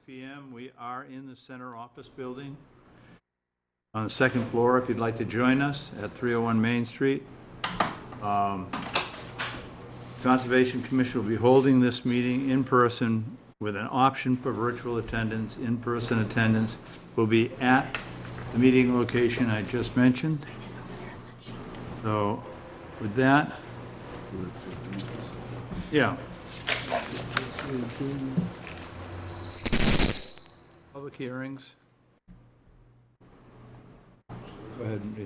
p.m. We are in the center office building on the second floor if you'd like to join us at 301 Main Street. Conservation Commission will be holding this meeting in person with an option for virtual attendance. In-person attendance will be at the meeting location I just mentioned. So with that, yeah. Public hearings. Go ahead, yeah.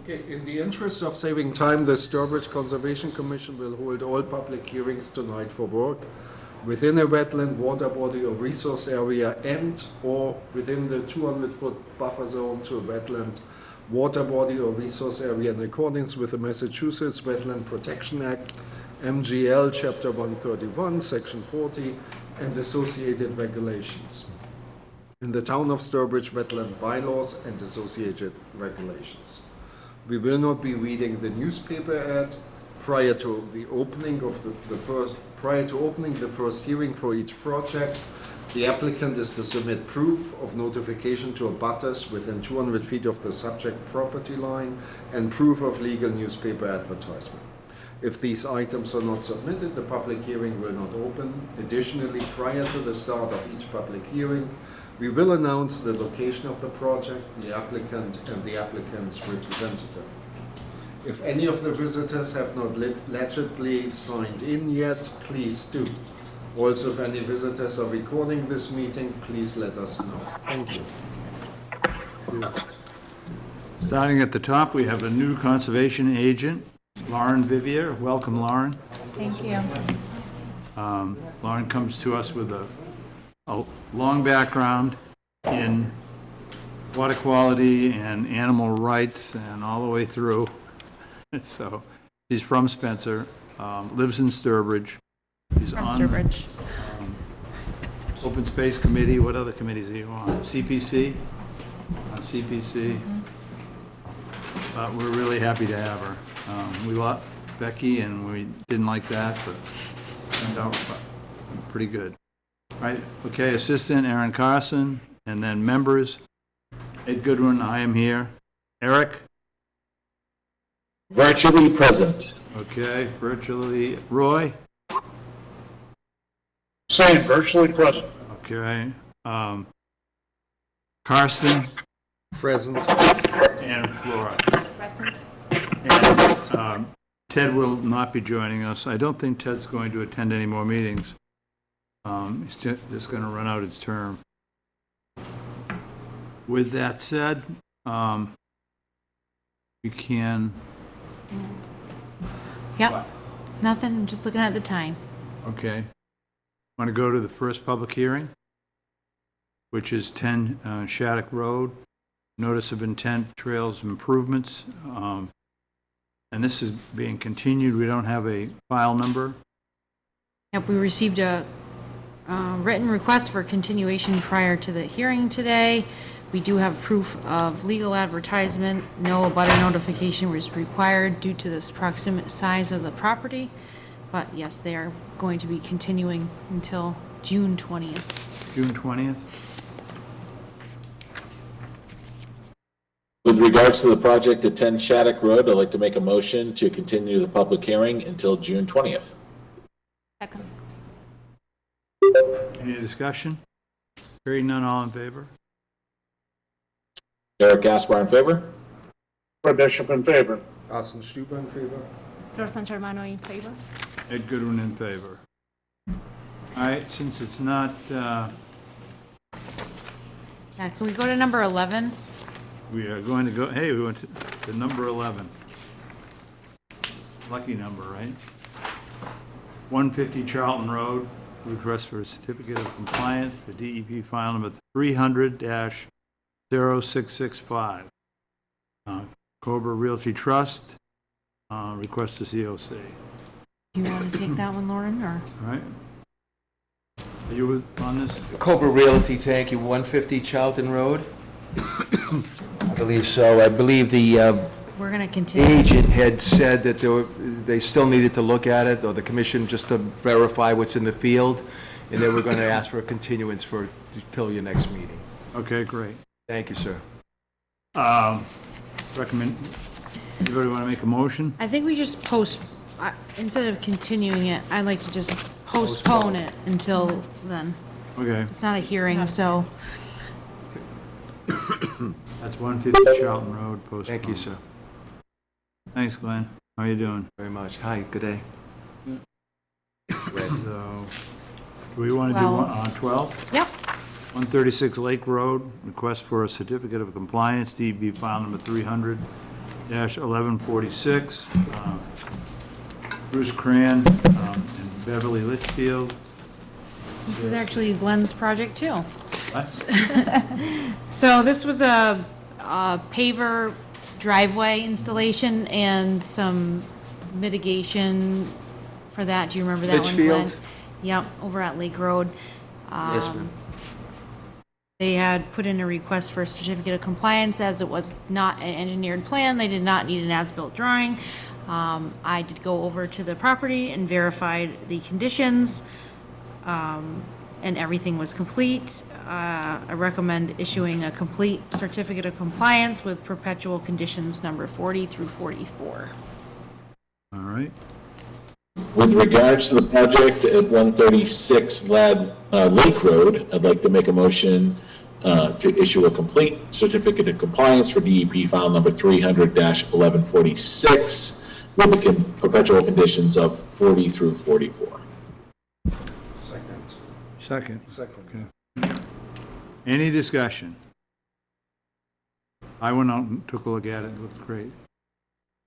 Okay, in the interest of saving time, the Sturbridge Conservation Commission will hold all public hearings tonight for work within a wetland, water body or resource area and/or within the 200-foot buffer zone to a wetland, water body or resource area in accordance with the Massachusetts Wetland Protection Act, MGL Chapter 131, Section 40, and associated regulations. In the Town of Sturbridge wetland bylaws and associated regulations. We will not be reading the newspaper ad prior to the opening of the first hearing for each project. The applicant is to submit proof of notification to abutters within 200 feet of the subject property line and proof of legal newspaper advertisement. If these items are not submitted, the public hearing will not open. Additionally, prior to the start of each public hearing, we will announce the location of the project, the applicant, and the applicant's representative. If any of the visitors have not legibly signed in yet, please do. Also, if any visitors are recording this meeting, please let us know. Thank you. Starting at the top, we have a new conservation agent, Lauren Vivier. Welcome, Lauren. Thank you. Lauren comes to us with a long background in water quality and animal rights and all the way through. So she's from Spencer, lives in Sturbridge. She's From on Sturbridge. Open Space Committee. What other committees are you on? CPC? On CPC. We're really happy to have her. We loved Becky and we didn't like that, but turned out pretty good. Right, okay, Assistant Aaron Carson, and then members, Ed Goodwin, I am here. Eric? Virtually present. Okay, virtually. Roy? Same, virtually present. Okay. Karsten? Present. And Flora. Present. And Ted will not be joining us. I don't think Ted's going to attend any more meetings. It's just going to run out its term. With that said, we can, Yep. Nothing, I'm just looking at the time. okay. Want to go to the first public hearing, which is 10 Shattuck Road, Notice of Intent Trails Improvements. And this is being continued. We don't have a file number. Yep, we received a written request for continuation prior to the hearing today. We do have proof of legal advertisement. No abutter notification was required due to this proximate size of the property. But yes, they are going to be continuing until June 20th. June 20th. With regards to the project at 10 Shattuck Road, I'd like to make a motion to continue the public hearing until June 20th. Second. Any discussion? Hearing none, all in favor? Eric Gaspar in favor? Roy Bishop in favor. Carsten Stuber in favor. Flor Sangermano in favor. Ed Goodwin in favor. All right, since it's not, Yeah, can we go to number 11? we are going to go, hey, we went to number 11. Lucky number, right? 150 Charlton Road, request for a certificate of compliance for DEP file number 300-0665. Cobra Realty Trust, request to COC. Do you want to take that one, Lauren, or? All right? Are you on this? Cobra Realty, thank you, 150 Charlton Road. I believe so. I believe the We're going to continue. agent had said that they still needed to look at it, or the commission, just to verify what's in the field, and they were going to ask for a continuance for till your next meeting. Okay, great. Thank you, sir. Recommend, anybody want to make a motion? I think we just instead of continuing it, I'd like to just postpone it until then. Okay, It's not a hearing, so, that's 150 Charlton Road, postponed. Thank you, sir, Thanks, Glenn. How you doing? very much. Hi, good day. So, do we want to do Well- one on 12? yep. 136 Lake Road, request for a certificate of compliance, DEP file number 300-1146. Bruce Cran and Beverly Litchfield. This is actually Glenn's project too. What? So this was a paver driveway installation and some mitigation for that. Do you remember that one, Glenn? Litchfield? Yep, over at Lake Road. Yes, ma'am. They had put in a request for a certificate of compliance as it was not an engineered plan. They did not need an as-built drawing. I did go over to the property and verified the conditions, and everything was complete. I recommend issuing a complete certificate of compliance with perpetual conditions number 40 through 44. All right. With regards to the project at 136 Lake Road, I'd like to make a motion to issue a complete certificate of compliance for DEP file number 300-1146 with the perpetual conditions of 40 through 44. Second. Second. Okay. Any discussion? I went out and took a look at it. It looked great.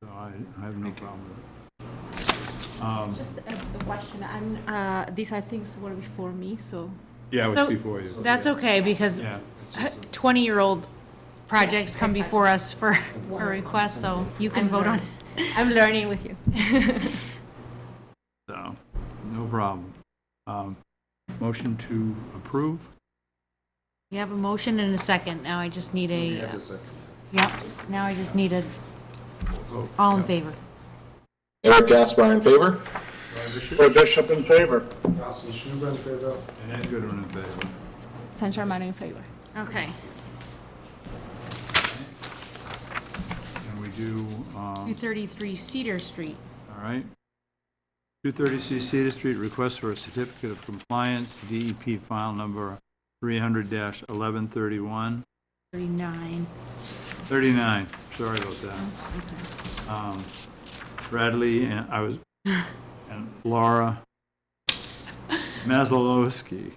So I have no problem with it. Just a question, these I think were before me, so. Yeah, it So- was before you. That's okay, because Yeah. 20-year-old projects come before us for a request, so you can vote on it. I'm learning with you. So, no problem. Motion to approve? We have a motion and a second. Now I just need We a, had a second. yep, now I just need a, all in favor. Eric Gaspar in favor? Roy Bishop in favor. Carsten Schnuber in favor. And Ed Goodwin in favor. San Germano in favor. Okay. And we do, 233 Cedar Street. all right. 230 Cedar Street, request for a certificate of compliance, DEP file number 300-1131. 39. 39, sorry about that. Bradley and and Laura Maslowski.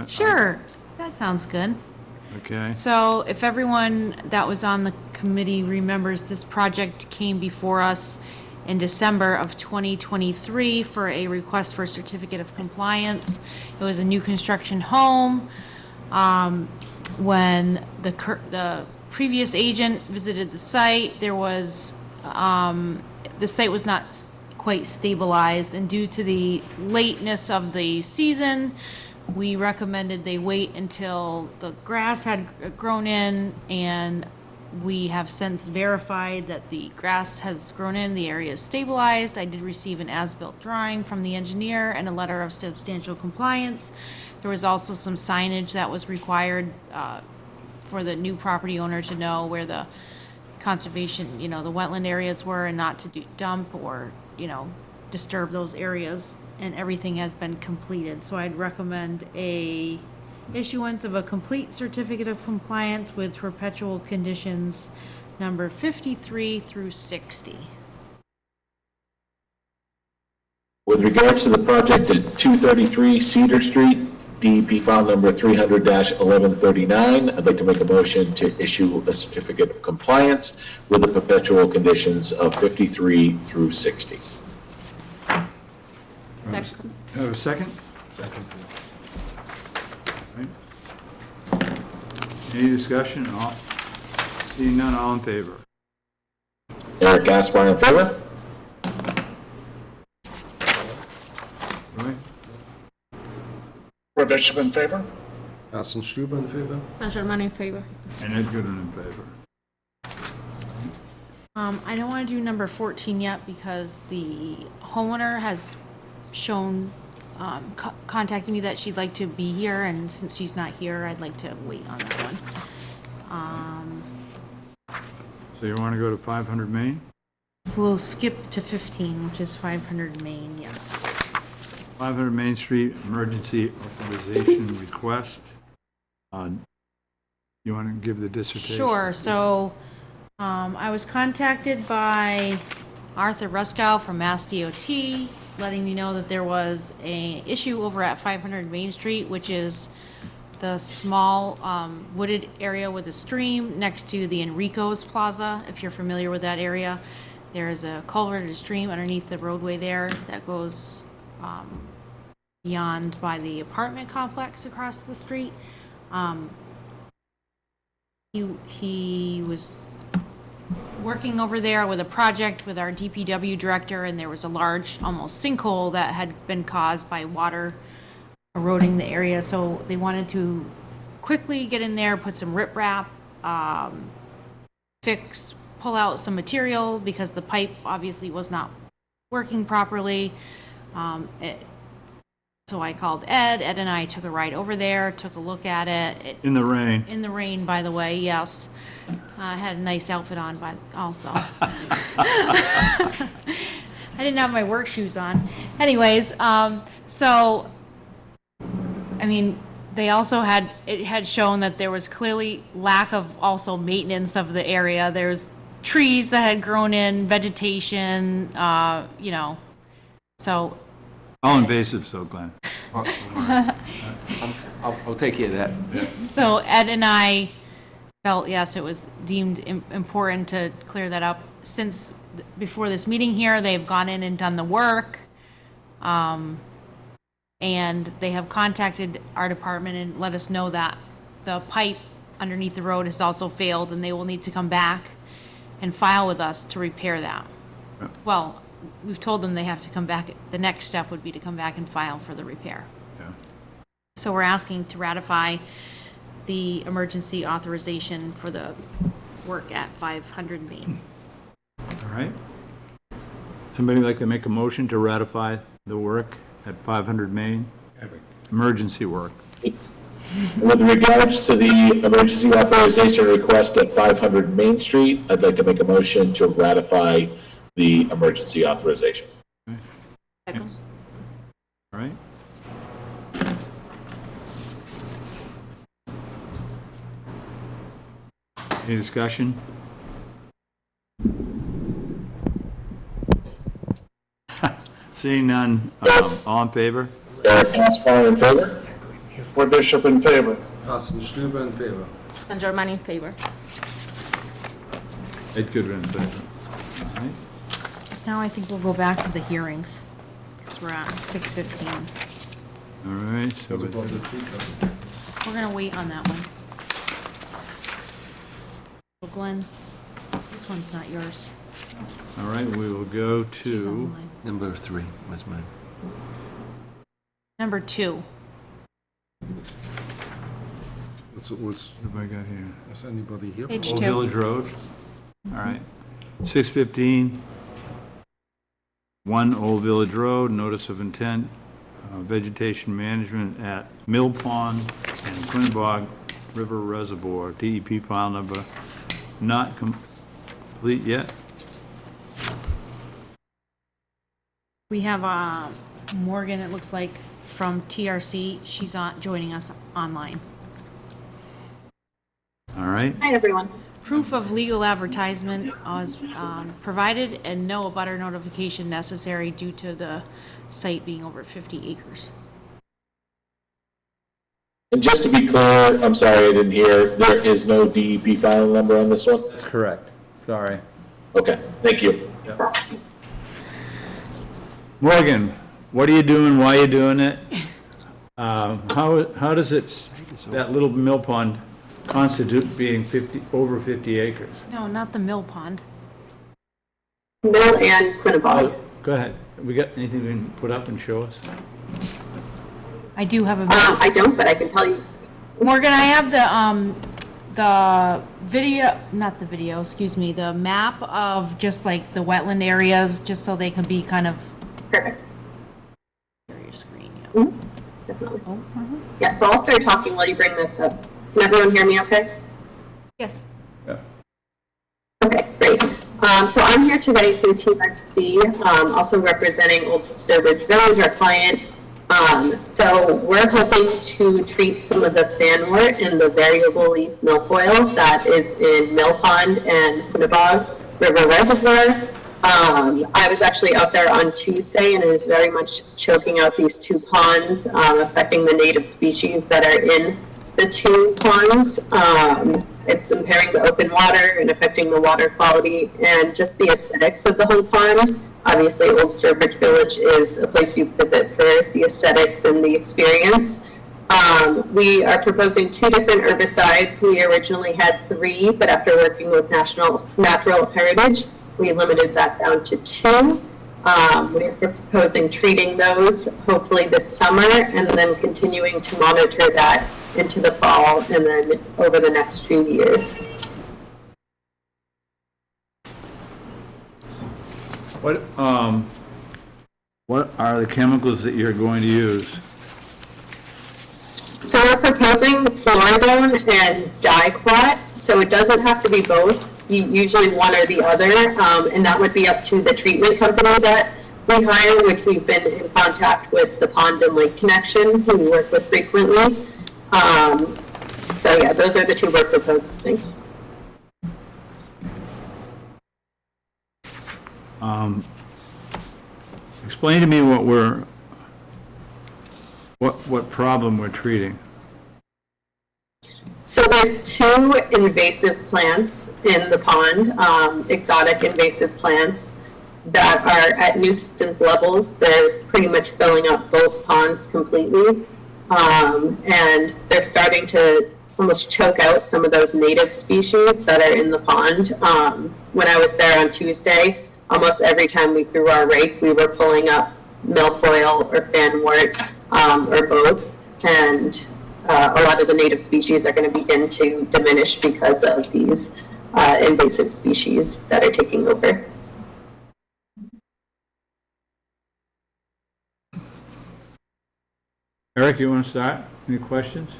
Sure, that sounds good. Okay, So if everyone that was on the committee remembers, this project came before us in December of 2023 for a request for a certificate of compliance. It was a new construction home. When the previous agent visited the site, there was, the site was not quite stabilized, and due to the lateness of the season, we recommended they wait until the grass had grown in, and we have since verified that the grass has grown in, the area is stabilized. I did receive an as-built drawing from the engineer and a letter of substantial compliance. There was also some signage that was required for the new property owner to know where the conservation, the wetland areas were, and not to dump or, disturb those areas, and everything has been completed. So I'd recommend a issuance of a complete certificate of compliance with perpetual conditions number 53 through 60. With regards to the project at 233 Cedar Street, DEP file number 300-1139, I'd like to make a motion to issue a certificate of compliance with the perpetual conditions of 53 through 60. Second. have a second? Second. Right. Any discussion? Seeing none, all in favor? Eric Gaspar in favor? Roy? Roy Bishop in favor. Carsten Schnuber in favor. San Germano in favor. And Ed Goodwin in favor. I don't want to do number 14 yet because the homeowner has shown contacted me that she'd like to be here, and since she's not here, I'd like to wait on that one. So you want to go to 500 Main? We'll skip to 15, which is 500 Main, yes. 500 Main Street, emergency authorization request. You want to give the dissertation? Sure, so, I was contacted by Arthur Ruskow from Mass DOT, letting me know that there was a issue over at 500 Main Street, which is the small, wooded area with a stream next to the Enrico's Plaza, if you're familiar with that area. There is a culverted stream underneath the roadway there that goes, beyond by the apartment complex across the street. He was working over there with a project with our DPW director, and there was a large, almost sinkhole that had been caused by water eroding the area, so they wanted to quickly get in there, put some riprap, pull out some material, because the pipe obviously was not working properly. So I called Ed and I took a ride over there, took a look at it. In the rain. In the rain, by the way, yes. I had a nice outfit on, but also. I didn't have my work shoes on. Anyways, so, I mean, they also it had shown that there was clearly lack of also maintenance of the area. There's trees that had grown in, vegetation, you know, so. All invasive, so Glenn. I'll take care of that. So Ed and I felt, yes, it was deemed important to clear that up. Since before this meeting here, they've gone in and done the work. And they have contacted our department and let us know that the pipe underneath the road has also failed, and they will need to come back and file with us to repair that. Well, we've told them they have to come back. The next step would be to come back and file for the repair. Yeah. So we're asking to ratify the emergency authorization for the work at 500 Main. All right. Somebody like to make a motion to ratify the work at 500 Main? Emergency work. With regards to the emergency authorization request at 500 Main Street, I'd like to make a motion to ratify the emergency authorization. All right. Any discussion? Seeing none, all in favor? Eric Caspar in favor? Fred Bishop in favor. Carsten Stüber in favor. San Germain in favor. Ed Goodwin in favor. All right. Now I think we'll go back to the hearings, because we're at 6:15. All right, so What about the tree cutting? We're gonna wait on that one. So Glenn, this one's not yours. all right, we will go She's to, online. Number 3 was mine. Number 2. What's, what have I got here? is anybody here? Page Old 2. Village Road. All right. 615, 1 Old Village Road, notice of intent, vegetation management at Mill Pond and Quinnebog River Reservoir, DEP file number not complete yet. We have Morgan, it looks like, from TRC. She's joining us online. All right, Hi, everyone. Proof of legal advertisement was provided, and no abutter notification necessary due to the site being over 50 acres. And just to be clear, I'm sorry I didn't hear, there is no DEP file number on this one? that's correct. Sorry. Okay, thank you. Morgan, what are you doing, why are you doing it? How does that little mill pond constitute being over 50 acres? No, not the mill pond. Mill and Quinnebog. Go ahead. We got anything we can put up and show us? I do have a I don't, but I can tell you. Morgan, I have the video, not the video, excuse me, the map of just like the wetland areas, just so they can be kind of Perfect. share your screen, Definitely. Yeah, so I'll start talking while you bring this up. Can everyone hear me okay? Yes. Okay, great. So I'm here today through Team RC, also representing Old Sturbridge Village, our client. So we're hoping to treat some of the fanwort and the variable leaf milfoil that is in Mill Pond and Quinnipiac River Reservoir. I was actually out there on Tuesday, and it is very much choking out these two ponds, affecting the native species that are in the two ponds. It's impairing the open water and affecting the water quality and just the aesthetics of the whole pond. Obviously, Old Sturbridge Village is a place you visit for the aesthetics and the experience. We are proposing 2 different herbicides. We originally had 3, but after working with Natural Heritage, we limited that down to 2. We're proposing treating those hopefully this summer and then continuing to monitor that into the fall and then over the next few years. What are the chemicals that you're going to use? So we're proposing fluoridone and diquat, so it doesn't have to be both, usually one or the other, and that would be up to the treatment company that we hire, which we've been in contact with the Pond and Lake Connection, who we work with frequently. So yeah, those are the 2 we're proposing. Explain to me what problem we're treating. So there's 2 invasive plants in the pond, exotic invasive plants that are at nuisance levels. They're pretty much filling up both ponds completely. And they're starting to almost choke out some of those native species that are in the pond. When I was there on Tuesday, almost every time we threw our rake, we were pulling up milfoil or fanwort, or both. And a lot of the native species are going to begin to diminish because of these invasive species that are taking over. Eric, you want to start? Any questions?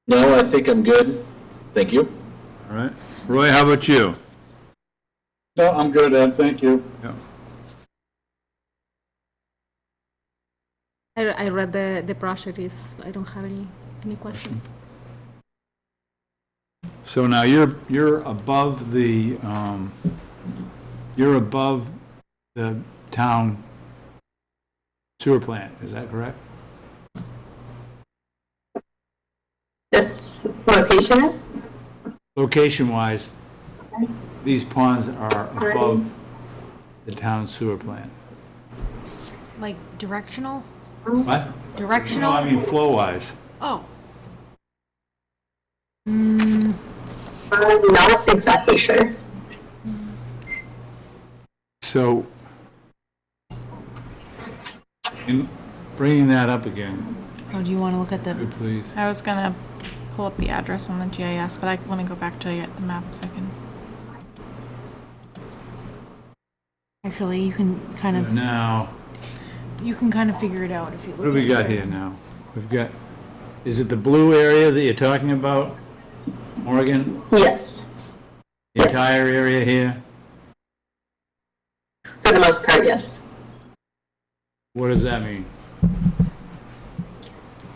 No, I think I'm good. Thank you. All right. Roy, how about you? No, I'm good, Ed, thank you. Yeah. I read the brochures. I don't have any questions. So now you're above the town sewer plant, is that correct? This location is? Location-wise, these ponds are above the town sewer plant. Like directional? What? Directional? No, I mean flow-wise. Oh, I'm not exactly sure. So, in bringing that up again, oh, do you want to look at the, good, please. I was gonna pull up the address on the GIS, but let me go back to the map so I can. actually, you can kind of, Now, you can kind of figure it out if you look. what do we at got it. here now? We've got, is it the blue area that you're talking about, Morgan? Yes, The Yes. entire area here? for the most part, yes. What does that mean?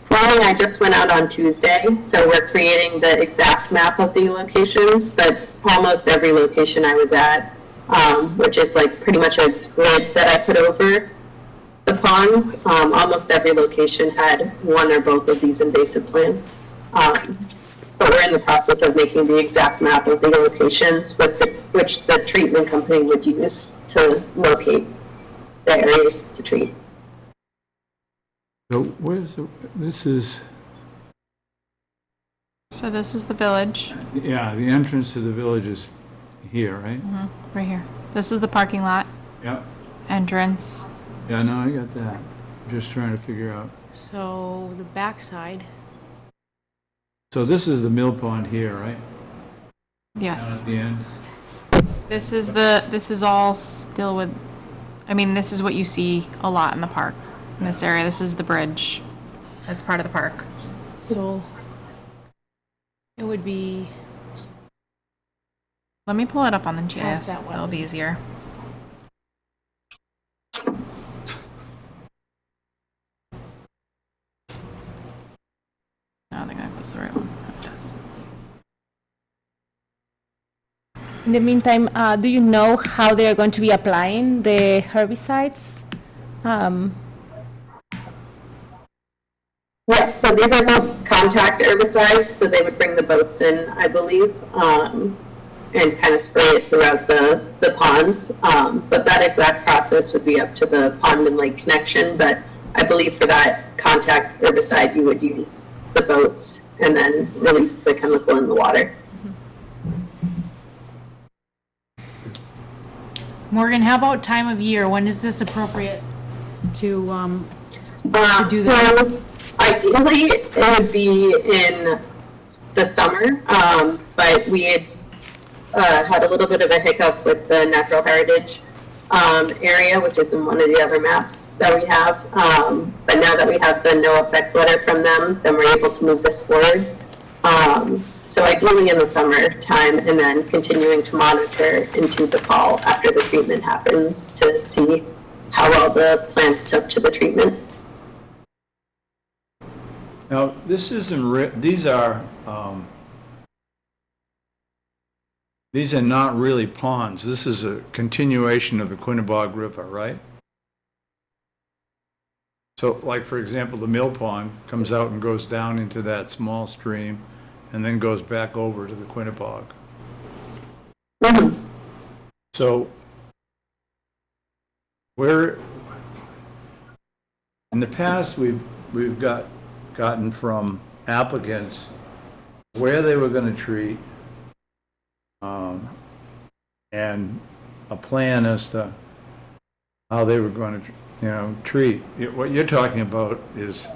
Planning, I just went out on Tuesday, so we're creating the exact map of the locations, but almost every location I was at, which is like pretty much a grid that I put over the ponds, almost every location had one or both of these invasive plants. But we're in the process of making the exact map of the locations which the treatment company would use to locate the areas to treat. So where's, this is, So this is the village, yeah, the entrance to the village is here, right? right here. This is the parking lot, Yep. entrance. Yeah, no, I got that. I'm just trying to figure out. So the backside, So this is the mill pond here, right? Down Yes. at the end? This is all still with I mean, this is what you see a lot in the park, in this area. This is the bridge. That's part of the park. So it would be, Let me pull it up on the How's GIS. that one? That'll be easier. I don't think that was the right one. Oh, it does. In the meantime, do you know how they are going to be applying the herbicides? Yes, so these are both contact herbicides, so they would bring the boats in, I believe, and kind of spray it throughout the ponds. But that exact process would be up to the pond and lake connection, but I believe for that contact herbicide, you would use the boats and then release the chemical in the water. Morgan, how about time of year? When is this appropriate to do So ideally, it would be in the summer, but we had had a little bit of a hiccup with the natural heritage area, which is in one of the other maps that we have. But now that we have the no effect letter from them, then we're able to move this forward. So ideally in the summertime, and then continuing to monitor into the fall after the treatment happens to see how well the plants took to the treatment. Now, this isn't, these are not really ponds. This is a continuation of the Quinnebog River, right? So, like, for example, the Mill Pond comes out and goes down into that small stream and then goes back over to the Quinnebog. So, where, in the past, we've gotten from applicants where they were going to treat, and a plan as to how they were going to, treat. What you're talking about is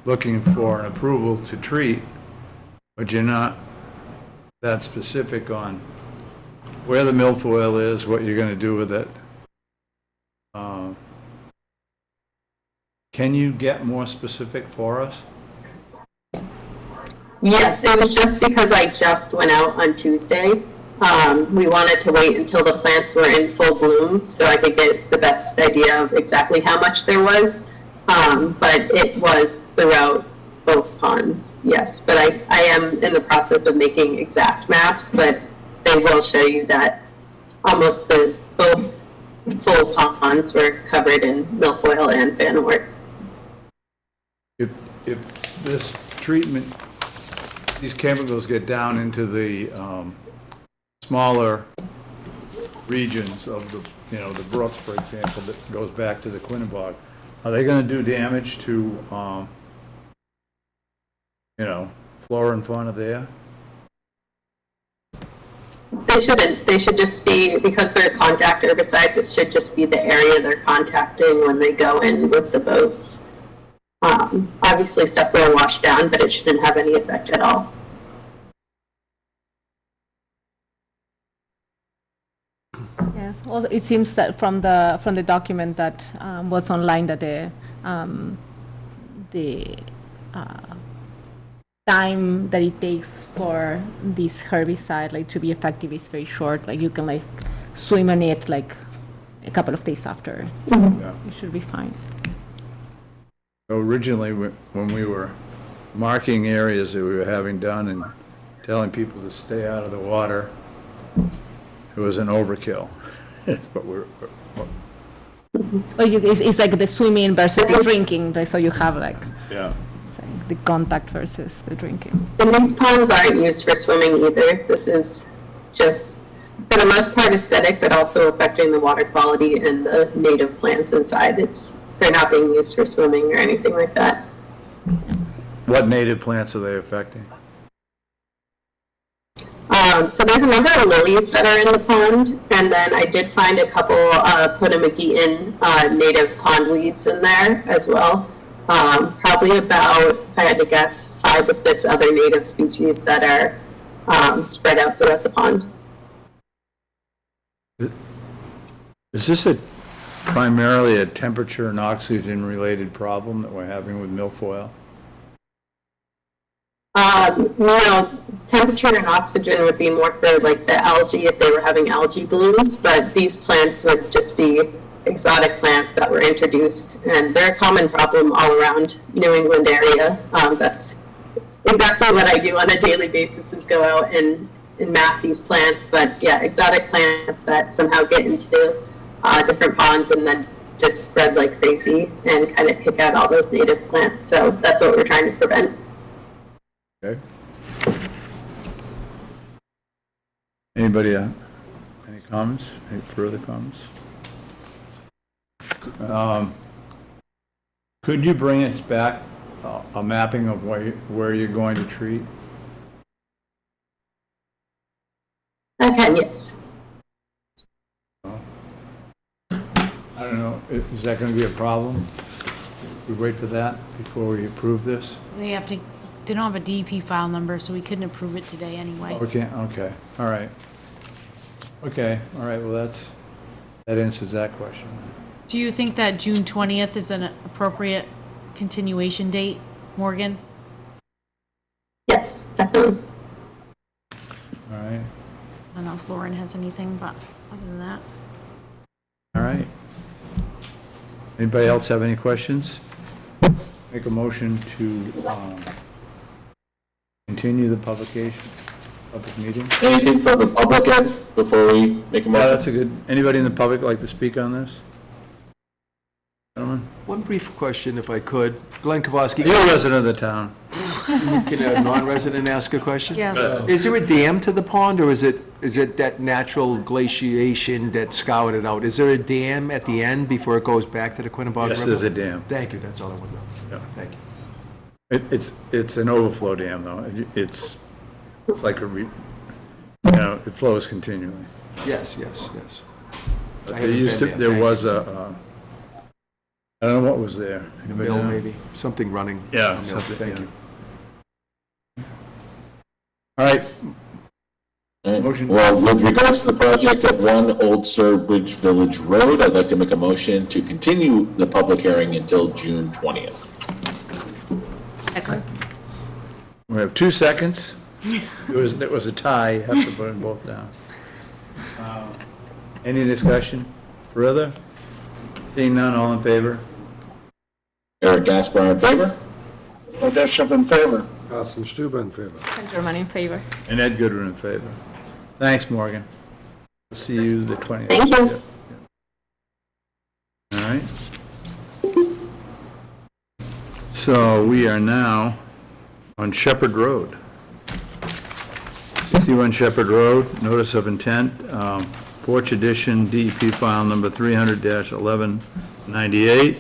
looking for an approval to treat, but you're not that specific on where the milfoil is, what you're going to do with it. Can you get more specific for us? Yes, it was just because I just went out on Tuesday. We wanted to wait until the plants were in full bloom so I could get the best idea of exactly how much there was. But it was throughout both ponds, yes. But I am in the process of making exact maps, but they will show you that almost both full ponds were covered in milfoil and fanwort. If this treatment, these chemicals get down into the smaller regions of the brooks, for example, that goes back to the Quinnebog, are they going to do damage to, flora and fauna there? They shouldn't. They should just be, because they're contact herbicides, it should just be the area they're contacting when they go in with the boats. Obviously, stuff will wash down, but it shouldn't have any effect at all. Yes, also it seems that from the document that was online that the time that it takes for this herbicide like to be effective is very short. Like you can like swim in it like a couple of days after, so Yeah. you should be fine. Originally, when we were marking areas that we were having done and telling people to stay out of the water, it was an overkill. But It's like the swimming versus the drinking, like, so you have like yeah. it's like the contact versus the drinking. And these ponds aren't used for swimming either. This is just, for the most part, aesthetic, but also affecting the water quality and the native plants inside. They're not being used for swimming or anything like that. What native plants are they affecting? So there's a number of lilies that are in the pond, and then I did find a couple Potamogeton native pondweeds in there as well. Probably about, if I had to guess, 5 to 6 other native species that are spread out throughout the pond. Is this a primarily a temperature and oxygen-related problem that we're having with milfoil? No, temperature and oxygen would be more for like the algae if they were having algae blooms, but these plants would just be exotic plants that were introduced, and they're a common problem all around New England area. That's exactly what I do on a daily basis, is go out and map these plants. But yeah, exotic plants that somehow get into different ponds and then just spread like crazy and kind of kick out all those native plants. So that's what we're trying to prevent. Okay. Anybody, any comments, any further comments? Could you bring us back a mapping of where you're going to treat? I can, yes. I don't know, is that going to be a problem? We wait for that before we approve this? They don't have a DEP file number, so we couldn't approve it today anyway. Okay, okay, all right. Okay, all right, well, that answers that question. Do you think that June 20th is an appropriate continuation date, Morgan? Yes, definitely. All right, I don't know if Lauren has anything, but other than that. all right. Anybody else have any questions? Make a motion to continue the public meeting? Anything from the public end before we make a Yeah, motion? that's a good, anybody in the public like to speak on this? Gentlemen? One brief question, if I could. Glenn Kowalski, You're a resident of the town. can a non-resident ask a question? Yes. Is there a dam to the pond, or is it that natural glaciation that scoured it out? Is there a dam at the end before it goes back to the Quinnebog River? Yes, there's a dam. Thank you, that's all I want to know. Yeah. Thank you. It's an overflow dam, though. It's like it flows continually. Yes, yes, yes. I There used to, haven't been there thank was you. I don't know what was there. Anybody Mill, know? maybe, something running. Yeah, Mill. something, Thank yeah. you. All right, All right. Motion. Well, with regards to the project at 1 Old Sturbridge Village Road, I'd like to make a motion to continue the public hearing until June 20th. we have 2 seconds. It was a tie, you have to put them both down. Any discussion further? Seeing none, all in favor? Eric Gaspar in favor? Paul Bishop in favor. Carsten Stüber in favor. German in favor. And Ed Goodwin in favor. Thanks, Morgan. We'll see you the 20th. Thank you. All right. So we are now on Shepherd Road. 61 Shepherd Road, notice of intent, porch addition, DEP file number 300-1198.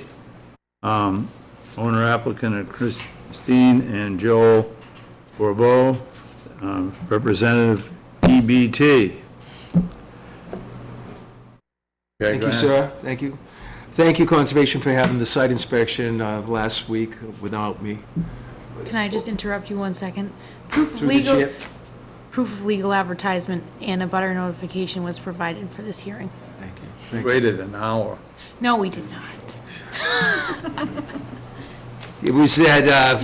Owner applicant are Christine and Joel Borbeau, representative EBT. Okay, Thank go you, ahead. sir. Thank you. Thank you, Conservation, for having the site inspection last week without me. Can I just interrupt you 1 second? Proof of Through the legal, chair. proof of legal advertisement and a butter notification was provided for this hearing. Thank you. Thank you. Waited an hour. No, we did not. It was that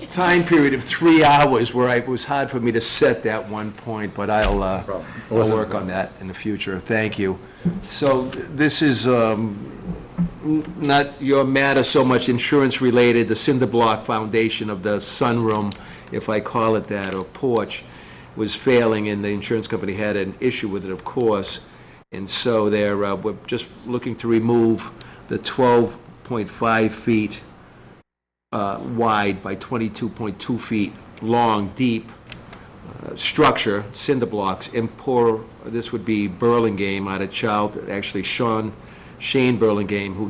time period of 3 hours where it was hard for me to set that one point, but I'll work on that in the future. Thank you. So this is not your matter so much insurance-related. The cinder block foundation of the sunroom, if I call it that, or porch, was failing, and the insurance company had an issue with it, of course. And so we're just looking to remove the 12.5 feet wide by 22.2 feet long, deep structure, cinder blocks, and pour, this would be Burlingame out of Charlton, actually Shane Burlingame, who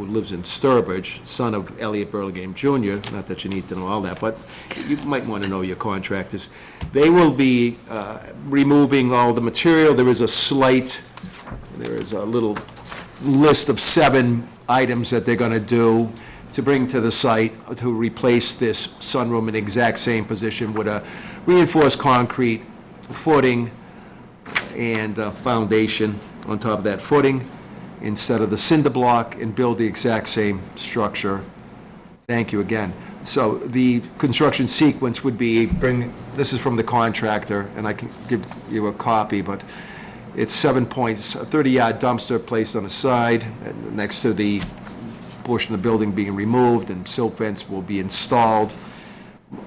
lives in Sturbridge, son of Elliot Burlingame Jr., not that you need to know all that, but you might want to know your contractors. They will be removing all the material. There is a little list of 7 items that they're going to do to bring to the site to replace this sunroom in the exact same position with a reinforced concrete footing and foundation on top of that footing. instead of the cinder block and build the exact same structure. Thank you again. So the construction sequence would be this is from the contractor, and I can give you a copy, but it's 7 points, a 30-yard dumpster placed on the side, and next to the portion of the building being removed, and silt fence will be installed.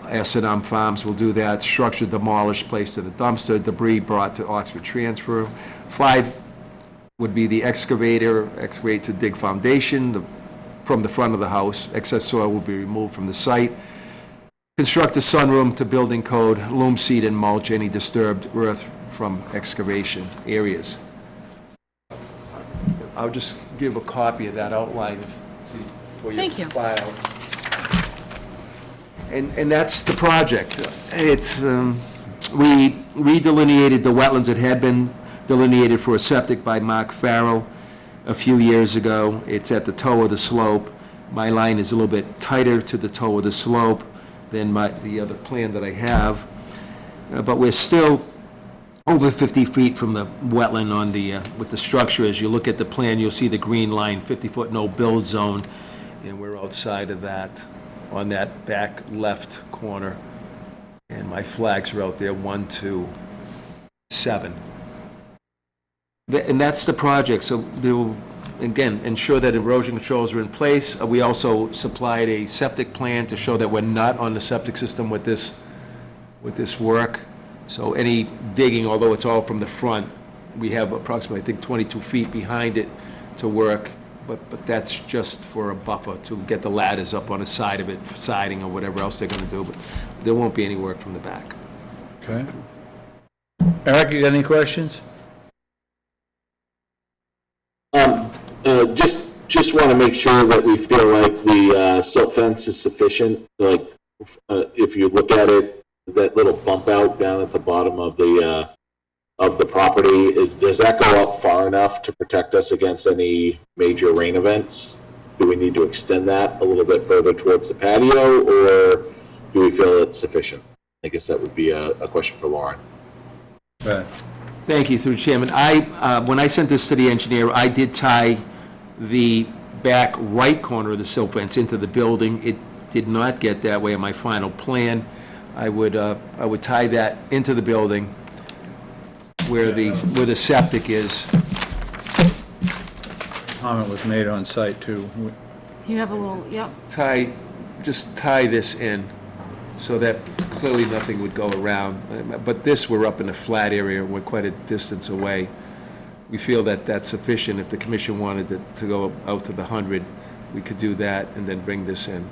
S&M Farms will do that. Structure demolished, placed in the dumpster, debris brought to Oxford Transfer. 5 would be the excavate to dig foundation from the front of the house. Excess soil will be removed from the site. Construct a sunroom to building code, loam seed and mulch any disturbed earth from excavation areas. I'll just give a copy of that outline for your Thank you. file. And that's the project. It's, we redelineated the wetlands that had been delineated for a septic by Mark Farrell a few years ago. It's at the toe of the slope. My line is a little bit tighter to the toe of the slope than the other plan that I have. But we're still over 50 feet from the wetland on the, with the structure. As you look at the plan, you'll see the green line, 50-foot no-build zone, and we're outside of that, on that back left corner. And my flags are out there, 1, 2, 7. And that's the project, so they will, again, ensure that erosion controls are in place. We also supplied a septic plan to show that we're not on the septic system with this work. So any digging, although it's all from the front, we have approximately, I think, 22 feet behind it to work, but that's just for a buffer to get the ladders up on the side of it, for siding or whatever else they're gonna do, but there won't be any work from the back. Okay. Eric, you got any questions? Just want to make sure that we feel like the silt fence is sufficient. Like, if you look at it, that little bump out down at the bottom of the property, does that go up far enough to protect us against any major rain events? Do we need to extend that a little bit further towards the patio, or do we feel it's sufficient? I guess that would be a question for Lauren. Right. Thank you, through the chairman. When I sent this to the engineer, I did tie the back right corner of the silt fence into the building. It did not get that way in my final plan. I would tie that into the building where the septic is. Comment was made on site too. You have a little, yep. Just tie this in so that clearly nothing would go around. But this, we're up in a flat area, we're quite a distance away. We feel that that's sufficient. If the commission wanted to go out to the 100, we could do that and then bring this in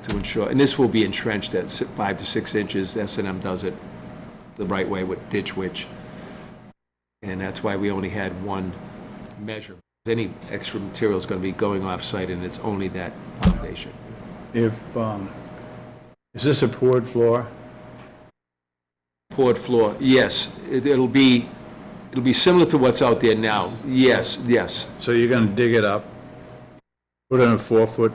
to ensure. And this will be entrenched at 5 to 6 inches. S&M does it the right way with Ditch Witch. And that's why we only had one measure. Any extra material is going to be going off-site, and it's only that foundation. If, is this a poured floor? Poured floor, yes. It'll be similar to what's out there now. Yes. So you're gonna dig it up, put in a 4-foot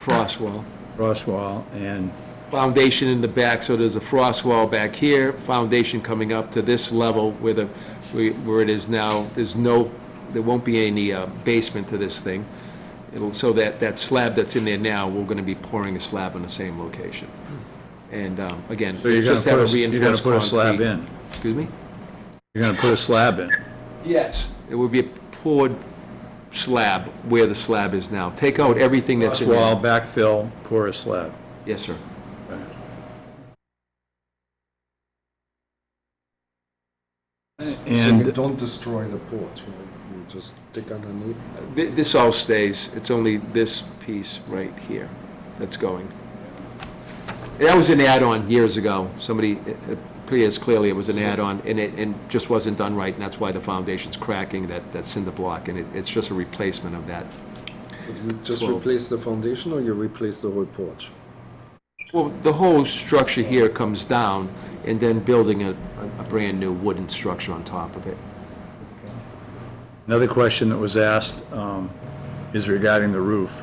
Frost wall. frost wall, and Foundation in the back, so there's a frost wall back here, foundation coming up to this level where it is now. There won't be any basement to this thing. So that slab that's in there now, we're gonna be pouring a slab in the same location. And again, so you're just have a gonna reinforced put a slab concrete. in. Excuse me? You're gonna put a slab in. Yes. It would be a poured slab where the slab is now. Take out everything that's Frost in wall, there. backfill, pour a slab. Yes, sir. So you And don't destroy the porch, right? You just dig underneath. This all stays. It's only this piece right here that's going. That was an add-on years ago. Somebody, it appears clearly it was an add-on, and it just wasn't done right, and that's why the foundation's cracking, that cinder block, and it's just a replacement of that. But you just Well- replace the foundation, or you replace the whole porch? Well, the whole structure here comes down, and then building a brand-new wooden structure on top of it. another question that was asked is regarding the roof.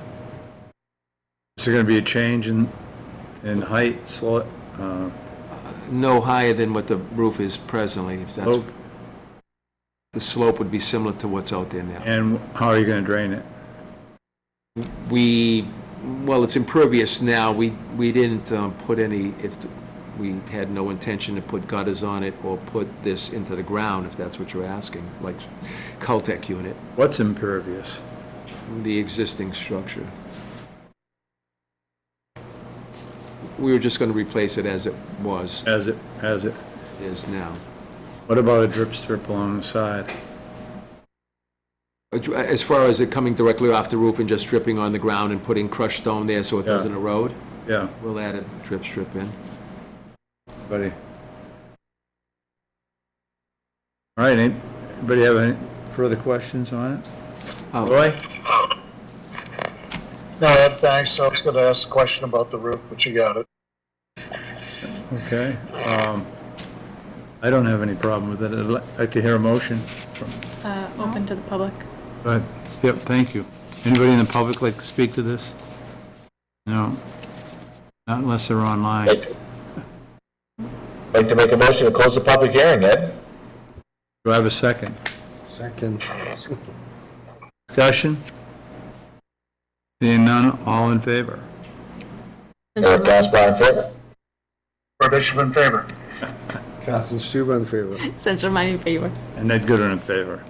Is there gonna be a change in height, No higher than what the roof is presently. If that's, slope? the slope would be similar to what's out there now. And how are you gonna drain it? Well, it's impervious now. We didn't put any, we had no intention to put gutters on it or put this into the ground, if that's what you're asking, like Caltech unit, What's impervious? the existing structure. We were just going to replace it as it was, As it, is now. what about a drip strip along the side? As far as it coming directly off the roof and just stripping on the ground and putting crushed stone there so it Yeah. doesn't erode, Yeah, we'll add a drip strip in. buddy. All right, anybody have any further questions on it? Oh. Roy? No, Ed, thanks. I was going to ask a question about the roof, but you got it. Okay, I don't have any problem with it. I'd like to hear a motion. Open to the public. Go ahead. Yep, thank you. Anybody in the public like to speak to this? No? Not unless they're online. Like to make a motion to close the public hearing, Ed? Do I have a second? Second. Discussion? Seeing none, all in favor? Eric Gaspar in favor? Roy Bishop in favor. Carsten Stüber in favor. Central Mine in favor. And Ed Goodwin in favor.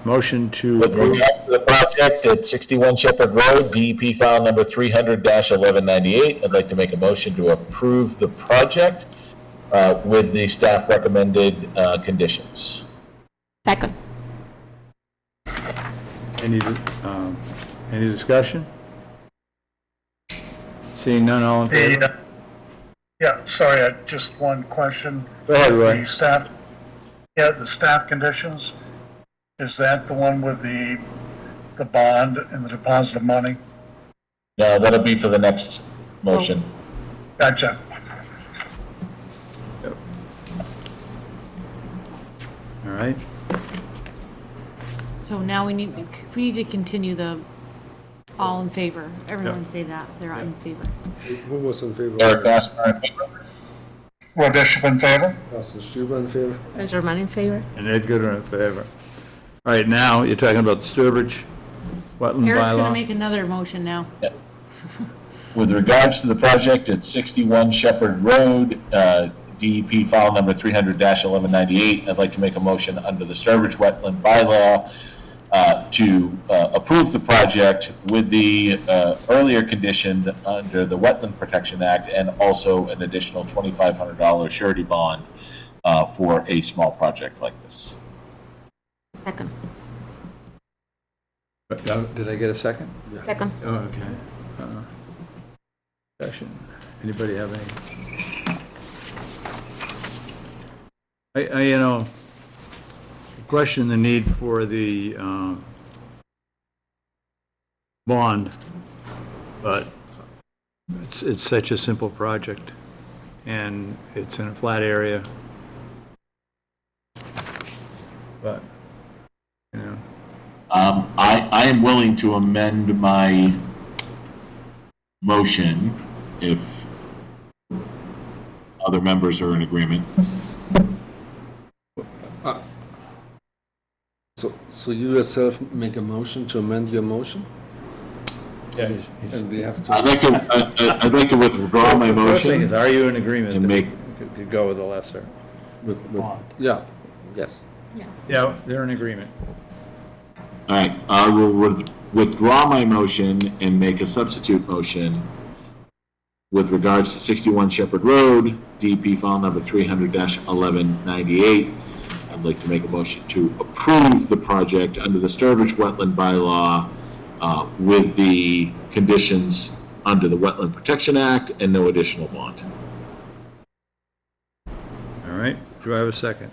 Motion to With approve. regard to the project at 61 Shepherd Road, DEP file number 300-1198, I'd like to make a motion to approve the project with the staff recommended conditions. Second. Any discussion? Seeing none, all in favor? Yeah, sorry, just one question. Go ahead, Roy. The staff, the staff conditions, is that the one with the bond and the deposit of money? No, that'll be for the next motion. Gotcha. All right. So now we need to continue the all in favor. Everyone say that, they're in favor. Who was in favor? Eric Gaspar in favor? Roy Bishop in favor? Carsten Stüber in favor. Central Mine in favor. And Ed Goodwin in favor. All right, now you're talking about the Sturbridge wetland Eric's gonna bylaw. make another motion now. With regards to the project at 61 Shepherd Road, DEP file number 300-1198, I'd like to make a motion under the Sturbridge wetland bylaw to approve the project with the earlier condition under the Wetland Protection Act and also an additional $2,500 surety bond for a small project like this. Second. Did I get a second? Second. Oh, okay. Discussion. Anybody have any? I question the need for the bond, but it's such a simple project, and it's in a flat area. But, you know, I am willing to amend my motion if other members are in agreement. So you yourself make a motion to amend your motion? yeah. And we have I'd to, I'd like to withdraw my The first thing motion. is, are you in agreement And that we make- could go with a lesser? yeah, yes. Yeah, they're in agreement. All right, I will withdraw my motion and make a substitute motion with regards to 61 Shepherd Road, DEP file number 300-1198. I'd like to make a motion to approve the project under the Sturbridge wetland bylaw with the conditions under the Wetland Protection Act and no additional bond. All right, do I have a second?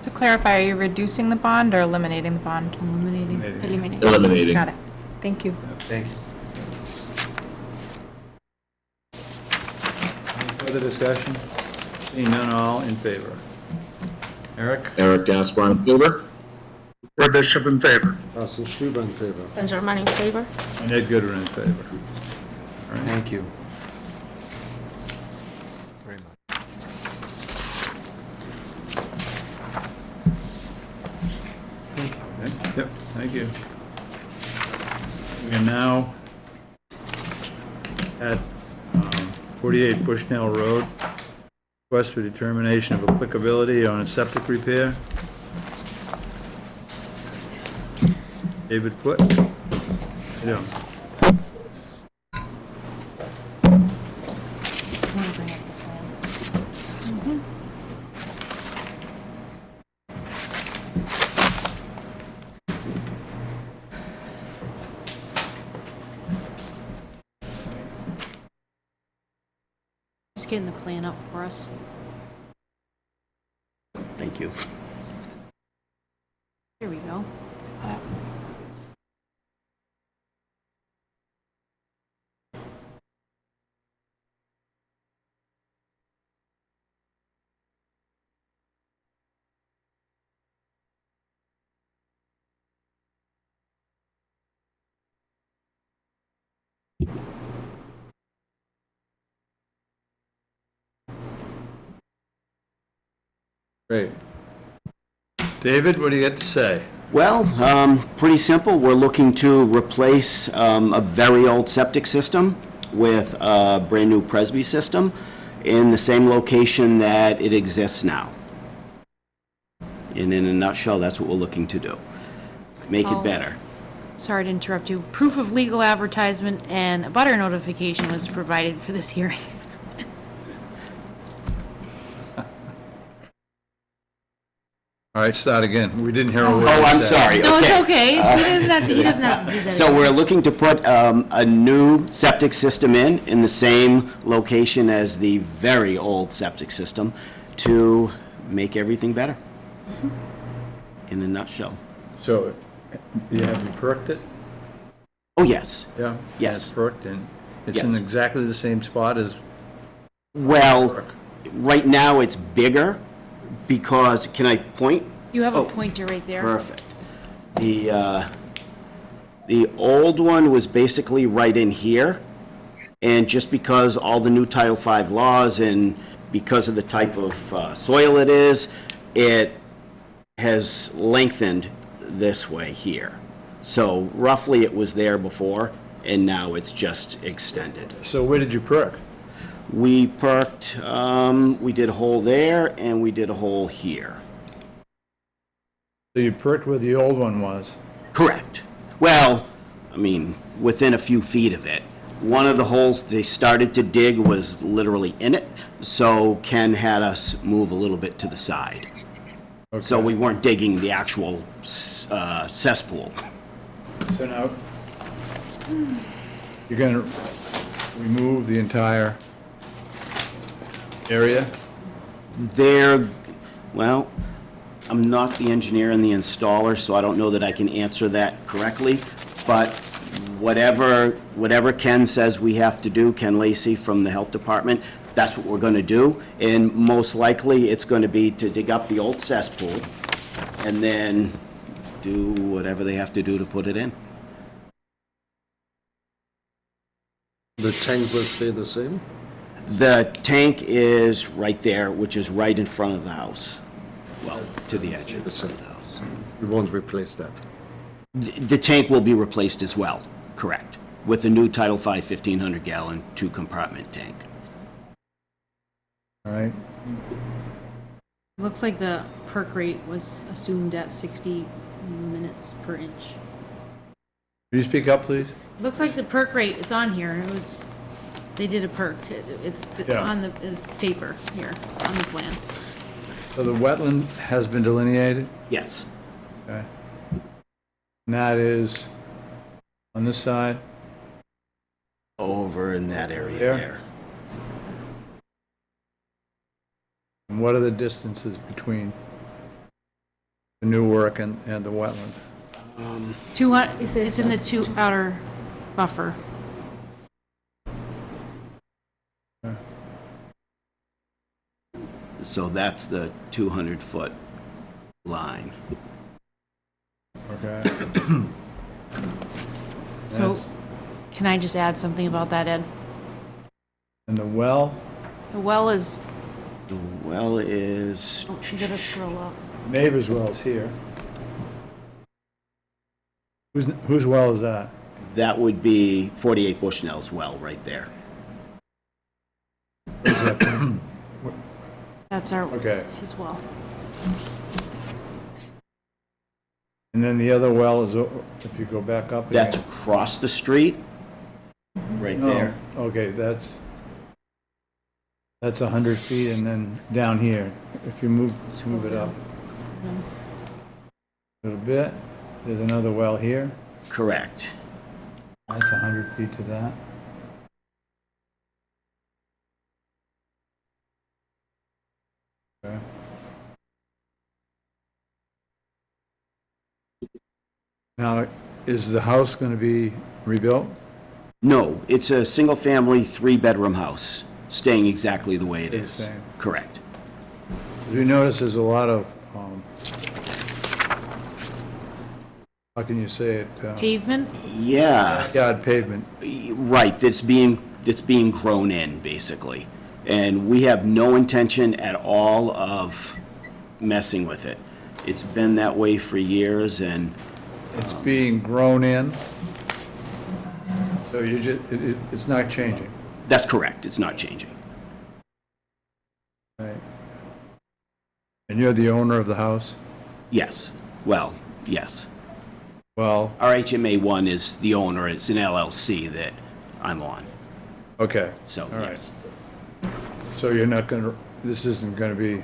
To clarify, are you reducing the bond or eliminating the bond? Eliminating. Eliminate. Eliminating. Got it. Thank you. Thank you. Any further discussion? Seeing none, all in favor. Eric? Eric Gaspar in favor? Roy Bishop in favor. Carsten Stüber in favor. Central Mine in favor. And Ed Goodwin in favor. Thank you. Very much. Yep, thank you. We are now at 48 Bushnell Road. Request for determination of applicability on a septic repair. David Foot. Yeah. Just getting the plan up for us. Thank you. Here we go. Great. David, what do you got to say? Well, pretty simple. We're looking to replace a very old septic system with a brand-new Presby system in the same location that it exists now. And in a nutshell, that's what we're looking to do. Make it better. Sorry to interrupt you. Proof of legal advertisement and a butter notification was provided for this hearing. All right, start again. We didn't hear a word you Oh, I'm said. sorry. No, it's Okay. okay. He doesn't have to do that. So we're looking to put a new septic system in the same location as the very old septic system to make everything better. In a nutshell. So, have you perked it? Oh, yes. Yeah? Yes. It's perked, and it's in Yes. exactly the same spot as Well, right now it's bigger because, can I point? You have a Oh. pointer right there. Perfect. The old one was basically right in here, and just because all the new Title V laws and because of the type of soil it is, it has lengthened this way here. So roughly it was there before, and now it's just extended. So where did you perk? We perked, we did a hole there, and we did a hole here. So you perked where the old one was? Correct. Well, I mean, within a few feet of it. One of the holes they started to dig was literally in it, so Ken had us move a little bit to the side. So we weren't digging the actual cesspool. So now, you're gonna remove the entire area? There, well, I'm not the engineer and the installer, so I don't know that I can answer that correctly, but whatever Ken says we have to do, Ken Lacey from the Health Department, that's what we're gonna do, and most likely, it's gonna be to dig up the old cesspool, and then do whatever they have to do to put it in. The tank will stay the same? The tank is right there, which is right in front of the house. Well, to the edge of the house. We won't replace that. The tank will be replaced as well, correct, with a new Title V 1,500-gallon two-compartment tank. All right? Looks like the perk rate was assumed at 60 minutes per inch. Will you speak up, please? Looks like the perk rate is on here. It was, they did a perk. It's Yeah. on the, it's paper here, on the plan. So the wetland has been delineated? Yes, Okay. And that is on this side? over in that area There? there. And what are the distances between the new work and the wetland? It's in the two outer buffer. So that's the 200-foot line. Okay. So, Yes. can I just add something about that, Ed? And the well, The well is, The well is, oh, you gotta scroll up. neighbor's well is here. Whose well is that? That would be 48 Bushnell's well right there. That's our, Okay. his well. And then the other well is, if you go back up again. That's across the street, right there. Oh, okay, that's 100 feet, and then down here, if you move it up a little bit, there's another well here. Correct. That's 100 feet to that. Okay. Now, is the house going to be rebuilt? No, it's a single-family, three-bedroom house, staying exactly the way it is. Same. Correct. We notice there's a lot of, how can you say it? Pavement? Yeah, Yard pavement. right, that's being grown in, basically. And we have no intention at all of messing with it. It's been that way for years, and It's being grown in. So you just, it's not changing. that's correct, it's not changing. Right. And you're the owner of the house? Yes, well, yes. Well, Our HMA 1 is the owner, it's an LLC that I'm on, okay. so, All right. yes. So you're not going to, this isn't going to be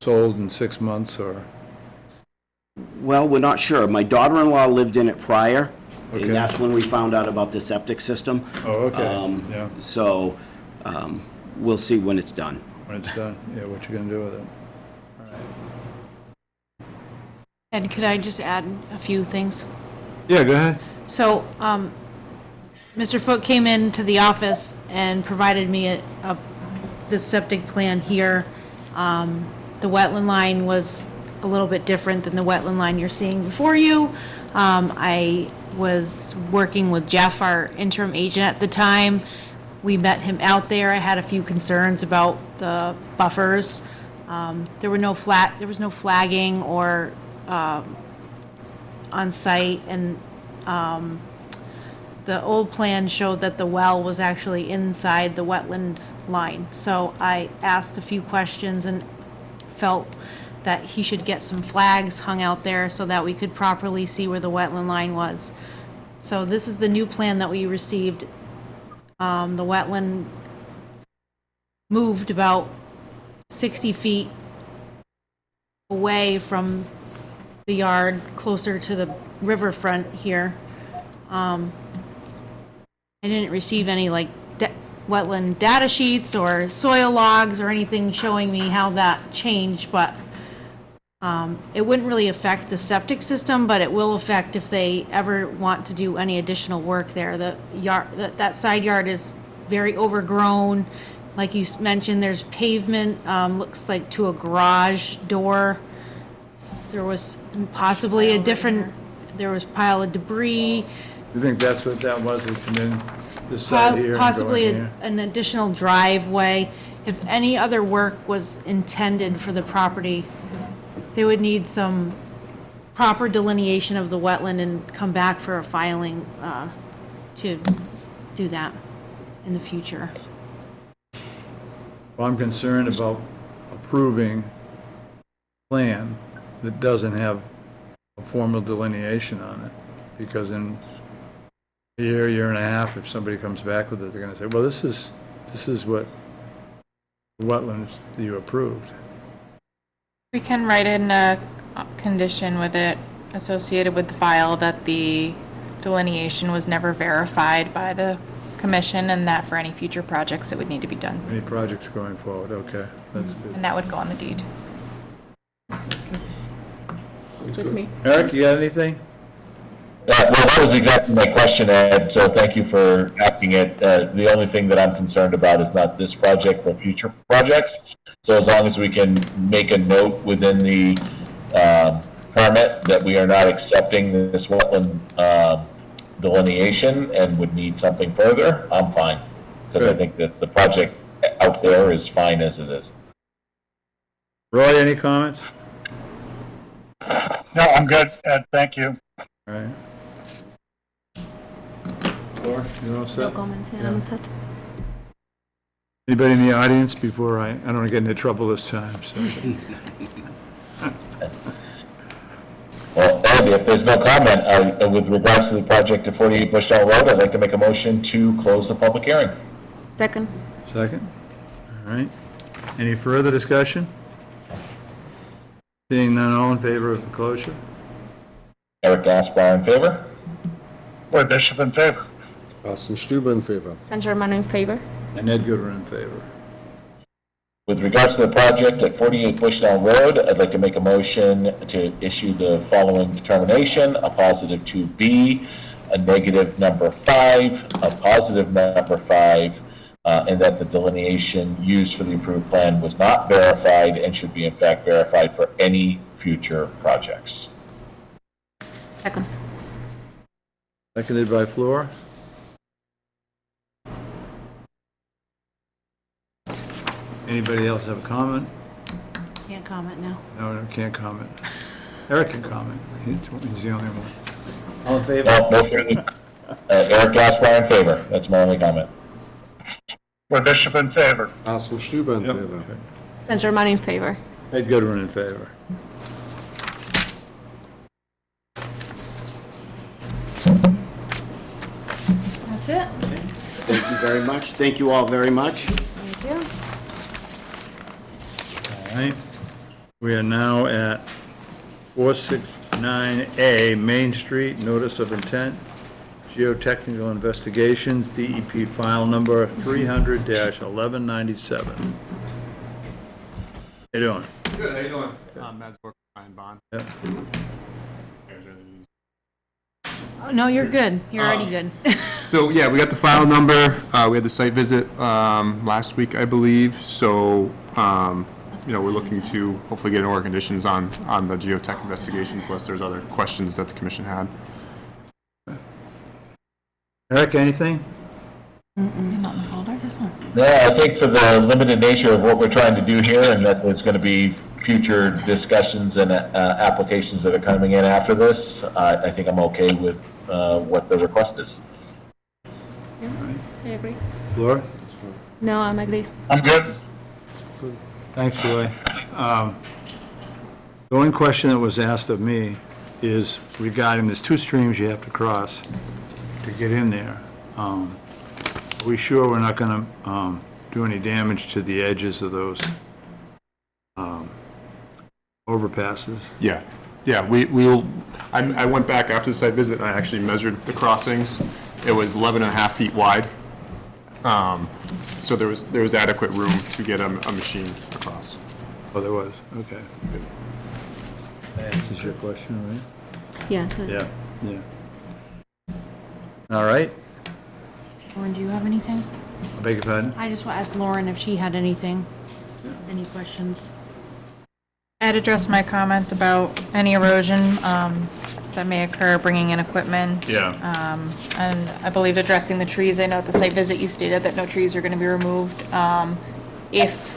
sold in 6 months or? Well, we're not sure. My daughter-in-law lived in it prior, Okay. and that's when we found out about the septic system. Oh, okay, yeah, So, we'll see when it's done. when it's done, yeah, what you're going to do with it. And could I just add a few things? Yeah, go ahead. So, Mr. Foote came into the office and provided me the septic plan here. The wetland line was a little bit different than the wetland line you're seeing before you. I was working with Jeff, our interim agent at the time. We met him out there. I had a few concerns about the buffers. There was no flagging or on site, and the old plan showed that the well was actually inside the wetland line. So I asked a few questions and felt that he should get some flags hung out there so that we could properly see where the wetland line was. So this is the new plan that we received. The wetland moved about 60 feet away from the yard, closer to the riverfront here. I didn't receive any wetland data sheets or soil logs or anything showing me how that changed, but it wouldn't really affect the septic system, but it will affect if they ever want to do any additional work there. The yard, that side yard is very overgrown. Like you mentioned, there's pavement, looks like to a garage door. There was possibly there was a pile of debris. You think that's what that was, it come in this side here and go in Possibly here? an additional driveway. If any other work was intended for the property, they would need some proper delineation of the wetland and come back for a filing to do that in the future. Well, I'm concerned about approving a plan that doesn't have a formal delineation on it, because in a year and a half, if somebody comes back with it, they're gonna say, well, this is what the wetlands that you approved. We can write in a condition with it associated with the file that the delineation was never verified by the commission, and that for any future projects it would need to be done. Any projects going forward, okay, that's good. And that would go on the deed. With me. Eric, you got anything? Well, that was exactly my question, Ed, so thank you for asking it. The only thing that I'm concerned about is not this project, but future projects. So as long as we can make a note within the permit that we are not accepting this wetland delineation and would need something further, I'm fine. Because I think that the project out there is fine as it is. Roy, any comments? No, I'm good, Ed, thank you. All right. Laura, you all No set? comments, yeah, Yeah. I'm set. Anybody in the audience before I don't want to get into trouble this time, so. Well, Ed, if there's no comment, with regards to the project at 48 Bushdale Road, I'd like to make a motion to close the public hearing. Second. Second? All right. Any further discussion? Seeing none, all in favor of the closure? Eric Gaspar in favor? Roy Bishop in favor. Carsten Stüber in favor. San Germano in favor. And Ed Goodwin in favor. With regards to the project at 48 Bushnell Road, I'd like to make a motion to issue the following determination: a positive 2B, a negative number 5, a positive number 5, and that the delineation used for the approved plan was not verified and should be in fact verified for any future projects. Second. Seconded by Flora. Anybody else have a comment? Can't comment now. No, can't comment. Eric can comment. He's the only one. All in favor? No further. Eric Gaspar in favor. That's my only comment. Roy Bishop in favor. Carsten Stüber in Yep. favor. San Germano in favor. Ed Goodwin in favor. That's it. Thank you very much. Thank you all very much. Thank you. All right. We are now at 469A Main Street, Notice of Intent, Geotechnical Investigations, DEP file number 300-1197. How you doing? Good, how you doing? Mads Bork, Ryan Bond. Yep. Oh, no, you're good. You're already good. So, yeah, we got the file number. We had the site visit last week, I believe. So, you know, we're looking to hopefully get order conditions on the geotech investigations unless there's other questions that the commission had. Eric, anything? Yeah, I think for the limited nature of what we're trying to do here, and that there's going to be future discussions and applications that are coming in after this, I think I'm okay with what the request is. I agree. Laura? No, I'm agree. I'm good. Thanks, Roy. The one question that was asked of me is regarding, there's two streams you have to cross to get in there. Are we sure we're not going to do any damage to the edges of those overpasses? Yeah, I went back after the site visit and I actually measured the crossings. It was 11 and a half feet wide. So there was adequate room to get a machine across. Oh, there was, okay. That answers your question, right? Yeah. Yeah. All right, Lauren, do you have anything? I beg your pardon? I just want to ask Lauren if she had anything, any questions. I had addressed my comment about any erosion that may occur, bringing in equipment. Yeah. And I believe addressing the trees, I know at the site visit you stated that no trees are going to be removed. If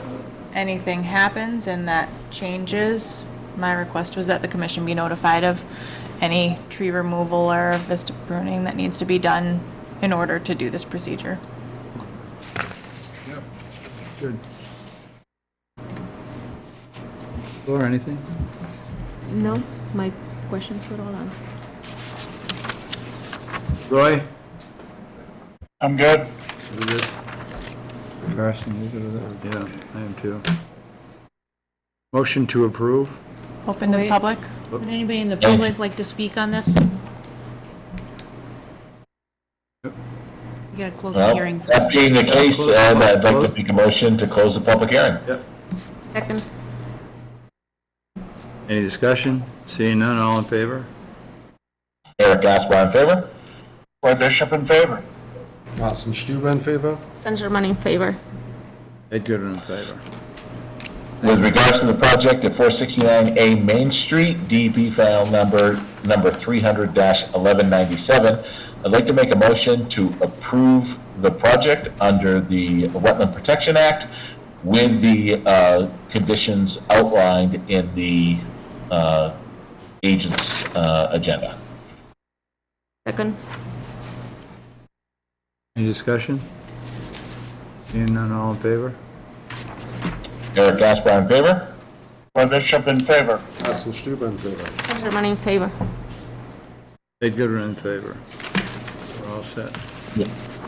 anything happens and that changes, my request was that the commission be notified of any tree removal or vista pruning that needs to be done in order to do this procedure. Good. Laura, anything? No, my questions were all answered. Roy? I'm good. You good? Carson, you good with that? Yeah, I am too. Motion to approve? Open to the Wait. public? Would anybody in the public like to speak on this? Yep. You gotta close the Well, hearing that first. being the case, Ed, I'd like to make a motion to close the public hearing. Yep. Second. Any discussion? Seeing none, all in favor? Eric Gaspar in favor? Roy Bishop in favor. Carsten Stüber in favor. San Germano in favor. Ed Goodwin in favor. With regards to the project at 469A Main Street, DEP file number 300-1197, I'd like to make a motion to approve the project under the Wetland Protection Act with the conditions outlined in the agent's agenda. Second. Any discussion? Seeing none, all in favor? Eric Gaspar in favor? Roy Bishop in favor. Carsten Stüber in favor. Germany in favor. Ed Goodwin in favor. We're all set.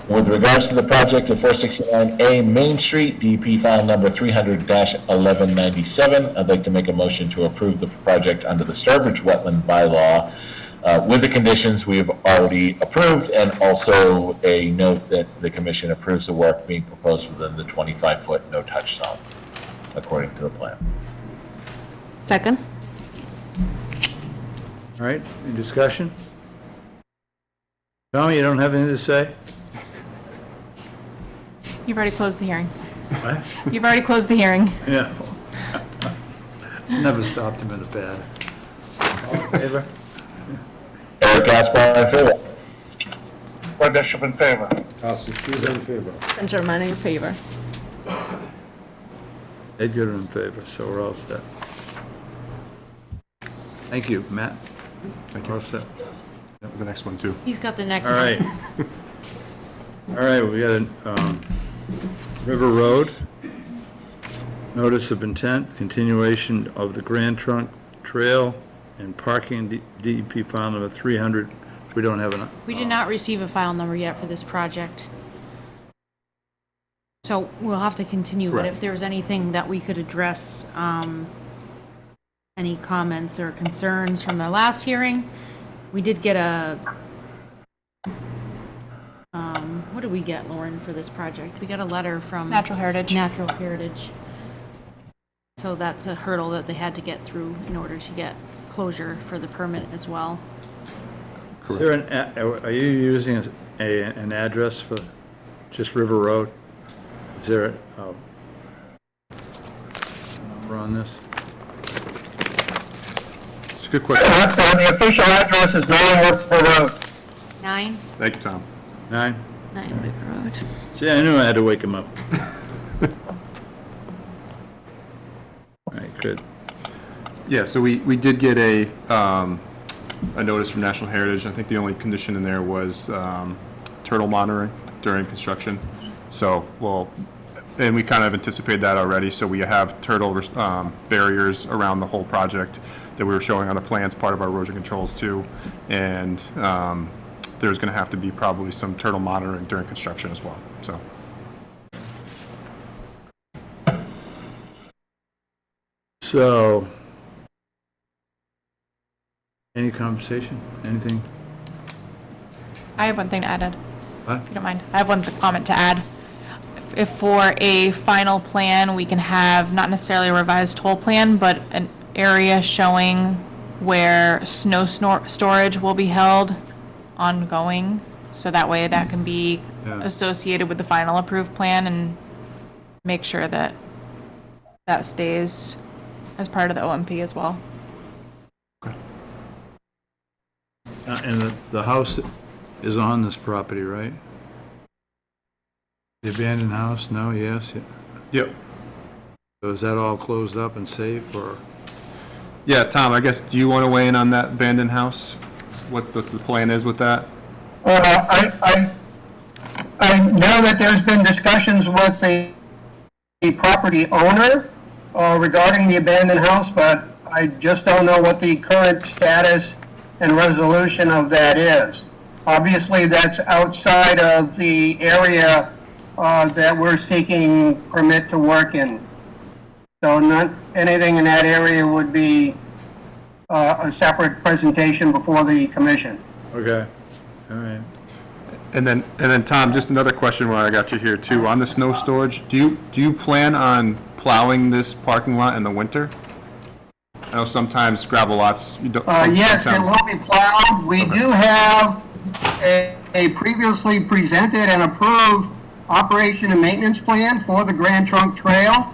With regards to the project at 469A Main Street, DEP file number 300-1197, I'd like to make a motion to approve the project under the Sturbridge Wetland Bylaw with the conditions we have already approved, and also a note that the commission approves the work being proposed within the 25-foot no-touch zone, according to the plan. Second? All right, any discussion? Tommy, you don't have anything to say? You've already closed the hearing. What? You've already closed the hearing. Yeah. It's never stopped him in the past. All in favor? Eric Gaspar in favor? Roy Bishop in favor. Carsten Stüber in favor. And Germany in favor. Ed Goodwin in favor, so we're all set. Thank you, Matt. Thank We're all you. set. The next one, too. He's got the next All one. right. All right, we got a River Road, notice of intent, continuation of the Grand Trunk Trail and parking, DEP file number 300. We don't have enough. We did not receive a file number yet for this project. So we'll have to continue, but if Correct. there's anything that we could address, any comments or concerns from the last hearing, we did get a, what did we get, Lauren, for this project? We got a letter from Natural Heritage. Natural Heritage. So that's a hurdle that they had to get through in order to get closure for the permit as well. Is there are you using an address for just River Road? Is there a number on this? It's a good question. The official address is 9 River Road. 9? Thank you, Tom. 9? 9 River Road. See, I knew I had to wake him up. All right, good. Yeah, so we did get a notice from National Heritage. I think the only condition in there was turtle monitoring during construction. So, well, and we kind of anticipated that already, so we have turtle barriers around the whole project that we were showing on the plans, part of our erosion controls too. And there's going to have to be probably some turtle monitoring during construction as well, so. So, any conversation? Anything? I have one thing to add, Ed, What? if you don't mind. I have one comment to add. If for a final plan, we can have not necessarily a revised toll plan, but an area showing where snow storage will be held ongoing. So that way that can be Yeah. associated with the final approved plan and make sure that that stays as part of the OMP as well. And the house is on this property, right? The abandoned house? No, yes? Yeah. Yep. So is that all closed up and safe, or? Yeah, Tom, I guess, do you want to weigh in on that abandoned house? What the plan is with that? I know that there's been discussions with the property owner regarding the abandoned house, but I just don't know what the current status and resolution of that is. Obviously, that's outside of the area that we're seeking permit to work in. So not anything in that area would be a separate presentation before the commission. Okay, all right. And then, Tom, just another question while I got you here too. On the snow storage, do you plan on plowing this parking lot in the winter? I know sometimes gravel lots, you don't. Yes, it sometimes- will be plowed. We do have a previously presented and approved operation and maintenance plan for the Grand Trunk Trail.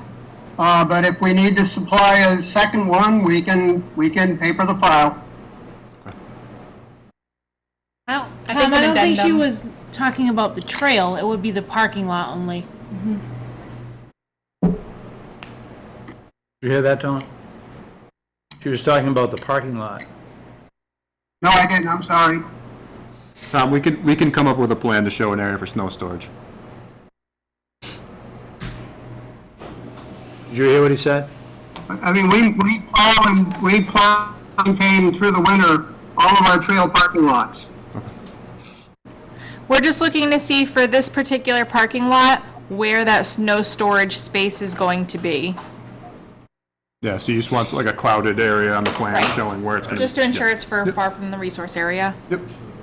But if we need to supply a second one, we can paper the file. Tom, think I an don't think she addendum- was talking about the trail. It would be the parking lot only. You hear that, Tom? She was talking about the parking lot. No, I didn't, I'm sorry. Tom, we can come up with a plan to show an area for snow storage. Did you hear what he said? I mean, we plow and maintain through the winter all of our trail parking lots. We're just looking to see for this particular parking lot where that snow storage space is going to be. Yeah, so you just want like a clouded area on the plan Right. showing where it's going to be. Just to ensure it's far from the resource area. Yep,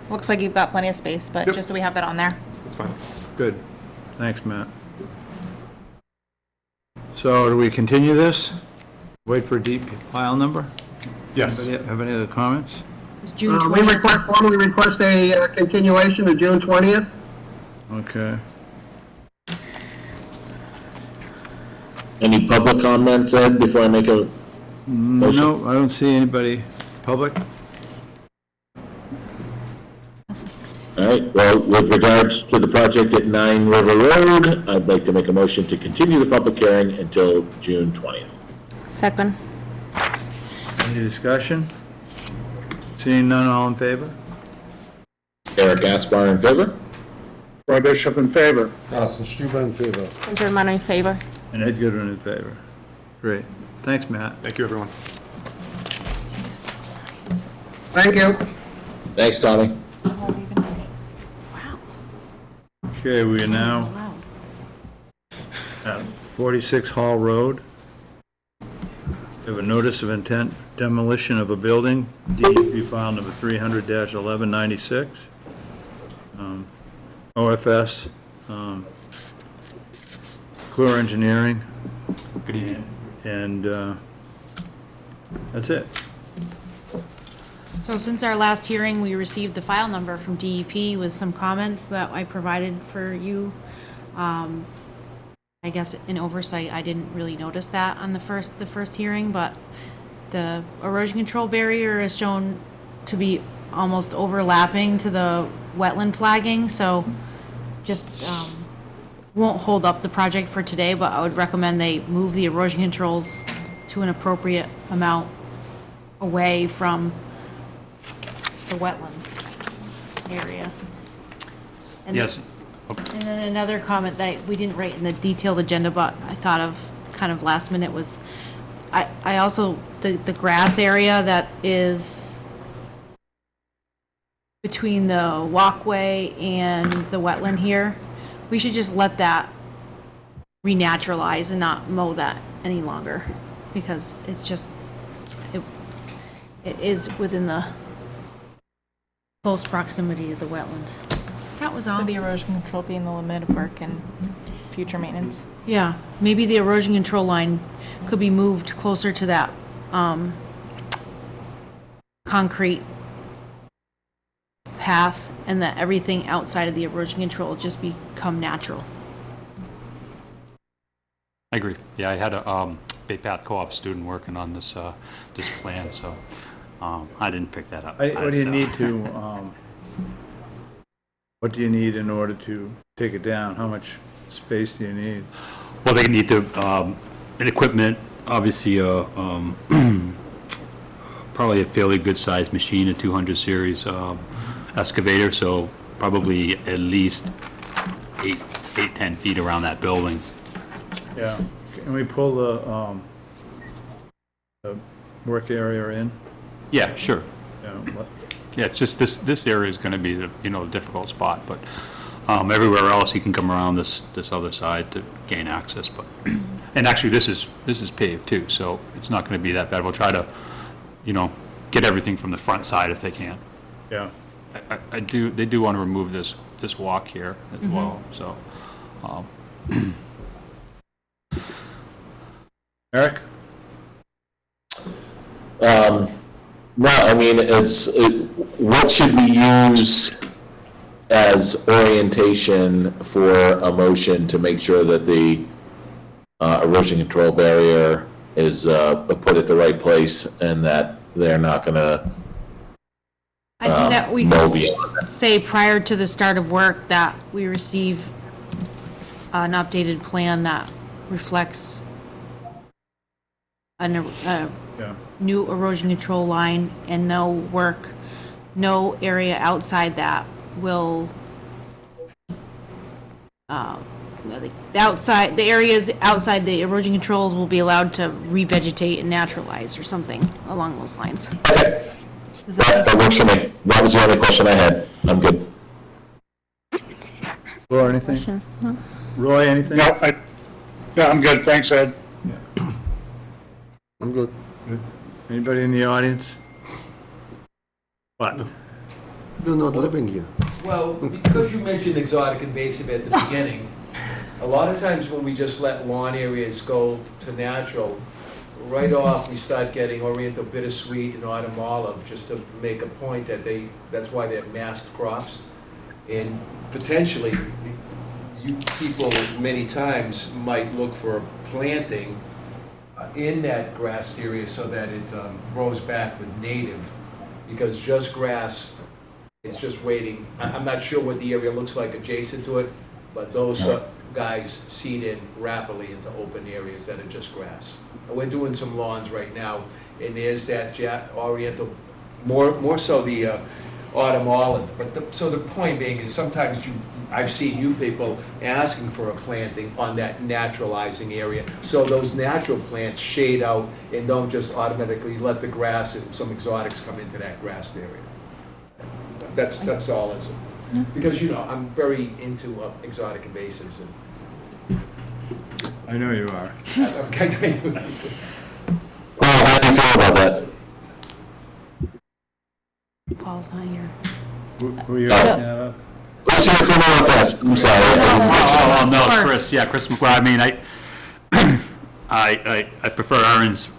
Looks like you've got plenty of space, but Yep. just so we have that on there. that's fine. Good. Thanks, Matt. So do we continue this? Wait for a deep file number? Yes. Anybody have any other comments? It's June We 20th. formally request a continuation to June 20th. Okay. Any public comments, Ed, before I make a motion? No, I don't see anybody. Public? All right, well, with regards to the project at 9 River Road, I'd like to make a motion to continue the public hearing until June 20th. Second. Any discussion? Seeing none, all in favor? Eric Gaspar in favor? Roy Bishop in favor. Carsten Stüber in favor. Germano in favor. And Ed Goodwin in favor. Great. Thanks, Matt. Thank you, everyone. Thank you. Thanks, Tommy. Okay, we are now at 46 Hall Road. We have a notice of intent demolition of a building, DEP file number 300-1196. OFS, Clure Engineering. Good evening. And that's it. So since our last hearing, we received the file number from DEP with some comments that I provided for you. I guess in oversight, I didn't really notice that on the first hearing, but the erosion control barrier is shown to be almost overlapping to the wetland flagging, so just won't hold up the project for today, but I would recommend they move the erosion controls to an appropriate amount away from the wetlands area. And Yes. And then another comment that we didn't write in the detailed agenda, but I thought of kind of last minute was, I also, the grass area that is between the walkway and the wetland here, we should just let that renaturalize and not mow that any longer, because it's just, it is within the close proximity of the wetland. That was all. With the erosion control being the limit of work and future maintenance. Yeah, maybe the erosion control line could be moved closer to that, concrete path, and that everything outside of the erosion control just become natural. I agree. Yeah, I had a Bay Path Co-op student working on this this plan, so I didn't pick that up. What do you need to, what do you need in order to take it down? How much space do you need? Well, they need to, an equipment, obviously, probably a fairly good-sized machine, a 200 series excavator, so probably at least 10 feet around that building. Yeah. Can we pull the work area in? Yeah, sure. Yeah, what- Yeah, it's just this area is going to be the, the difficult spot, but everywhere else you can come around this other side to gain access. But and actually this is paved too, so it's not going to be that bad. We'll try to, get everything from the front side if they can. Yeah. They do want to remove this walk here as well. So Eric? No, I mean, what should we use as orientation for a motion to make sure that the erosion control barrier is put at the right place and that they're not gonna I think that we mow could beyond that? say prior to the start of work that we receive an updated plan that reflects a Yeah. new erosion control line and no area outside that will, the areas outside the erosion controls will be allowed to revegetate and naturalize or something along those lines. Okay, Does that that works for me. That was the only question I had. I'm good. Laura, anything? Questions? No? Roy, anything? No, yeah, I'm good, thanks, Ed. I'm good. Anybody in the audience? What? You're not living here. Well, because you mentioned exotic invasive at the beginning, a lot of times when we just let lawn areas go to natural, right off, we start getting Oriental bittersweet and autumn olive, just to make a point that that's why they're massed crops. And potentially, you people many times might look for planting in that grassed area so that it grows back with native, because just grass is just waiting. I'm not sure what the area looks like adjacent to it, but those guys seed in rapidly into open areas that are just grass. And we're doing some lawns right now, and there's that Oriental, more so the autumn olive. But so the point being is sometimes I've seen you people asking for a planting on that naturalizing area. So those natural plants shade out and don't just automatically let the grass and some exotics come into that grassed area. That's all it is. Because, I'm very into exotic invasives. And I know you are. Well, how do you feel about that? Paul's not here. Who you looking at? Let's hear from all fast. I'm sorry. Oh, no, Chris, Chris McGuire, I prefer Aaron's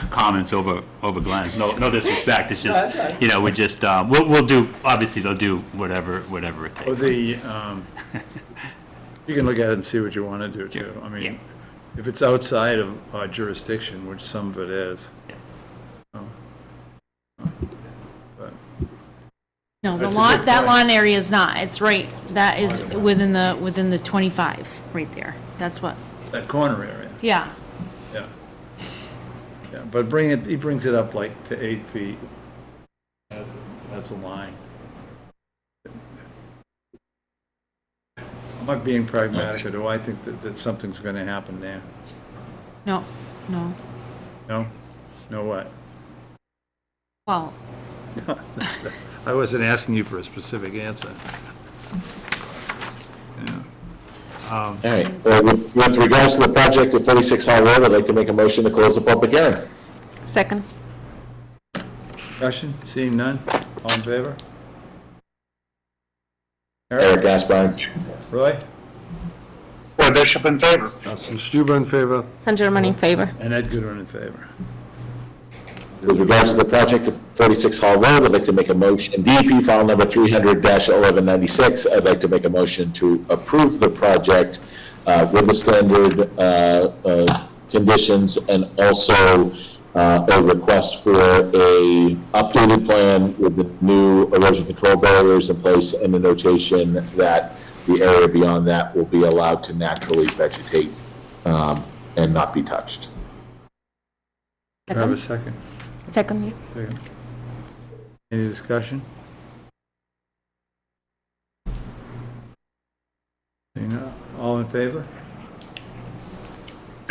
comments over Glenn's. No disrespect, it's just, we just, we'll do, obviously, they'll do whatever it Well, takes. you can look at it and see what you want to do, too. I mean, if it's outside of our jurisdiction, which some of it is. No, That's a good that point. lawn area is not, it's right, that is within the 25, right there. That's what, That corner area, yeah. yeah. Yeah, but he brings it up like to 8 feet. That's a line. I'm not being pragmatic, or do I think that something's going to happen there? No. No? No what? Well, I wasn't asking you for a specific answer. Yeah. All right, well, with regards to the project at 46 Hall Road, I'd like to make a motion to close the public hearing. Second. Discussion, seeing none, all in favor? Eric Gaspar. Roy? Roy Bishop in favor. Carsten Stüber in favor. San German in favor. And Ed Goodwin in favor. With regards to the project at 46 Hall Road, I'd like to make a motion, DEP file number 300-1196, I'd like to make a motion to approve the project with the standard conditions, and also a request for a updated plan with the new erosion control barriers in place, and a notation that the area beyond that will be allowed to naturally vegetate and not be touched. Do I have a second? Second, yeah. Second. Any discussion? Seeing none, all in favor?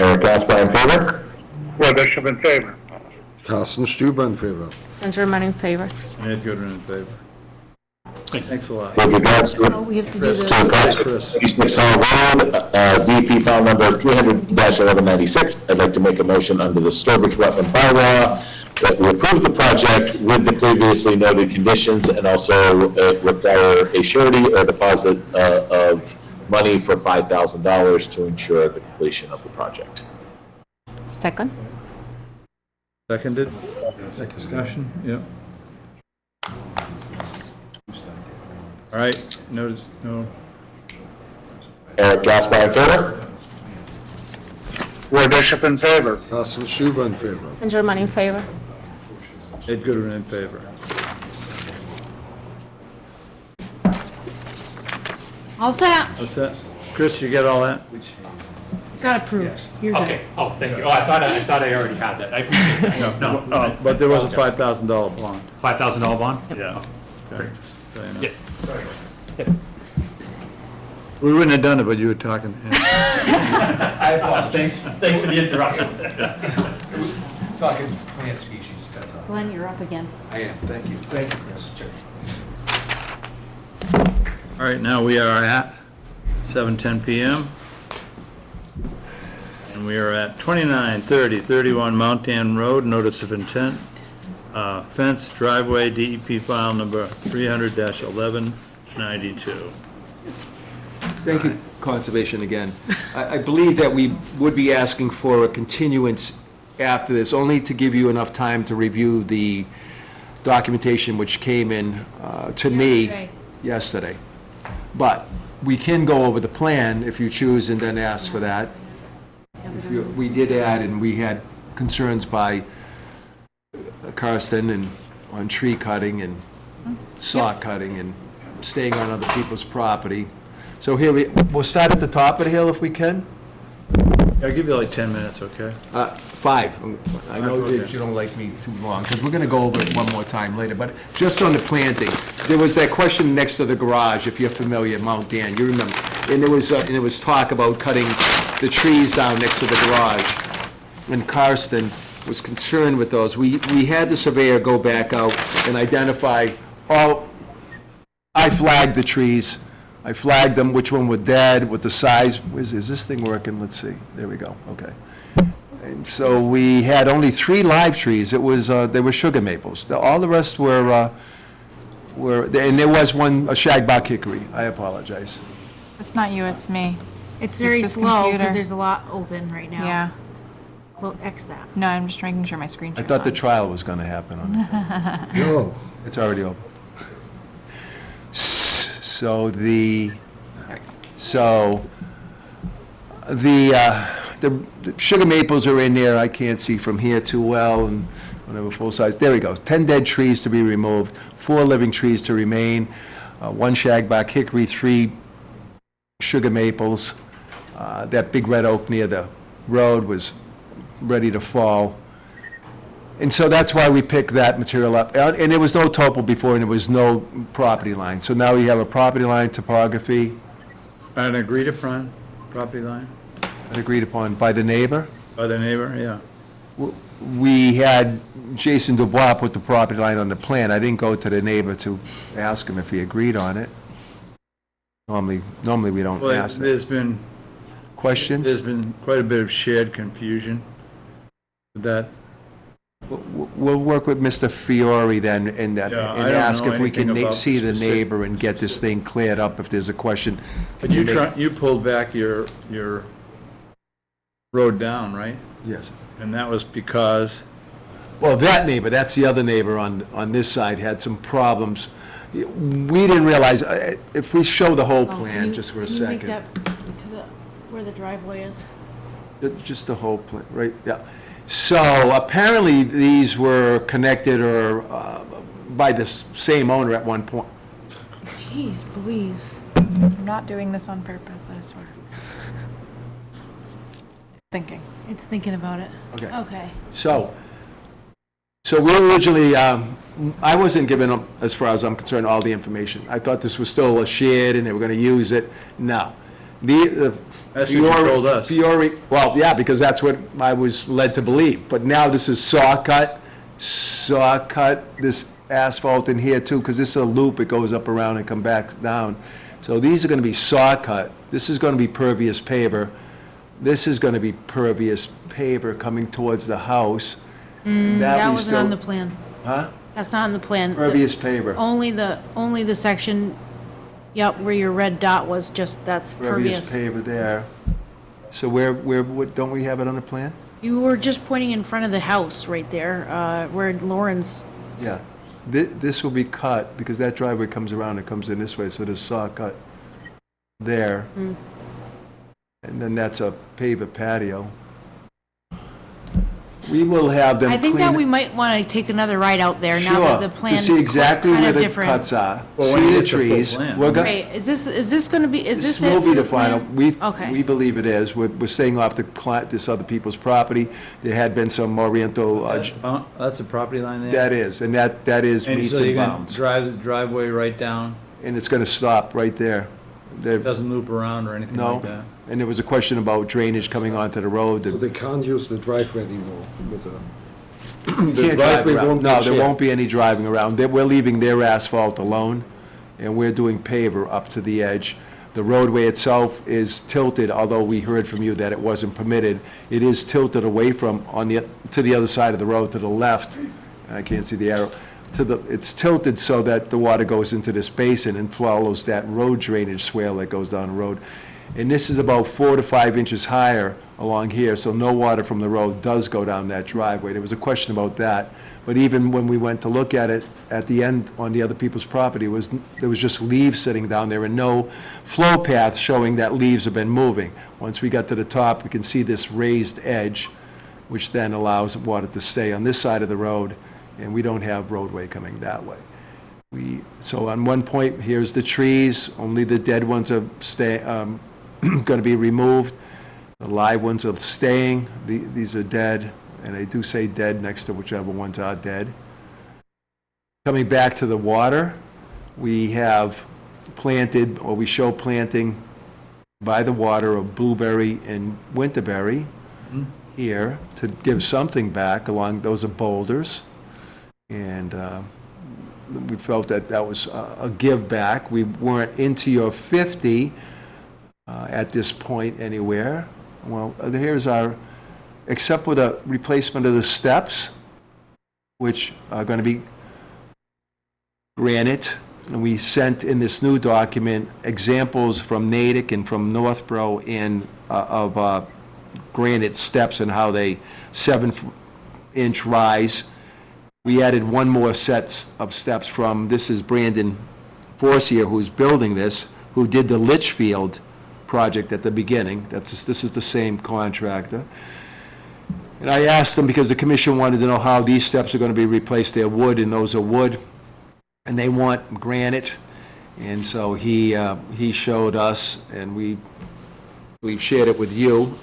Eric Gaspar in favor? Roy Bishop in favor. Carsten Stüber in favor. San German in favor. And Ed Goodwin in favor. Thanks a lot. With regards to oh, we have to do to the the, project, 46 Hall Road, DEP file number 300-1196, I'd like to make a motion under the Sturbridge Wetland bylaw that we approve the project with the previously noted conditions, and also require a surety or deposit of money for $5,000 to ensure the completion of the project. Second. Seconded? Discussion, yep. All right, no, Eric Gaspar in favor? Roy Bishop in favor. Carsten Stüber in favor. San German in favor. Ed Goodwin in favor. all set, What's that? Chris, you get all that? got approved. You're good. Okay, oh, thank you. Oh, I thought I already had that. I appreciate that. No, But there was a $5,000 bond. $5,000 bond? Yeah. Okay, just so you know. We wouldn't have done it, but you were talking. I apologize. Thanks for the interruption. Talking plant species, that's all. Glenn, you're up again. I am, thank you. Thank you, Chris. All right, now we are at 7:10 PM. And we are at 2930-31 Mount Dan Road, notice of intent. Fence, driveway, DEP file number 300-1192. Thank you, Conservation, again. I believe that we would be asking for a continuance after this, only to give you enough time to review the documentation which came in to me yesterday. But we can go over the plan if you choose and then ask for that. We did add, and we had concerns by Karsten and on tree cutting and saw cutting and staying on other people's property. So here we'll start at the top of the hill if we can. I'll give you like 10 minutes, okay? 5. I know that you don't like me too long, because we're going to go over it one more time later, but just on the planting, there was that question next to the garage, if you're familiar, Mount Dan, you remember, and there was talk about cutting the trees down next to the garage, and Karsten was concerned with those. We had the surveyor go back out and identify I flagged the trees. I flagged them, which one were dead, what the size, is this thing working? Let's see, there we go, okay. And so we had only 3 live trees, they were sugar maples. All the rest were, and there was one, a shagbark hickory, I apologize. It's not you, it's me. It's very this slow computer. because there's a lot open right now. Yeah. X that. No, I'm just making sure my screen I turns thought the on. trial was gonna happen on it. No. It's already over. So the sugar maples are in there, I can't see from here too well, and whatever, full size, there we go. 10 dead trees to be removed, 4 living trees to remain, 1 shagbark hickory, 3 sugar maples. That big red oak near the road was ready to fall. And so that's why we picked that material up. And there was no topo before, and there was no property line. So now we have a property line topography. An agreed upon property line Agreed upon by the neighbor. by the neighbor, yeah. We had Jason Dubois put the property line on the plan. I didn't go to the neighbor to ask him if he agreed on it. Normally we don't Well, ask that. there's been Questions? quite a bit of shared confusion with that. We'll work with Mr. Fiore then and Yeah, I don't ask know if we can anything about see the specific- neighbor and get this thing cleared up if there's a question. But you pulled back your road down, right? Yes. And that was because, Well, that neighbor, that's the other neighbor on this side, had some problems. We didn't realize, if we show the whole plan just for a Can you make second. that to the, where the driveway is? Just the whole plan, right, yeah. So apparently these were connected or by the same owner at one point. Jeez Louise. I'm not doing this on purpose, I swear. Thinking. It's thinking about it. Okay. Okay. So we originally, I wasn't given, as far as I'm concerned, all the information. I thought this was still a shed and they were gonna use it. No. That's what you told us. Fiore, well, yeah, because that's what I was led to believe. But now this is saw cut, this asphalt in here too, because this is a loop, it goes up around and come back down. So these are gonna be saw cut. This is gonna be pervious paver. This is gonna be pervious paver coming towards the house. That wasn't on the plan. Huh? That's not on the plan. Pervious paver. Only the section, yep, where your red dot was, just, that's Pervious pervious. paver there. So don't we have it on the plan? You were just pointing in front of the house right there, where Lauren's. Yeah. This will be cut, because that driveway comes around and comes in this way, so there's saw cut there. And then that's a paver patio. We will have them I think that clean- we might want to take another ride out there now that the plan Sure, is to see exactly kind where of the different. cuts are, Well, when you see the get the full trees. plan. We're go- Right, is this going to be, is this This will it be for the the final. plan? We Okay. believe it is. We're staying off this other people's property. There had been some oriental, That's a property line there? that is, and that is And meets so and you're gonna bounds. drive the driveway right down? And it's going to stop right there. It doesn't loop around or anything No, like that? and there was a question about drainage coming onto the road. So they can't use the driveway anymore with the. You The can't drive driveway around. won't No, be there shared. won't be any driving around. We're leaving their asphalt alone, and we're doing paver up to the edge. The roadway itself is tilted, although we heard from you that it wasn't permitted. It is tilted away from, to the other side of the road, to the left. I can't see the arrow. It's tilted so that the water goes into this basin and follows that road drainage swale that goes down the road. And this is about 4 to 5 inches higher along here, so no water from the road does go down that driveway. There was a question about that, but even when we went to look at it, at the end on the other people's property, there was just leaves sitting down there and no flow path showing that leaves have been moving. Once we got to the top, we can see this raised edge, which then allows water to stay on this side of the road, and we don't have roadway coming that way. So on one point, here's the trees, only the dead ones are going to be removed. The live ones are staying. These are dead, and I do say dead next to whichever ones are dead. Coming back to the water, we have planted, or we show planting by the water of blueberry and winterberry here to give something back along, those are boulders. And we felt that that was a give back. We weren't into your 50 at this point anywhere. Well, here's our, except for the replacement of the steps, which are going to be granite. And we sent in this new document examples from Natick and from Northborough of granite steps and how they 7-inch rise. We added one more set of steps from, this is Brandon Forcier, who's building this, who did the Litchfield project at the beginning. This is the same contractor. And I asked them, because the commission wanted to know how these steps are going to be replaced. They're wood, and those are wood, and they want granite. And so he showed us, and we've shared it with you,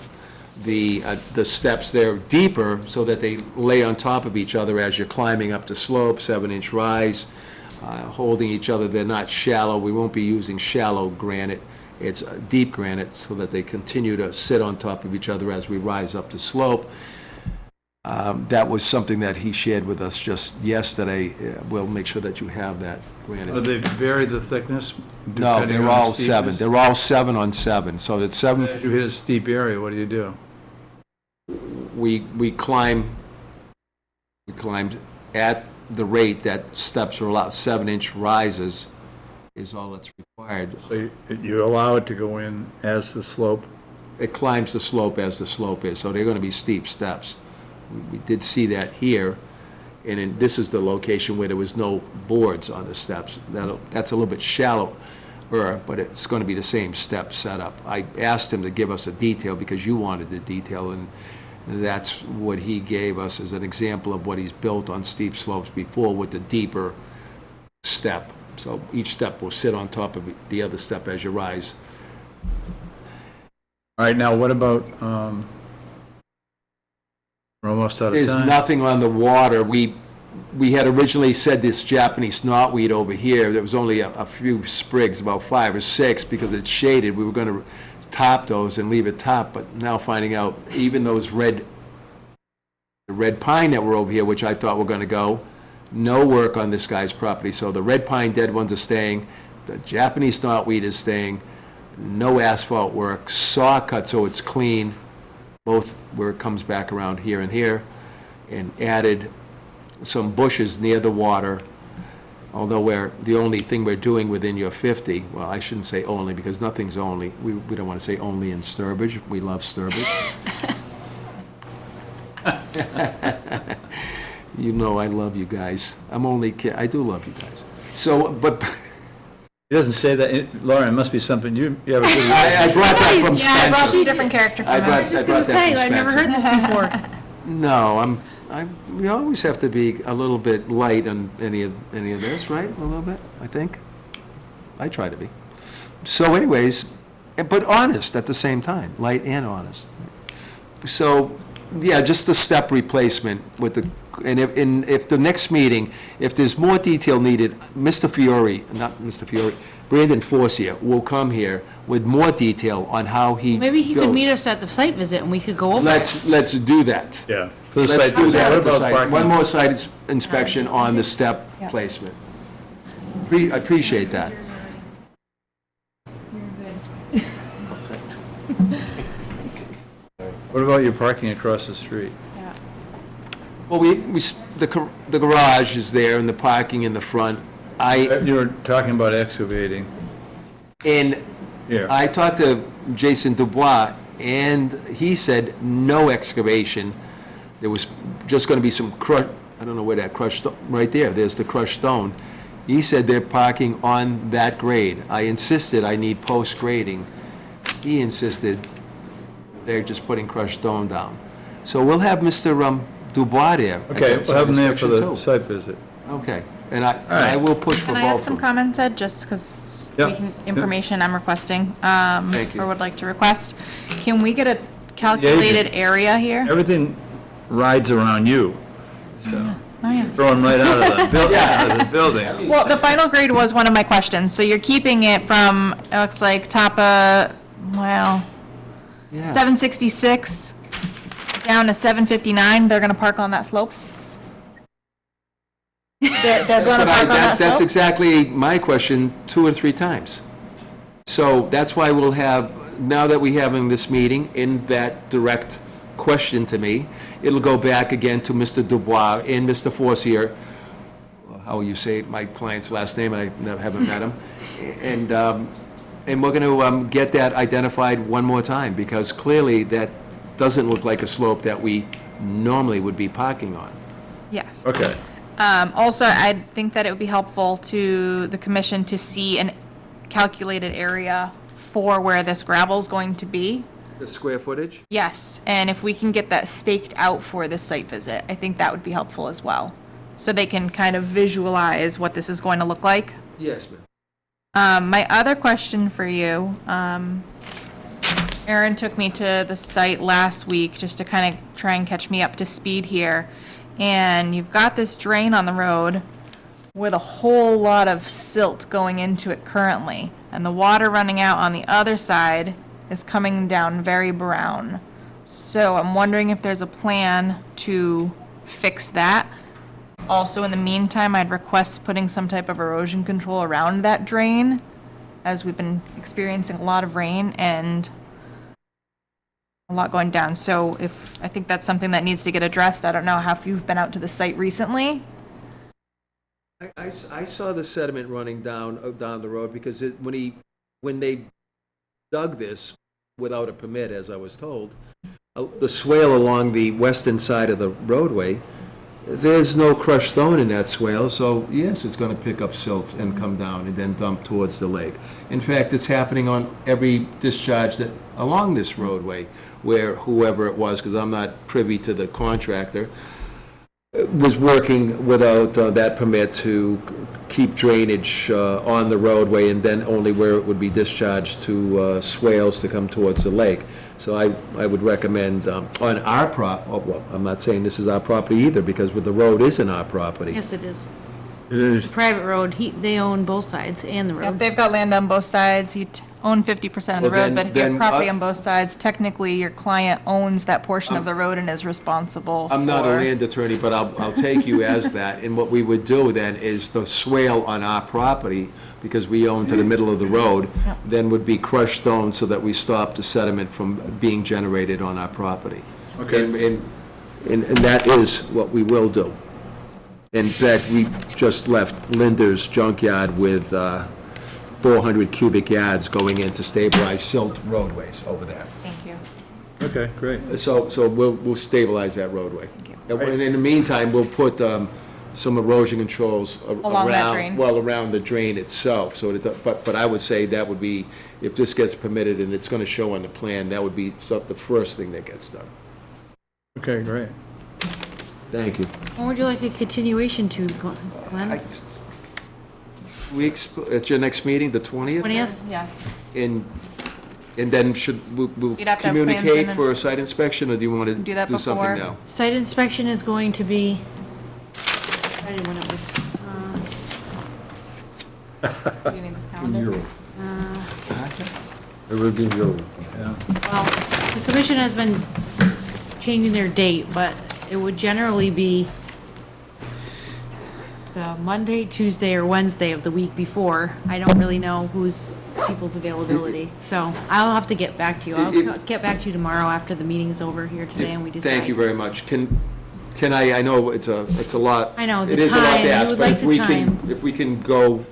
the steps there deeper so that they lay on top of each other as you're climbing up the slope, 7-inch rise, holding each other. They're not shallow. We won't be using shallow granite. It's deep granite so that they continue to sit on top of each other as we rise up the slope. That was something that he shared with us just yesterday. We'll make sure that you have that granite. Do they vary the thickness? No, depending they're on the all 7. steepness? They're all 7 on 7. So it's 7. If you hit a steep area, what do you do? We climbed at the rate that steps are allowed. 7-inch rises is all that's required. So you allow it to go in as the slope? It climbs the slope as the slope is, so they're going to be steep steps. We did see that here, and this is the location where there was no boards on the steps. That's a little bit shallower, but it's going to be the same step setup. I asked him to give us a detail because you wanted the detail, and that's what he gave us as an example of what he's built on steep slopes before with the deeper step. So each step will sit on top of the other step as you rise. All right, now what about, we're almost out of There's time. nothing on the water. We had originally said this Japanese knotweed over here, there was only a few sprigs, about 5 or 6, because it's shaded. We were going to top those and leave it top, but now finding out even those the red pine that were over here, which I thought were going to go, no work on this guy's property. So the red pine dead ones are staying, the Japanese knotweed is staying, no asphalt work, saw cut so it's clean, both where it comes back around here, and added some bushes near the water, although the only thing we're doing within your 50, well, I shouldn't say only, because nothing's only. We don't want to say only in Sturbridge. We love Sturbridge. You know I love you guys. I do love you guys. So, but... He doesn't say that. Lauren, it must be something, you have a good... I brought that from Yeah, I brought Spencer. a different character from I him. brought I was just going to that from say, I've never heard Spencer. this before. No, we always have to be a little bit light on any of this, right? A little bit, I think. I try to be. So anyways, but honest at the same time, light and honest. So, yeah, just the step replacement with the, and if the next meeting, if there's more detail needed, Brandon Forcier will come here with more detail on how he Maybe he could built. meet us at the site visit and we could go over it. Let's do that. Yeah. For the Let's site do visit. that What at the about site. parking? One more site inspection on the step Yeah. placement. I appreciate that. What about your parking across the street? Well, the garage is there and the parking in the front. You were talking about excavating. And Here. I talked to Jason Dubois, and he said no excavation. There was just going to be some I don't know where that crushed, right there, there's the crushed stone. He said they're parking on that grade. I insisted I need post-grading. He insisted they're just putting crushed stone down. So we'll have Mr. Dubois there. at Okay, that we'll have them there for inspection the too. site visit. Okay, and I will push for Can I both have of some them. comments, Ed, just because Yep. information I'm requesting, Thank you. or would like to request? Can we get a calculated area here? Everything rides around you, so Oh, yeah. throw them right out of the building, out of the building. Well, the final grade was one of my questions, so you're keeping it from, it looks like top of, well, Yeah. 766 down to 759, they're gonna park on that slope? They're gonna park on that That's slope? exactly my question 2 or 3 times. So that's why we'll have, now that we having this meeting, in that direct question to me, it'll go back again to Mr. Dubois and Mr. Forcier, how you say my client's last name, and I haven't met him, and we're going to get that identified one more time, because clearly that doesn't look like a slope that we normally would be parking on. Yes. Okay. Also, I think that it would be helpful to the commission to see an calculated area for where this gravel's going to be. The square footage? Yes, and if we can get that staked out for this site visit, I think that would be helpful as well. So they can kind of visualize what this is going to look like. Yes, ma'am. My other question for you, Aaron took me to the site last week just to kind of try and catch me up to speed here. And you've got this drain on the road with a whole lot of silt going into it currently. And the water running out on the other side is coming down very brown. So I'm wondering if there's a plan to fix that. Also, in the meantime, I'd request putting some type of erosion control around that drain, as we've been experiencing a lot of rain and a lot going down. So I think that's something that needs to get addressed. I don't know if you've been out to the site recently. I saw the sediment running down the road, because when they dug this without a permit, as I was told, the swale along the western side of the roadway, there's no crushed stone in that swale, so yes, it's going to pick up silt and come down and then dump towards the lake. In fact, it's happening on every discharge along this roadway, where whoever it was, because I'm not privy to the contractor, was working without that permit to keep drainage on the roadway, and then only where it would be discharged to swales to come towards the lake. So I would recommend on our well, I'm not saying this is our property either, because the road isn't our property. Yes, it is. It is. Private road, they own both sides and the If road. they've got land on both sides, you own 50% of the Well, road, but if you have then, property on both sides, technically your client owns that portion of the road and is responsible I'm not a for- land attorney, but I'll take you as that. And what we would do then is the swale on our property, because we own to the middle of the road, then would be crushed stone so that we stop the sediment from being generated on our property. Okay. And that is what we will do. In fact, we just left Linder's junkyard with 400 cubic yards going in to stabilize silt roadways over there. Thank you. Okay, great. So we'll stabilize that roadway. And in the meantime, we'll put some erosion controls Along that drain. well, around the drain itself, so that, but I would say that would be, if this gets permitted and it's gonna show on the plan, that would be the first thing that gets done. Okay, great. Thank you. When would you like a continuation to, Glenn? At your next meeting, the 20th? 20th? Yeah. And then we'll You'd have to have plans and communicate then- for a site inspection, or do you want to Do that do something before. now? Site inspection is going to be, I didn't know when it was, Do you need this calendar? It will be in euro. well, the commission has been changing their date, but it would generally be the Monday, Tuesday, or Wednesday of the week before. I don't really know who's people's availability, so I'll have to get back to you. I'll get back to you tomorrow after the meeting's over here today and we decide. Thank you very much. Can I know it's a lot. I know, the It is a lot time, to you ask, would but like if the we time. can, if we can go,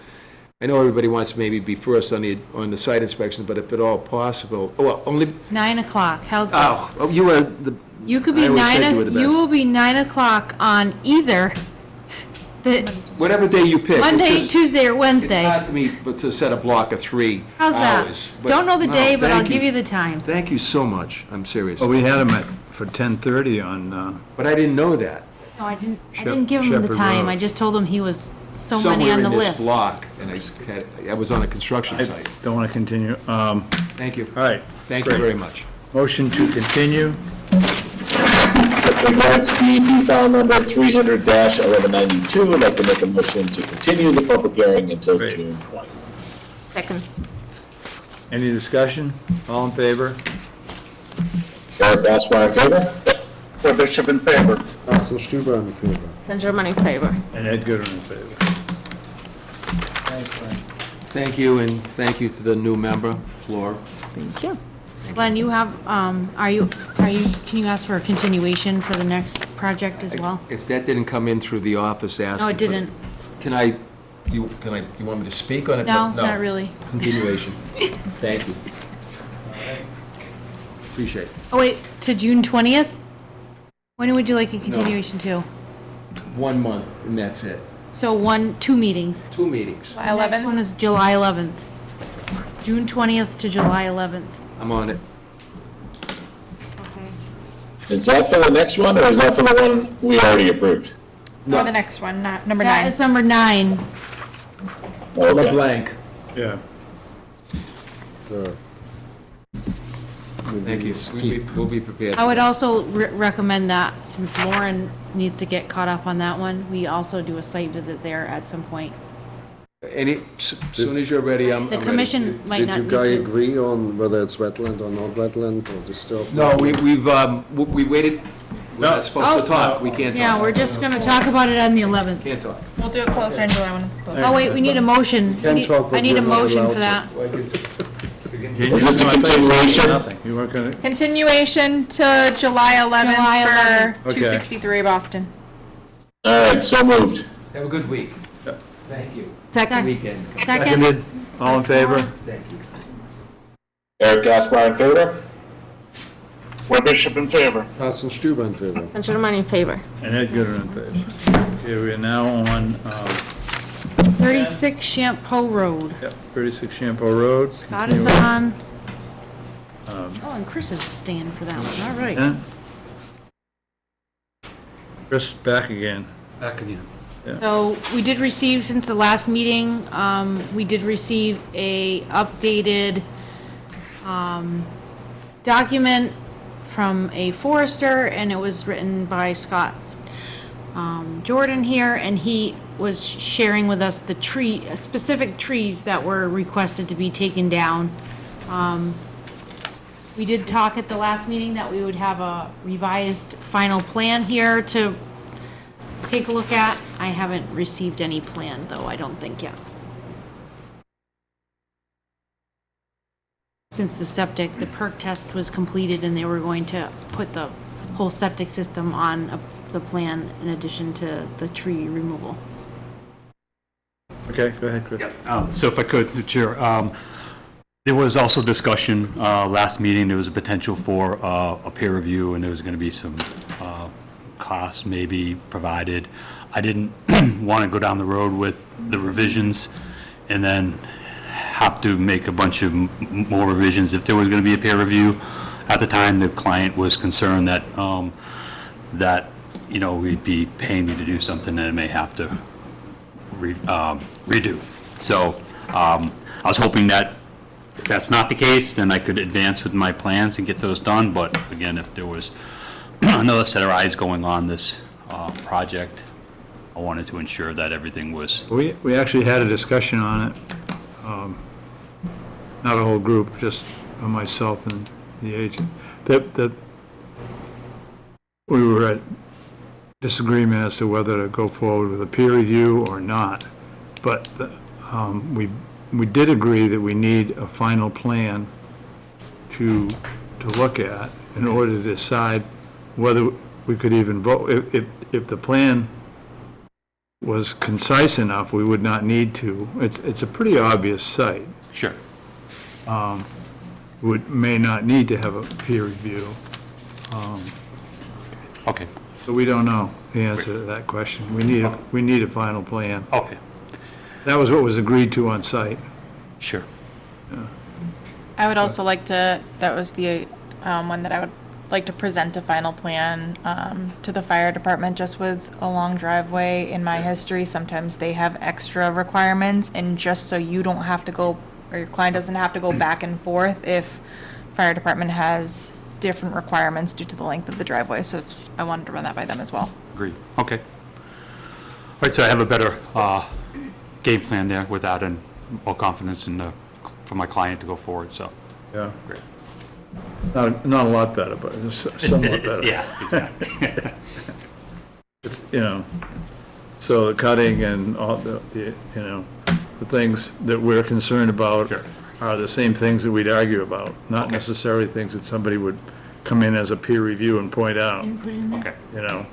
I know everybody wants to maybe be first on the site inspections, but if at all possible, well, only, 9 o'clock, how's this? oh, you were the. You could I be always said 9, you were the you best. will be 9 o'clock on either the Whatever day you pick. it's Monday, just- Tuesday, or Wednesday. It's hard to me, but to set a block of 3 How's that? hours. But Don't know the no, day, but I'll thank give you the time. Thank you so much. I'm serious. Well, we had them for 10:30 on, But I didn't know that. No, I didn't Shep- give him the Shepherd time. Road. I just told him he was so many on the Somewhere in list. this block, and I was on a construction I site. don't want to continue. Thank you. All right, Thank you great. very much. Motion to continue. With regards to DEP file number 300-1192, I'd like to make a motion to continue the public hearing until Great. June 20th. Second. Any discussion? All in favor? Eric Gaspar in favor? Or Bishop in favor. Carsten Stüber in favor. Saint Germain in favor. And Ed Goodwin in favor. Thank you, and thank you to the new member, Flora. Thank you. Glenn, you have, can you ask for a continuation for the next project as well? If that didn't come in through the office asking. No, it for didn't. You want me to speak on it? No, not really. Continuation. Thank you. Appreciate it. Oh, wait, to June 20th? When would you like a continuation to? 1 month, and that's it. So 2 meetings. 2 meetings. The next one is July 11th. June 20th to July 11th. I'm on it. Okay. Is that for the next one, or is that for the one we already approved? No, the next one, not number That 9. is number 9. Okay. Blank. Yeah. Thank you. We'll be prepared. I would also recommend that, since Lauren needs to get caught up on that one, we also do a site visit there at some point. Soon as you're ready, I'm The ready. commission might Did not you need guys to. agree on whether it's wetland or not wetland or disturbed? No, we waited, we're not supposed to talk, we can't talk. Yeah, we're just gonna talk about it on the 11th. Can't talk. We'll do it closer in July when it's closer. Oh, wait, we need a motion. can talk, but I need a we're not motion for allowed that. Is this a continuation? Nothing. You weren't gonna, Continuation to July 11th July 11th. for Okay. 263 Boston. All right, so moved. Have a good week. Thank you. Second. Weekend. Second? seconded, all in favor? Thank you. Eric Gaspar in favor? Or Bishop in favor. Carsten Stüber in favor. Saint Germain in favor. And Ed Goodwin in favor. Okay, we are now on, 36 Champeau Road. 36 Shampoo Road. Scott is on. Oh, and Chris is staying for that one, all right. Yeah. Chris, back again. Back again. So we did receive, since the last meeting, we did receive a updated document from a forester, and it was written by Scott Jordan here, and he was sharing with us the specific trees that were requested to be taken down. We did talk at the last meeting that we would have a revised final plan here to take a look at. I haven't received any plan, though, I don't think yet. Since the perk test was completed and they were going to put the whole septic system on the plan in addition to the tree removal. Okay, go ahead, Chris. So if I could, the Chair, there was also discussion, last meeting, there was a potential for a peer review, and there was going to be some costs maybe provided. I didn't want to go down the road with the revisions and then have to make a bunch of more revisions if there was going to be a peer review. At the time, the client was concerned that, that he'd be paying me to do something that I may have to redo. So I was hoping that if that's not the case, then I could advance with my plans and get those done. But again, if there was another set of eyes going on this project, I wanted to ensure that everything was, We actually had a discussion on it. Not a whole group, just myself and the agent. That we were at disagreement as to whether to go forward with a peer review or not. But we did agree that we need a final plan to look at in order to decide whether we could even vote. If the plan was concise enough, we would not need to. It's a pretty obvious site. sure. May not need to have a peer review. Okay, So we don't know the answer to that question. We need a final plan. okay, That was what was agreed to on site. sure. I would also like to, that was the one that I would like to present a final plan to the fire department, just with a long driveway. In my history, sometimes they have extra requirements, and just so you don't have to go, or your client doesn't have to go back and forth if fire department has different requirements due to the length of the driveway. So I wanted to run that by them as well. Agreed, okay. All right, so I have a better game plan there with that and more confidence for my client to go forward, so. Yeah. Great. Not a lot better, but it's somewhat better. Yeah, exactly. It's, so the cutting and all the things that we're concerned about Sure. are the same things that we'd argue about, not Okay. necessarily things that somebody would come in as a peer review and point out. Okay,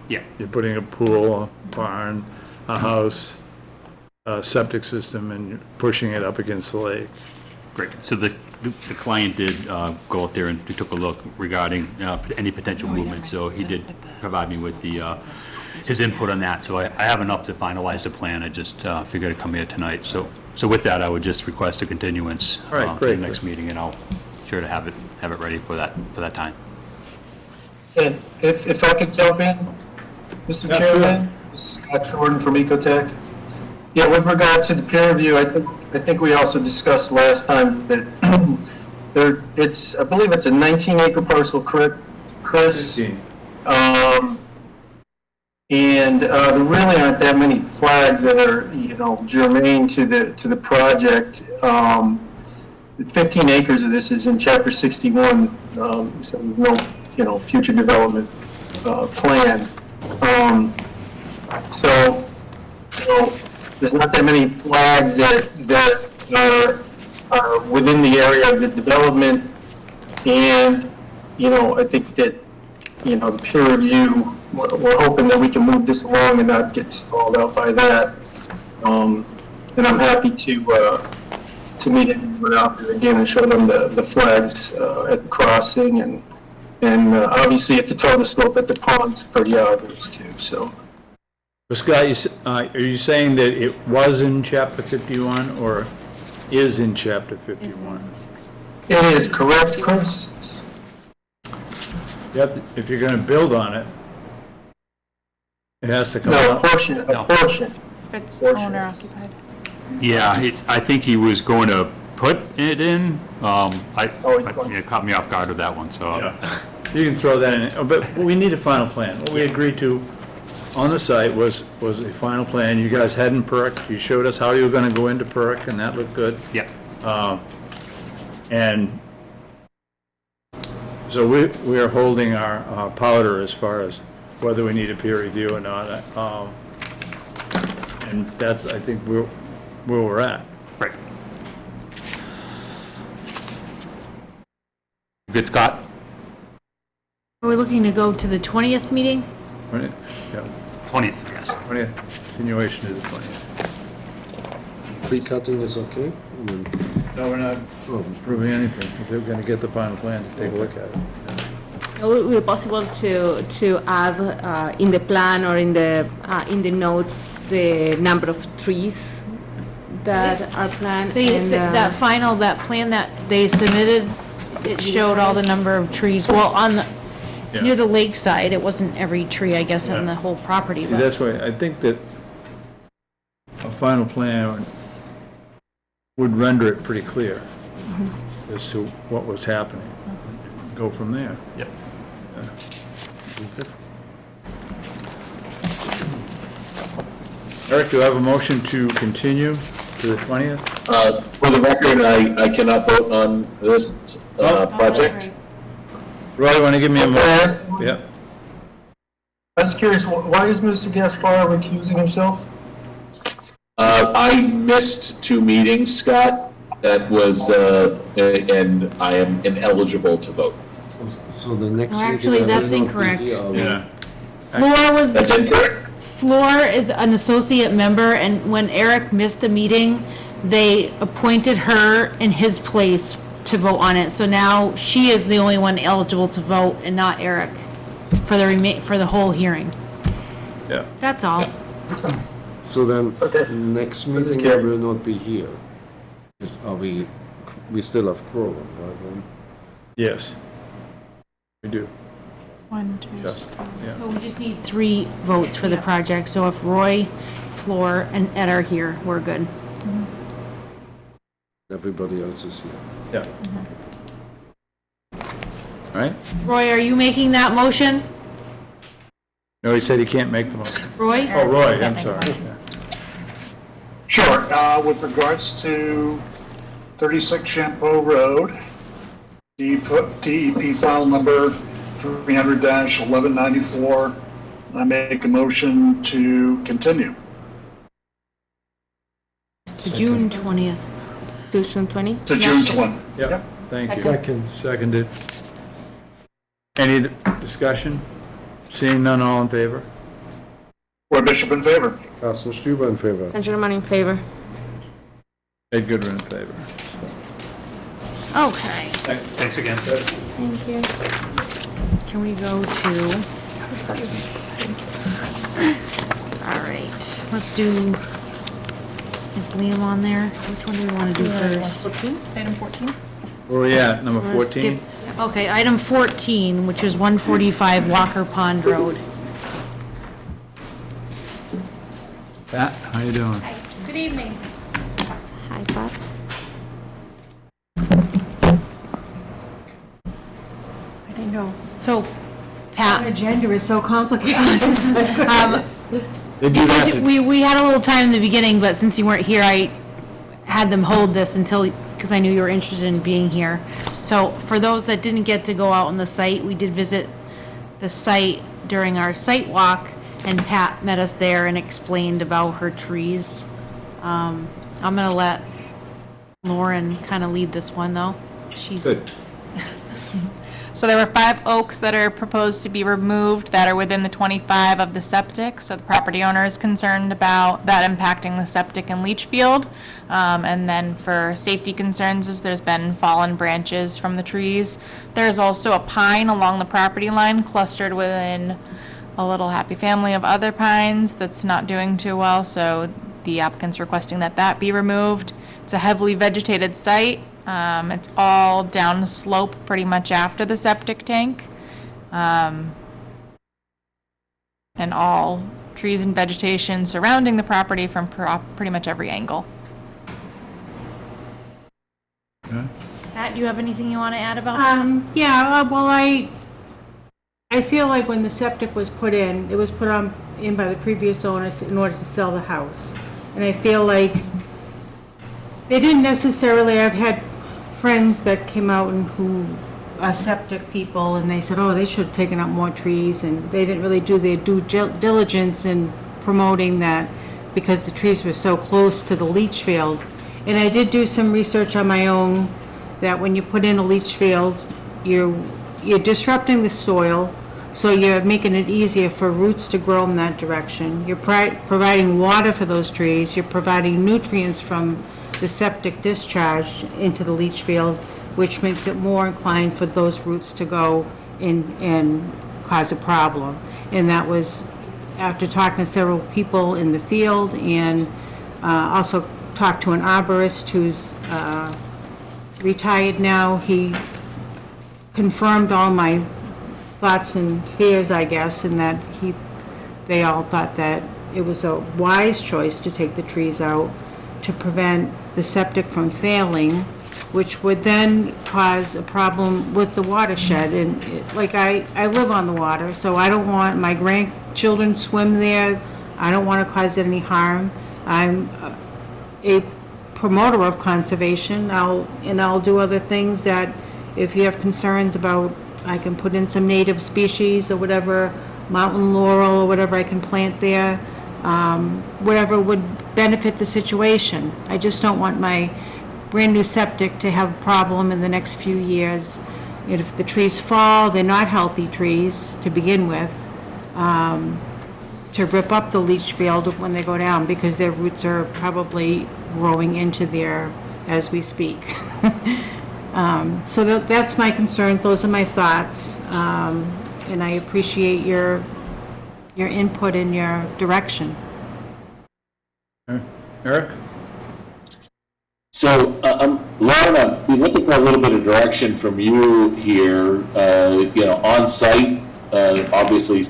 yeah. You're putting a pool, a barn, a house, a septic system, and you're pushing it up against the lake. Great. So the client did go out there and he took a look regarding any potential movement. So he did provide me with his input on that. So I have enough to finalize the plan. I just figured I'd come here tonight. So with that, I would just request a continuance All right, to the great. next meeting, and I'll sure to have it ready for that time. And if I could jump in, Mr. Yeah, Chairman, this is Scott Jordan from Ecotech. Yeah, with regard to the peer review, I think we also discussed last time that I believe it's a 19-acre parcel, correct, Chris? 15. And there really aren't that many flags that are, germane to the project. 15 acres of this is in Chapter 61, so there's no, future development plan. So, there's not that many flags that are within the area of the development, and, I think that, the peer review, we're hoping that we can move this along and not get stalled out by that. And I'm happy to meet anyone out there again and show them the flags at the crossing, and obviously at the toe of the slope at the pond's pretty obvious too, so. Well, Scott, are you saying that it was in Chapter 51 or is in Chapter 51? It is correct, Chris? If you're going to build on it, it has to come No, a out. portion. If it's owner occupied. Yeah, I think he was going to put it in. It caught me off guard with that one, so. Yeah. You can throw that in, but we need a final plan. What we agreed to on the site was a final plan. You guys hadn't perked. You showed us how you were going to go into perk, and that looked good. Yeah. And so we are holding our powder as far as whether we need a peer review or not. And that's, I think, where we're at. Right. Good, Scott? Are we looking to go to the 20th meeting? Right? Yeah. 20th, yes. 20th, continuation to the 20th. Tree cutting is okay? No, we're not approving anything. We're going to get the final plan to take a look at it. Will it be possible to add in the plan or in the notes the number of trees that are planned? That plan that they submitted, it showed all the number of trees. Well, Yeah. near the lakeside. It wasn't every tree, I guess, on the whole property, See, but that's why I think that a final plan would render it pretty clear as to what was happening. Go from there. Yep. Eric, do I have a motion to continue to the 20th? For the record, I cannot vote on this project. Roy, want to give me a motion? Yeah. I was curious, why is Mr. Gaspar recusing himself? I missed 2 meetings, Scott. That was, and I am ineligible to vote. So the next No, meeting. actually, I will that's not be incorrect. here. I will- Yeah. Floor was, That's incorrect? Floor is an associate member, and when Eric missed a meeting, they appointed her in his place to vote on it. So now she is the only one eligible to vote and not Eric for the whole hearing. Yeah. That's all. So then, Okay. next meeting I will not be here. Are we still have quorum, right? then? Yes. We do, 1, 2, just, yeah. So we just need 3 votes for the project, so if Roy, Floor, and Ed are here, we're good. Everybody else is here. Yeah. All right? Roy, are you making that motion? No, he said he can't make the motion. Roy? Oh, Roy, I'm sorry. Yeah. Sure, with regards to 36 Champeau Road, DEP file number 300-1194, I make a motion to continue. To June 20th. June 20? To June 20. Yep, thank you. Second. Seconded. Any discussion? Seeing none, all in favor? Roy Bishop in favor. Carsten Stüber in favor. Saint Germain in favor. Ed Goodwin in favor. Okay, Thanks again. Thank you. can we go to? All right, let's do, is Liam on there? Which one do we want to do first? Item 14? Where are we at, number We're 14? skip- Okay, item 14, which is 145 Walker Pond Road. Pat, how you doing? Good evening. Hi, Bob. I didn't know. So, Pat, Agenda is so complicated. They do because that to- we had a little time in the beginning, but since you weren't here, I had them hold this until, because I knew you were interested in being here. So for those that didn't get to go out on the site, we did visit the site during our site walk, and Pat met us there and explained about her trees. I'm gonna let Lauren kind of lead this one, though. She's. Good. So there were 5 oaks that are proposed to be removed that are within the 25 of the septic. So the property owner is concerned about that impacting the septic and leach field. And then for safety concerns, as there's been fallen branches from the trees. There's also a pine along the property line clustered within a little happy family of other pines that's not doing too well. So the applicant's requesting that that be removed. It's a heavily vegetated site. It's all down slope pretty much after the septic tank. And all trees and vegetation surrounding the property from pretty much every angle. Pat, do you have anything you want to add about that? Yeah, well, I feel like when the septic was put in, it was put in by the previous owner in order to sell the house. And I feel like they didn't necessarily, I've had friends that came out and who are septic people, and they said, oh, they should have taken out more trees, and they didn't really do their due diligence in promoting that because the trees were so close to the leach field. And I did do some research on my own, that when you put in a leach field, you're disrupting the soil, so you're making it easier for roots to grow in that direction. You're providing water for those trees, you're providing nutrients from the septic discharge into the leach field, which makes it more inclined for those roots to go in and cause a problem. And that was after talking to several people in the field, and also talked to an arborist who's retired now. He confirmed all my thoughts and fears, I guess, in that they all thought that it was a wise choice to take the trees out to prevent the septic from failing, which would then cause a problem with the watershed. And I live on the water, so I don't want my grandchildren swim there. I don't want to cause any harm. I'm a promoter of conservation. I'll do other things that, if you have concerns about, I can put in some native species or whatever, mountain laurel or whatever I can plant there, whatever would benefit the situation. I just don't want my brand-new septic to have a problem in the next few years. And if the trees fall, they're not healthy trees to begin with, to rip up the leach field when they go down, because their roots are probably growing into there as we speak. So that's my concern, those are my thoughts, and I appreciate your input and your direction. Eric? So, Lauren, I've been looking for a little bit of direction from you here. On site, obviously,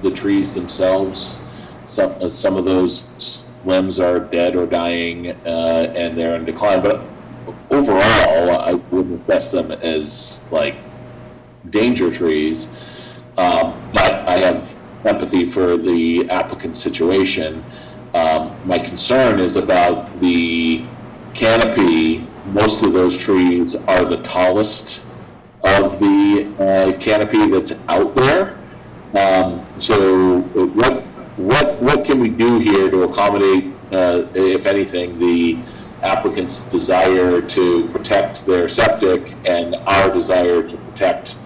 the trees themselves, some of those limbs are dead or dying, and they're in decline. But overall, I wouldn't assess them as like danger trees. But I have empathy for the applicant's situation. My concern is about the canopy. Most of those trees are the tallest of the canopy that's out there. So what can we do here to accommodate, if anything, the applicant's desire to protect their septic and our desire to protect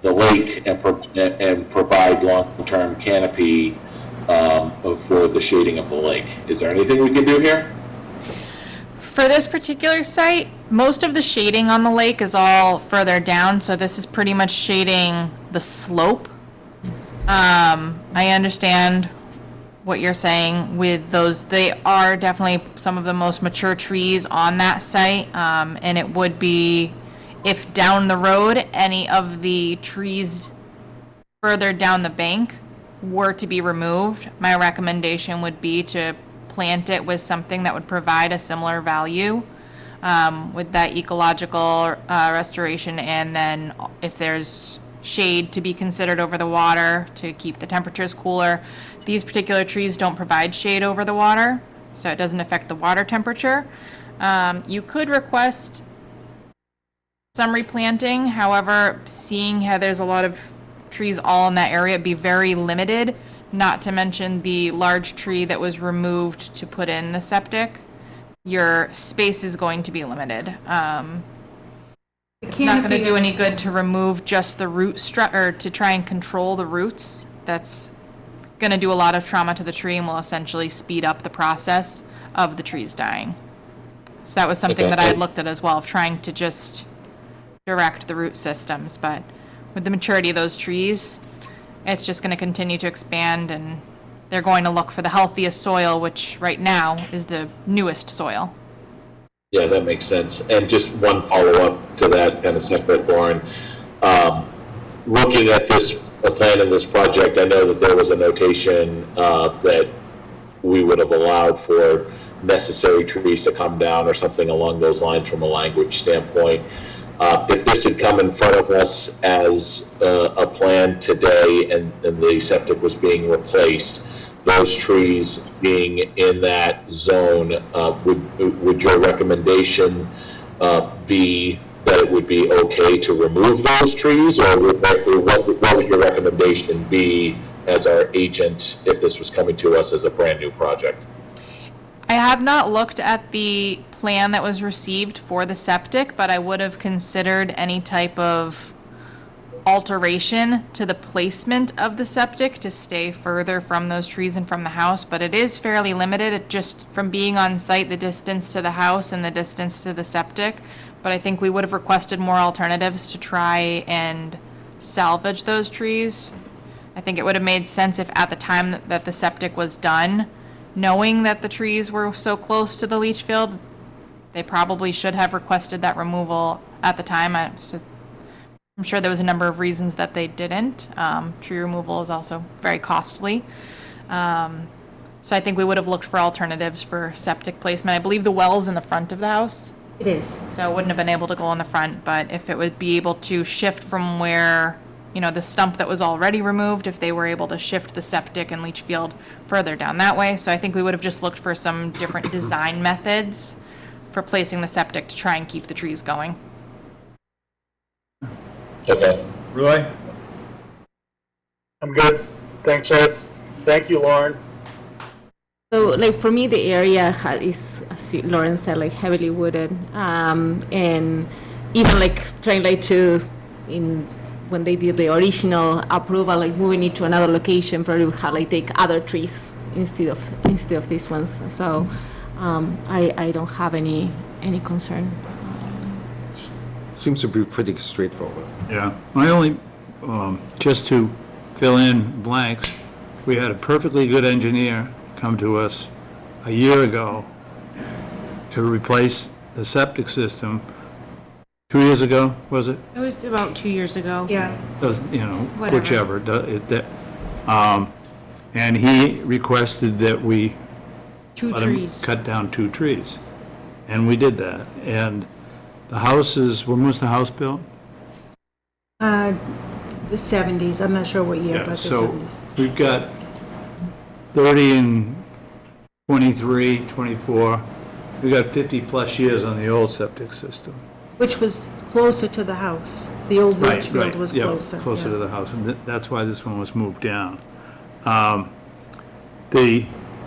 the lake and provide long-term canopy for the shading of the lake? Is there anything we can do here? For this particular site, most of the shading on the lake is all further down, so this is pretty much shading the slope. I understand what you're saying with those. They are definitely some of the most mature trees on that site, and it would be, if down the road any of the trees further down the bank were to be removed, my recommendation would be to plant it with something that would provide a similar value, with that ecological restoration, and then if there's shade to be considered over the water to keep the temperatures cooler. These particular trees don't provide shade over the water, so it doesn't affect the water temperature. You could request some replanting, however, seeing how there's a lot of trees all in that area, it'd be very limited, not to mention the large tree that was removed to put in the septic. Your space is going to be limited. It's not going to do any good to remove just the root or to try and control the roots. That's going to do a lot of trauma to the tree and will essentially speed up the process of the trees dying. So that was something that I had looked at as well, of trying to just direct the root systems. But with the maturity of those trees, it's just going to continue to expand, and they're going to look for the healthiest soil, which right now is the newest soil. Yeah, that makes sense. And just one follow-up to that, kind of separate, Lauren. Looking at this plan in this project, I know that there was a notation that we would have allowed for necessary trees to come down or something along those lines from a language standpoint. If this had come in front of us as a plan today and the septic was being replaced, those trees being in that zone, would your recommendation be that it would be okay to remove those trees, or what would your recommendation be as our agent if this was coming to us as a brand new project? I have not looked at the plan that was received for the septic, but I would have considered any type of alteration to the placement of the septic to stay further from those trees and from the house, but it is fairly limited just from being on site, the distance to the house and the distance to the septic. But I think we would have requested more alternatives to try and salvage those trees. I think it would have made sense if at the time that the septic was done, knowing that the trees were so close to the leach field, they probably should have requested that removal at the time. I'm sure there was a number of reasons that they didn't. Tree removal is also very costly. So I think we would have looked for alternatives for septic placement. I believe the well's in the front of the house. It is. So it wouldn't have been able to go in the front, but if it would be able to shift from where, the stump that was already removed, if they were able to shift the septic and leach field further down that way. So I think we would have just looked for some different design methods for placing the septic to try and keep the trees going. Okay. Roy? I'm good. Thanks, Ed. Thank you, Lauren. So, like, for me, the area is, as Lauren said, like, heavily wooded. And even, like, trying, like, when they did the original approval, like, moving it to another location, probably would have, like, take other trees instead of these ones. So, I don't have any concern. Seems to be pretty straightforward. Yeah, my only, just to fill in blanks, we had a perfectly good engineer come to us a year ago to replace the septic system. 2 years ago, was it? It was about 2 years ago. Yeah. Doesn't, Whatever. whichever. And he requested that we Two let him trees. cut down 2 trees. And we did that. And the house is, when was the house built? The 70s, I'm not sure what year, but the So 70s. we've got 30 and 23, 24. We've got 50-plus years on the old septic system. Which was closer to the house. The old leach field Right, was yeah, closer. closer yeah. to the house, and that's why this one was moved down. I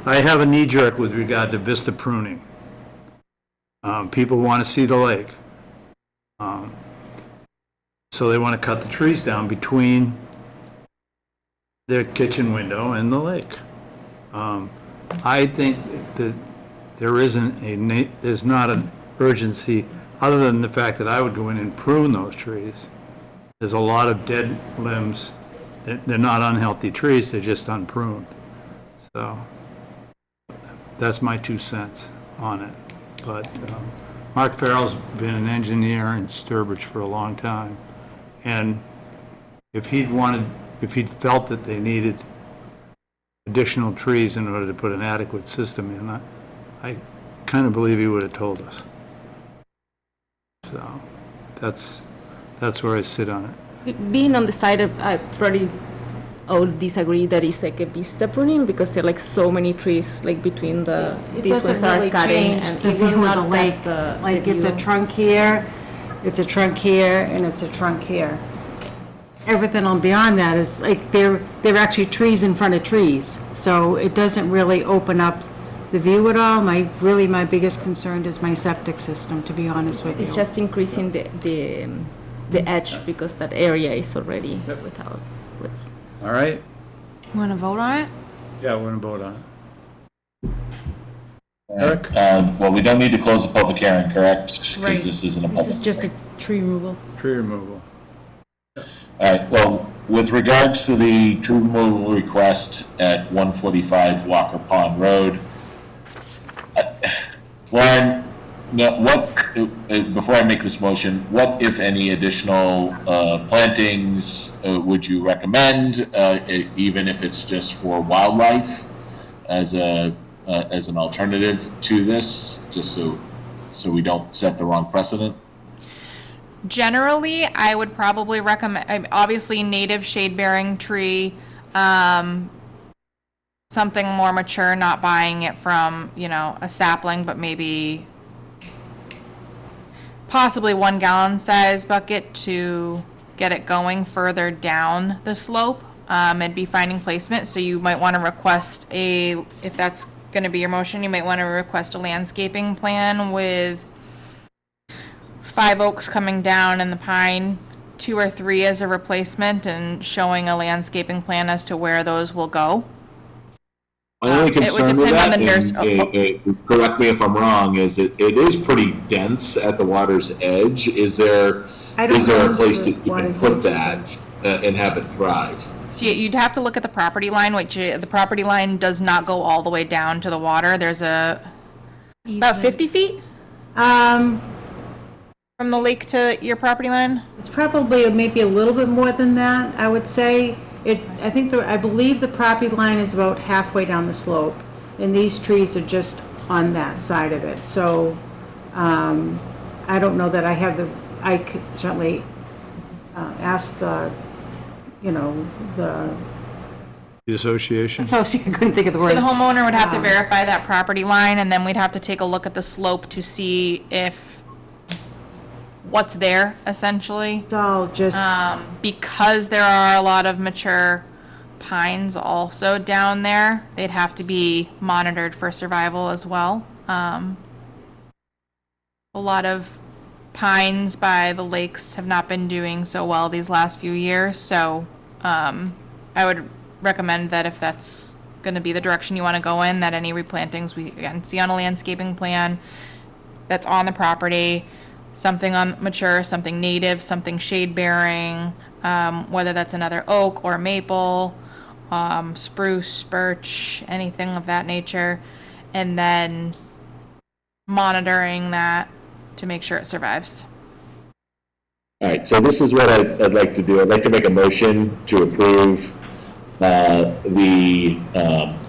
have a knee-jerk with regard to vista pruning. People want to see the lake. So they want to cut the trees down between their kitchen window and the lake. I think that there's not an urgency, other than the fact that I would go in and prune those trees. There's a lot of dead limbs. They're not unhealthy trees, they're just unpruned. So that's my 2 cents on it. But Mark Farrell's been an engineer in Sturbridge for a long time. And if he'd felt that they needed additional trees in order to put an adequate system in, I kind of believe he would have told us. So that's where I sit on it. Being on the side of, I probably would disagree that it's like a vista pruning because there are like so many trees like between these ones that are cutting and the it will view of not the lake. affect the Like it's a view. trunk here, it's a trunk here, and it's a trunk here. Everything on beyond that is like, they're actually trees in front of trees. So it doesn't really open up the view at all. My biggest concern is my septic system, to be honest with you. It's just increasing the edge because that area is already without woods. All right? You want to vote on it? Yeah, we're going to vote on it. Eric? Well, we don't need to close the public hearing, correct? Right. Because this isn't a public. This is just a tree removal. Tree removal. All right, well, with regards to the tree removal request at 145 Walker Pond Road, Lauren, before I make this motion, what, if any, additional plantings would you recommend, even if it's just for wildlife, as an alternative to this, just so we don't set the wrong precedent? Generally, I would probably recommend, obviously, native shade-bearing tree, something more mature, not buying it from, a sapling, but maybe possibly 1 gallon size bucket to get it going further down the slope. It'd be finding placement, so you might want to request if that's going to be your motion, you might want to request a landscaping plan with 5 oaks coming down and the pine, 2 or 3 as a replacement, and showing a landscaping plan as to where those will go. My only It would concern with depend on that, the and correct me if I'm wrong, is it is pretty dense at the water's edge. Is there I don't a know place the to even water's put edge. that and have it thrive? So you'd have to look at the property line, which the property line does not go all the way down to the water. There's about 50 feet? From the lake to your property line? It's probably maybe a little bit more than that, I would say. I believe the property line is about halfway down the slope, and these trees are just on that side of it. So, I don't know that I could certainly ask the The association? I couldn't think of the So word. the homeowner would have to verify that property line, and then we'd have to take a look at the slope to see if what's there, essentially. It's all just, Because there are a lot of mature pines also down there, they'd have to be monitored for survival as well. A lot of pines by the lakes have not been doing so well these last few years, so I would recommend that if that's going to be the direction you want to go in, that any replantings we, again, see on a landscaping plan that's on the property, something on mature, something native, something shade-bearing, whether that's another oak or maple, spruce, birch, anything of that nature, and then monitoring that to make sure it survives. All right, so this is what I'd like to do. I'd like to make a motion to approve the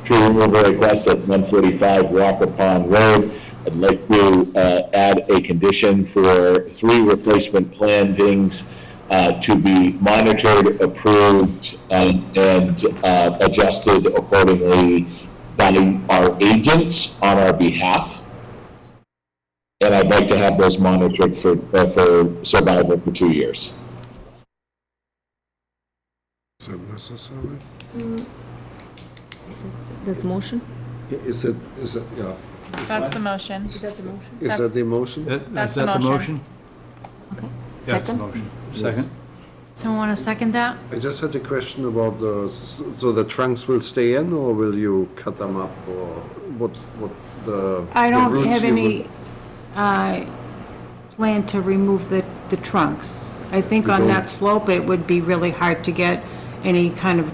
tree removal request at 145 Walker Pond Road. I'd like to add a condition for 3 replacement plantings to be monitored, approved, and adjusted accordingly by our agent on our behalf. And I'd like to have those monitored for survival for 2 years. Is that necessary? This motion? Is it, yeah. That's the motion. Is that the motion? Is that the motion? That's Is that the the motion. motion? Okay. Yeah, it's a Second? motion. Second? Someone want to second that? I just had a question about so the trunks will stay in, or will you cut them up, or what the I the don't roots have you any plan to remove the trunks. I think You on don't? that slope, it would be really hard to get any kind of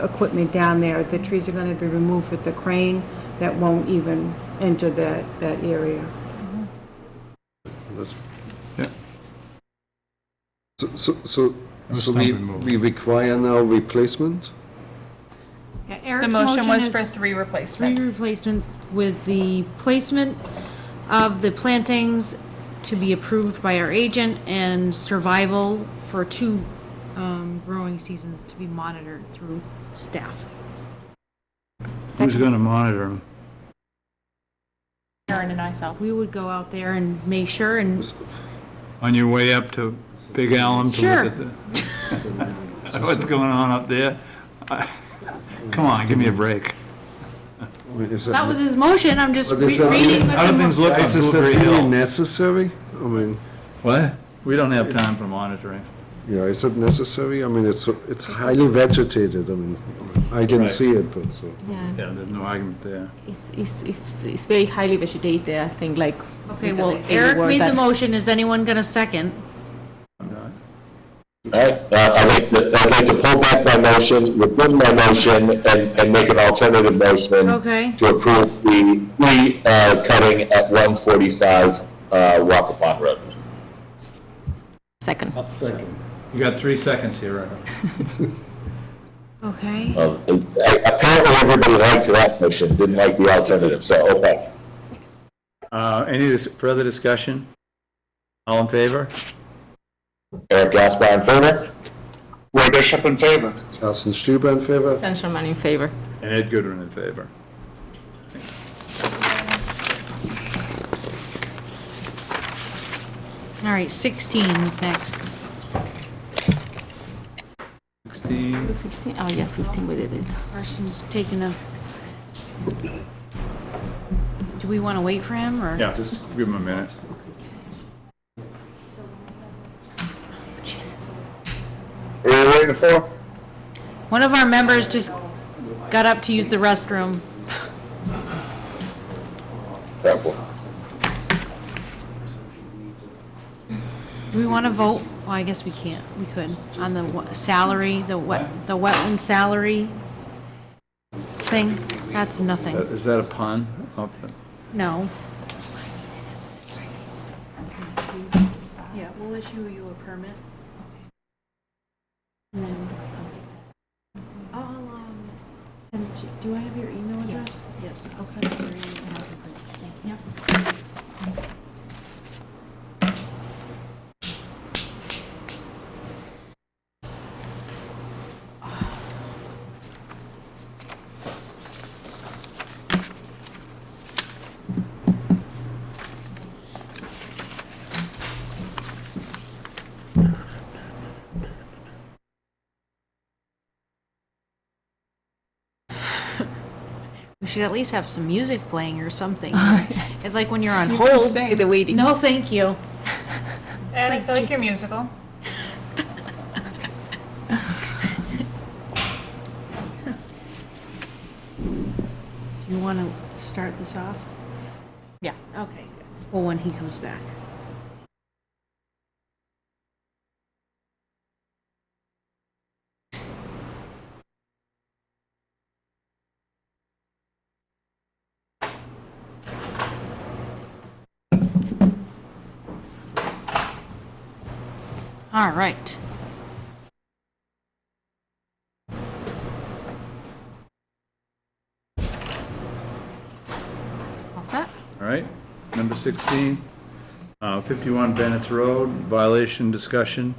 equipment down there. The trees are going to be removed with the crane that won't even enter that area. That's- Yeah. So we require now replacement? Yeah, Eric's The motion was is for 3 three replacements. replacements with the placement of the plantings to be approved by our agent and survival for 2 growing seasons to be monitored through staff. Who's going to monitor them? Karen and myself. We would go out there and make sure and, On your way up to Big Alum to Sure. look at what's going on up there? Come on, give me a break. that was his motion, I'm just But is that reading. really- what How do the things mo- look on Is that Blueberry really Hill? necessary? I mean, What? We don't have time for monitoring. yeah, is it necessary? I mean, it's highly vegetated. I mean, I didn't Right. see it, but so. Yeah. Yeah, there's no argument there. It's very highly vegetated, I think, like. Okay, with well, every Eric word made the that- motion, is anyone gonna second? All right, I'd like to pull back my motion, rescind my motion, and make an alternative motion Okay. to approve the tree cutting at 145 Walker Pond Road. Second. You got 3 seconds here, Eric. Okay, Apparently, everybody liked that motion, didn't like the alternative, so, okay. Any further discussion? All in favor? Eric Gaspar in favor? Roy Bishop in favor. Carsten Stüber in favor? Sanderman in favor. And Ed Goodwin in favor. all right, 16 is next. 16. 15, oh yeah, 15 we did it. Carson's taking a... Do we want to wait for him, or? Yeah, just give him a minute. What are you waiting for? One of our members just got up to use the restroom. Do we want to vote? Well, I guess we can't. We could. On the salary, the wetland salary thing? That's nothing. Is that a pun? Oh, No. Yeah, we'll issue you a permit. I'll, send it to, do I have your email address? Yes, I'll send it to your email. Yep. We should at least have some music playing or something. It's like when you're on You hold. can sing. The waiting. No, thank you. And I feel like you're musical. You want to start this off? Yeah. Okay. Well, when he comes back. All right. All set? All right, number 16, 51 Bennett's Road, violation discussion.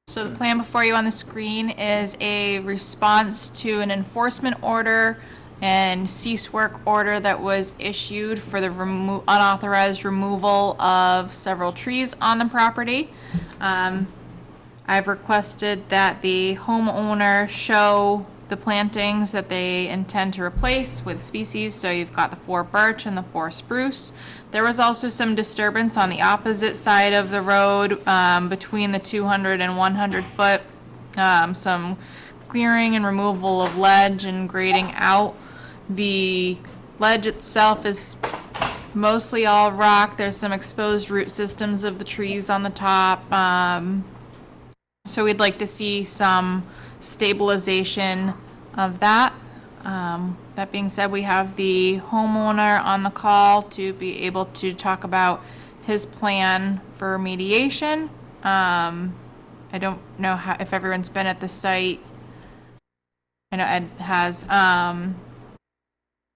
So the plan before you on the screen is a response to an enforcement order and cease work order that was issued for the unauthorized removal of several trees on the property. I've requested that the homeowner show the plantings that they intend to replace with species, so you've got the 4 birch and the 4 spruce. There was also some disturbance on the opposite side of the road, between the 200 and 100 foot, some clearing and removal of ledge and grading out. The ledge itself is mostly all rock. There's some exposed root systems of the trees on the top. So we'd like to see some stabilization of that. That being said, we have the homeowner on the call to be able to talk about his plan for remediation. I don't know if everyone's been at the site. I know Ed has.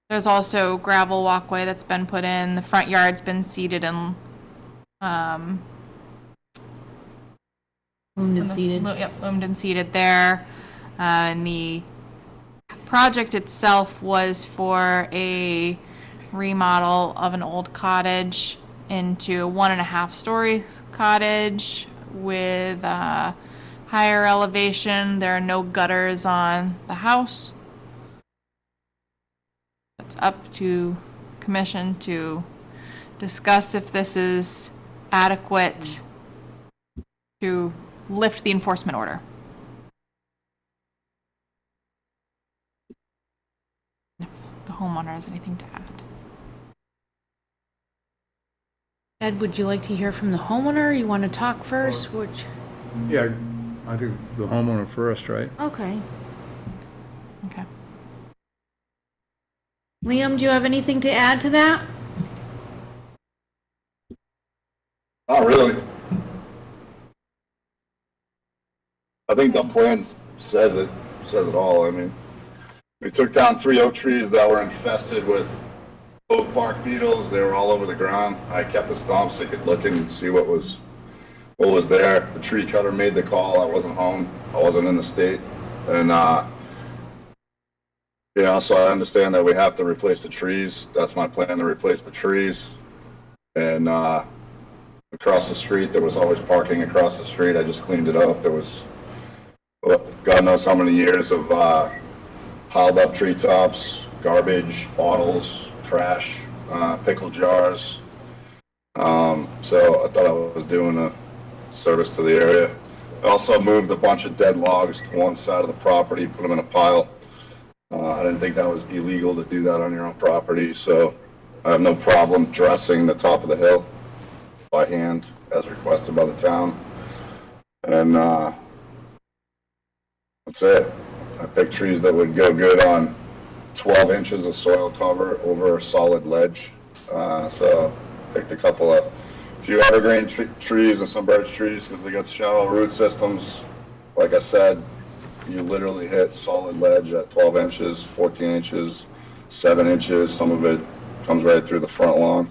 There's also gravel walkway that's been put in. The front yard's been seeded and Loomed and seeded. Yep, loomed and seeded there. And the project itself was for a remodel of an old cottage into a 1.5-story cottage with higher elevation. There are no gutters on the house. It's up to commission to discuss if this is adequate to lift the enforcement order. If the homeowner has anything to add. Ed, would you like to hear from the homeowner? You want to talk first? Which? Yeah, I think the homeowner first, right? Okay. Okay. Liam, do you have anything to add to that? Not really. I think the plan says it all. I mean, we took down 3 oak trees that were infested with oak bark beetles. They were all over the ground. I kept the stump so you could look and see what was there. The tree cutter made the call. I wasn't home. I wasn't in the state. And, so I understand that we have to replace the trees. That's my plan, to replace the trees. And, across the street, there was always parking across the street. I just cleaned it up. There was, God knows how many years of piled up treetops, garbage, bottles, trash, pickle jars. So I thought I was doing a service to the area. I also moved a bunch of dead logs to one side of the property, put them in a pile. I didn't think that was illegal to do that on your own property, so I have no problem dressing the top of the hill by hand as requested by the town. And that's it. I picked trees that would go good on 12 inches of soil cover over a solid ledge. So picked a couple of few evergreen trees and some birch trees because they got shallow root systems. Like I said, you literally hit solid ledge at 12 inches, 14 inches, 7 inches. Some of it comes right through the front lawn.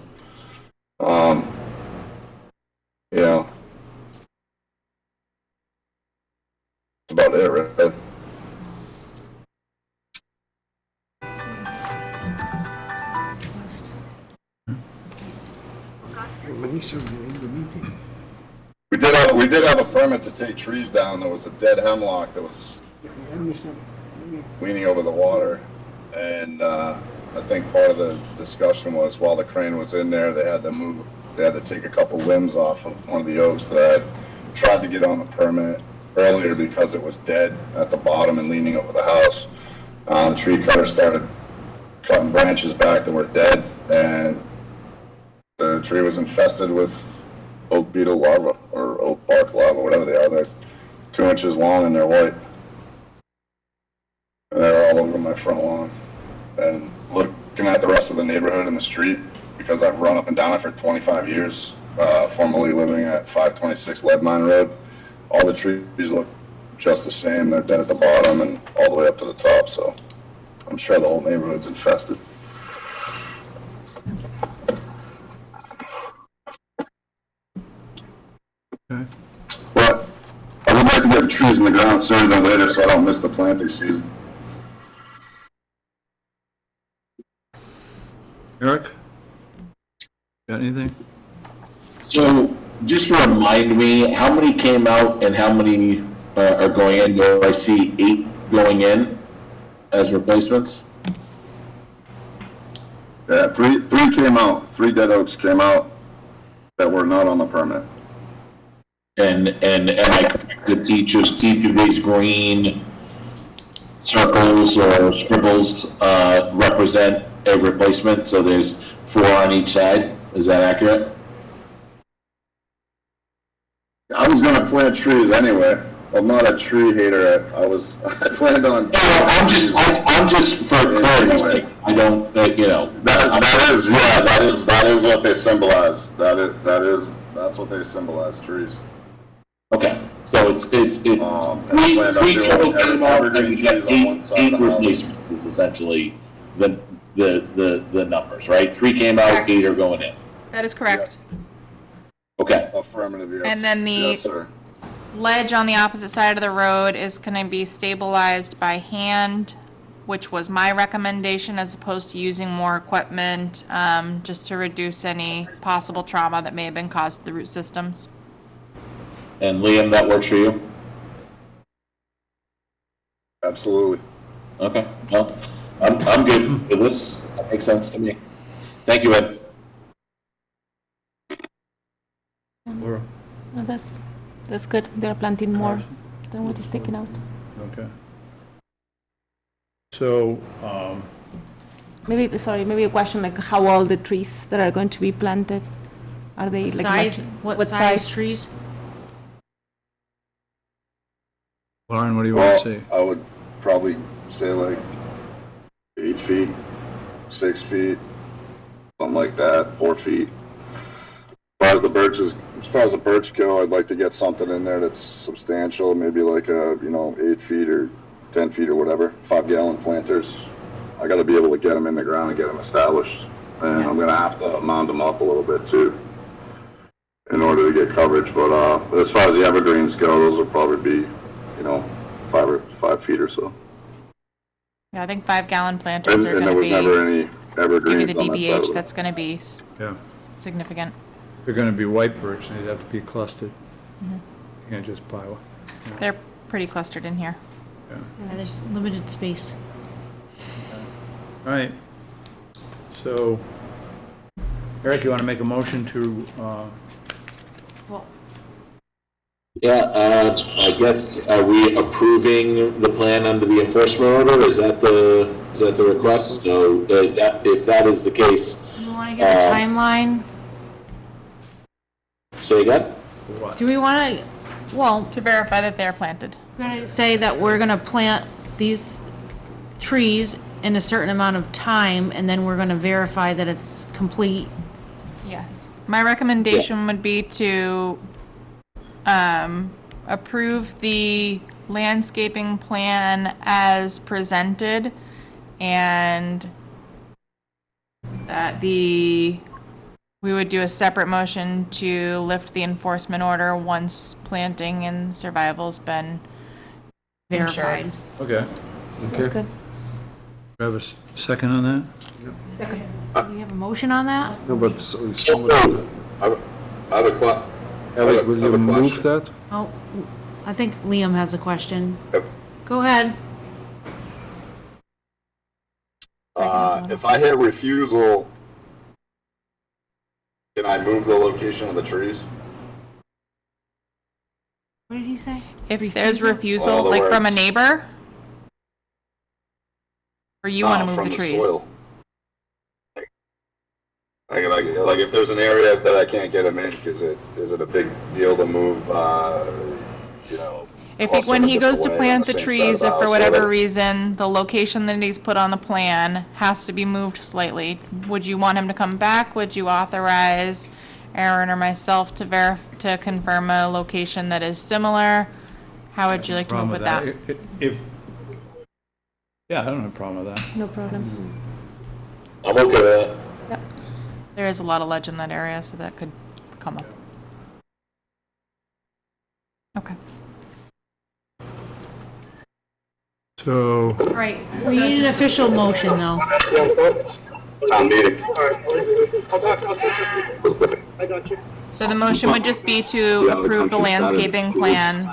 You know, that's about it, right? We did have a permit to take trees down. There was a dead hemlock that was leaning over the water. And I think part of the discussion was while the crane was in there, they had to take a couple limbs off of one of the oaks that I tried to get on the permit earlier because it was dead at the bottom and leaning over the house. The tree cutter started cutting branches back that were dead, and the tree was infested with oak beetle larvae or oak bark larvae, whatever they are. They're 2 inches long and they're white. And they're all over my front lawn. And looking at the rest of the neighborhood and the street, because I've run up and down it for 25 years, formerly living at 526 Lead Mine Road, all the trees look just the same. They're dead at the bottom and all the way up to the top. So I'm sure the whole neighborhood's infested. Okay. But I would like to get the trees in the ground sooner than later so I don't miss the planting season. Eric? Got anything? So, just remind me, how many came out and how many are going in? Do I see 8 going in as replacements? Yeah, three came out. 3 dead oaks came out that were not on the permit. And am I correct that each of these green circles or scribbles represent a replacement? So there's 4 on each side. Is that accurate? I was gonna plant trees anyway. I'm not a tree hater. I planned on. No, I'm just for clarity's sake. I don't, That is what they symbolize. That's what they symbolize, trees. Okay, so it's 3 total came out and you got 8 replacements is essentially the numbers, right? 3 came out, Correct. 8 are going in. That is correct. Okay. Affirmative, yes. And then the Yes, sir. ledge on the opposite side of the road is going to be stabilized by hand, which was my recommendation, as opposed to using more equipment, just to reduce any possible trauma that may have been caused to the root systems. And Liam, that works for you? Absolutely. Okay, well, I'm good with this. That makes sense to me. Thank you, Ed. Laura? No, that's good. They're planting more than what is taken out. Okay. So, Maybe a question like how old the trees that are going to be planted? Are they like Size, what size trees? Lauren, what do you want to Well, say? I would probably say like 8 feet, 6 feet, something like that, 4 feet. As far as the birch go, I'd like to get something in there that's substantial, maybe like 8 feet or 10 feet or whatever, 5-gallon planters. I got to be able to get them in the ground and get them established. And I'm going to have to mound them up a little bit too in order to get coverage. But as far as the evergreens go, those will probably be, 5 feet or so. Yeah, I think 5-gallon planters are And there going was to never any evergreens be the on that side of DBH it. that's going to be Yeah. significant. They're going to be white birch, and they'd have to be clustered. Mhm. You can't just buy one. They're pretty clustered in here. Yeah. Yeah, there's limited space. All right. So, Eric, you want to make a motion to, Yeah, I guess, are we approving the plan under the enforcement order? Is that the request? So, if that is the case, Do we want to get a timeline? say again? Do we want to, well, To verify that they're planted. we're going to say that we're going to plant these trees in a certain amount of time, and then we're going to verify that it's complete Yes. My recommendation would be to approve the landscaping plan as presented, and that we would do a separate motion to lift the enforcement order once planting and survival's been Verified. Okay. That's good. Do I have a second on that? Second. Do we have a motion on that? No, but somebody, I have a Eric, will you question. move that? Oh, I think Liam has a question. Yep. Go ahead. If I hit refusal, can I move the location of the trees? What did he say? If there's In refusal, other like from a words- neighbor? Or you want to move From the trees? soil. Like if there's an area that I can't get them in, is it a big deal to move, you know? When he goes to away on plant the same side of trees, the if for house, whatever so that- reason, the location that he's put on the plan has to be moved slightly, would you want him to come back? Would you authorize Aaron or myself to confirm a location that is similar? How would you like to move with that? Yeah, I don't have a problem with that. No problem. I'm okay with that. Yep. There is a lot of ledge in that area, so that could come up. Okay. So, All right, we need an official motion, though. Town meeting. So the motion would just be to approve the landscaping plan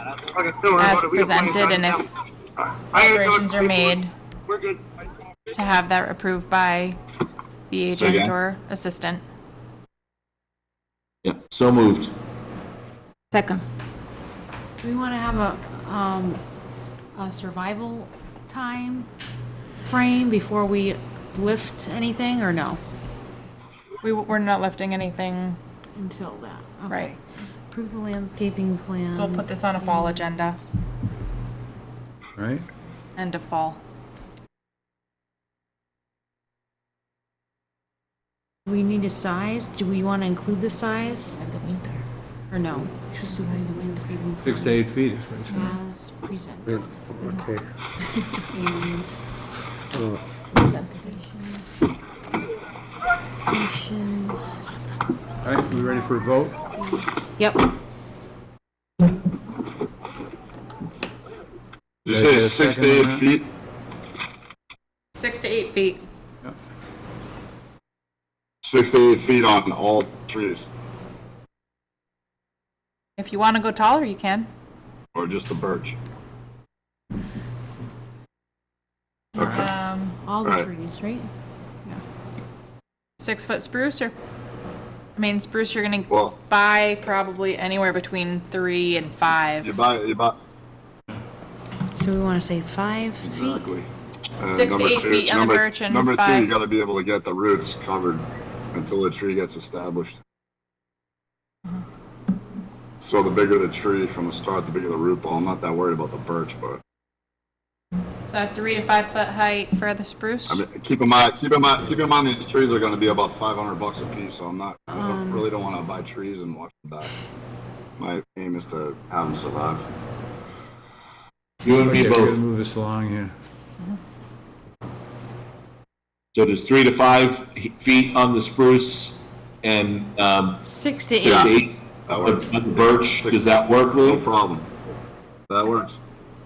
as presented, and if alterations are made, to have that approved by the agent Second. or assistant. Yeah, so moved. Second. Do we want to have a survival time frame before we lift anything, or no? We're not lifting anything. Until that. Okay. Right. Approve the landscaping plan. So we'll put this on a fall agenda, right? end of fall. Do we need a size? Do we want to include the size? Or no? Just do the landscaping. 6 to 8 feet is what he said. As presented. Okay. Conditions. All right, we ready for a vote? Yep. Did you say 6 to 8 feet? 6 to 8 feet. 6 to 8 feet on all trees, If you want to go taller, you can. or just the birch? All the Right. trees, right? 6-foot spruce, or, I mean, spruce you're gonna Well- buy probably anywhere between 3 and 5. You buy, So we want to say 5 feet? exactly. 6 to Number 8 two- feet on the number- birch and Number 2, 5. you gotta be able to get the roots covered until the tree gets established. So the bigger the tree from the start, the bigger the root ball. I'm not that worried about the birch, but So a 3 to 5 foot height for the spruce? I mean, keep in mind, these trees are gonna be about $500 a piece, so I really don't wanna buy trees and watch them die. My aim is to have them survive. You and me Okay, we gotta both. move this along here. So there's 3 to 5 feet on the spruce and 6 to 6 to 8. 8 on the birch. Does that work, No Lou? problem. That works.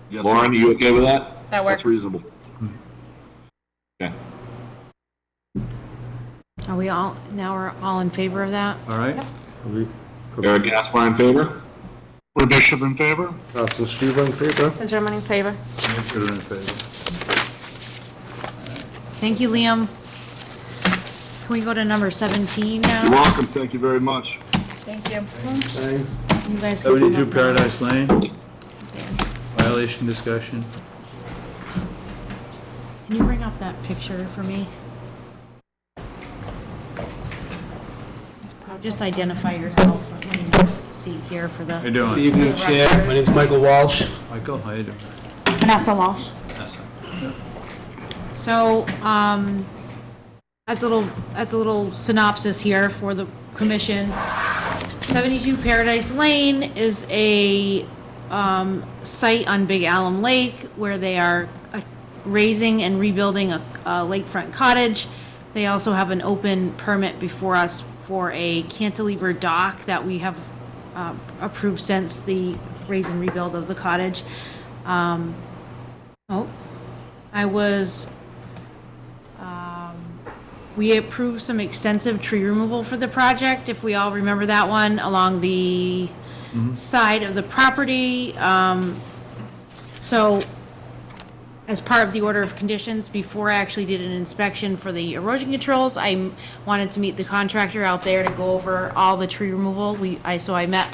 Yes, sir. Lauren, are you okay with that? That works. That's reasonable. Okay. Are we all, now we're all in favor of that? All right? Eric Gaspar in favor? Would Bishop in favor? Carsten Stieber in favor? St. German in favor. Make sure they're in favor. Thank you, Liam. Can we go to number 17 You're now? welcome. Thank you very much. Thank you. Thanks. You guys can come 72 up. Paradise Lane, violation discussion. Can you bring up that picture for me? Just identify yourself when you see here for How you the. doing? Evening, Chair. My name's Michael Walsh. Michael, how you doing? Vanessa Walsh. That's So, as a little synopsis here for the commission. 72 Paradise Lane is a site on Big Alum Lake where they are raising and rebuilding a lakefront cottage. They also have an open permit before us for a cantilever dock that we have approved since the raise and rebuild of the cottage. We approved some extensive tree removal for the project, if we all remember that one, along the side of the property. So, as part of the order of conditions, before I actually did an inspection for the erosion controls, I wanted to meet the contractor out there to go over all the tree removal. So I met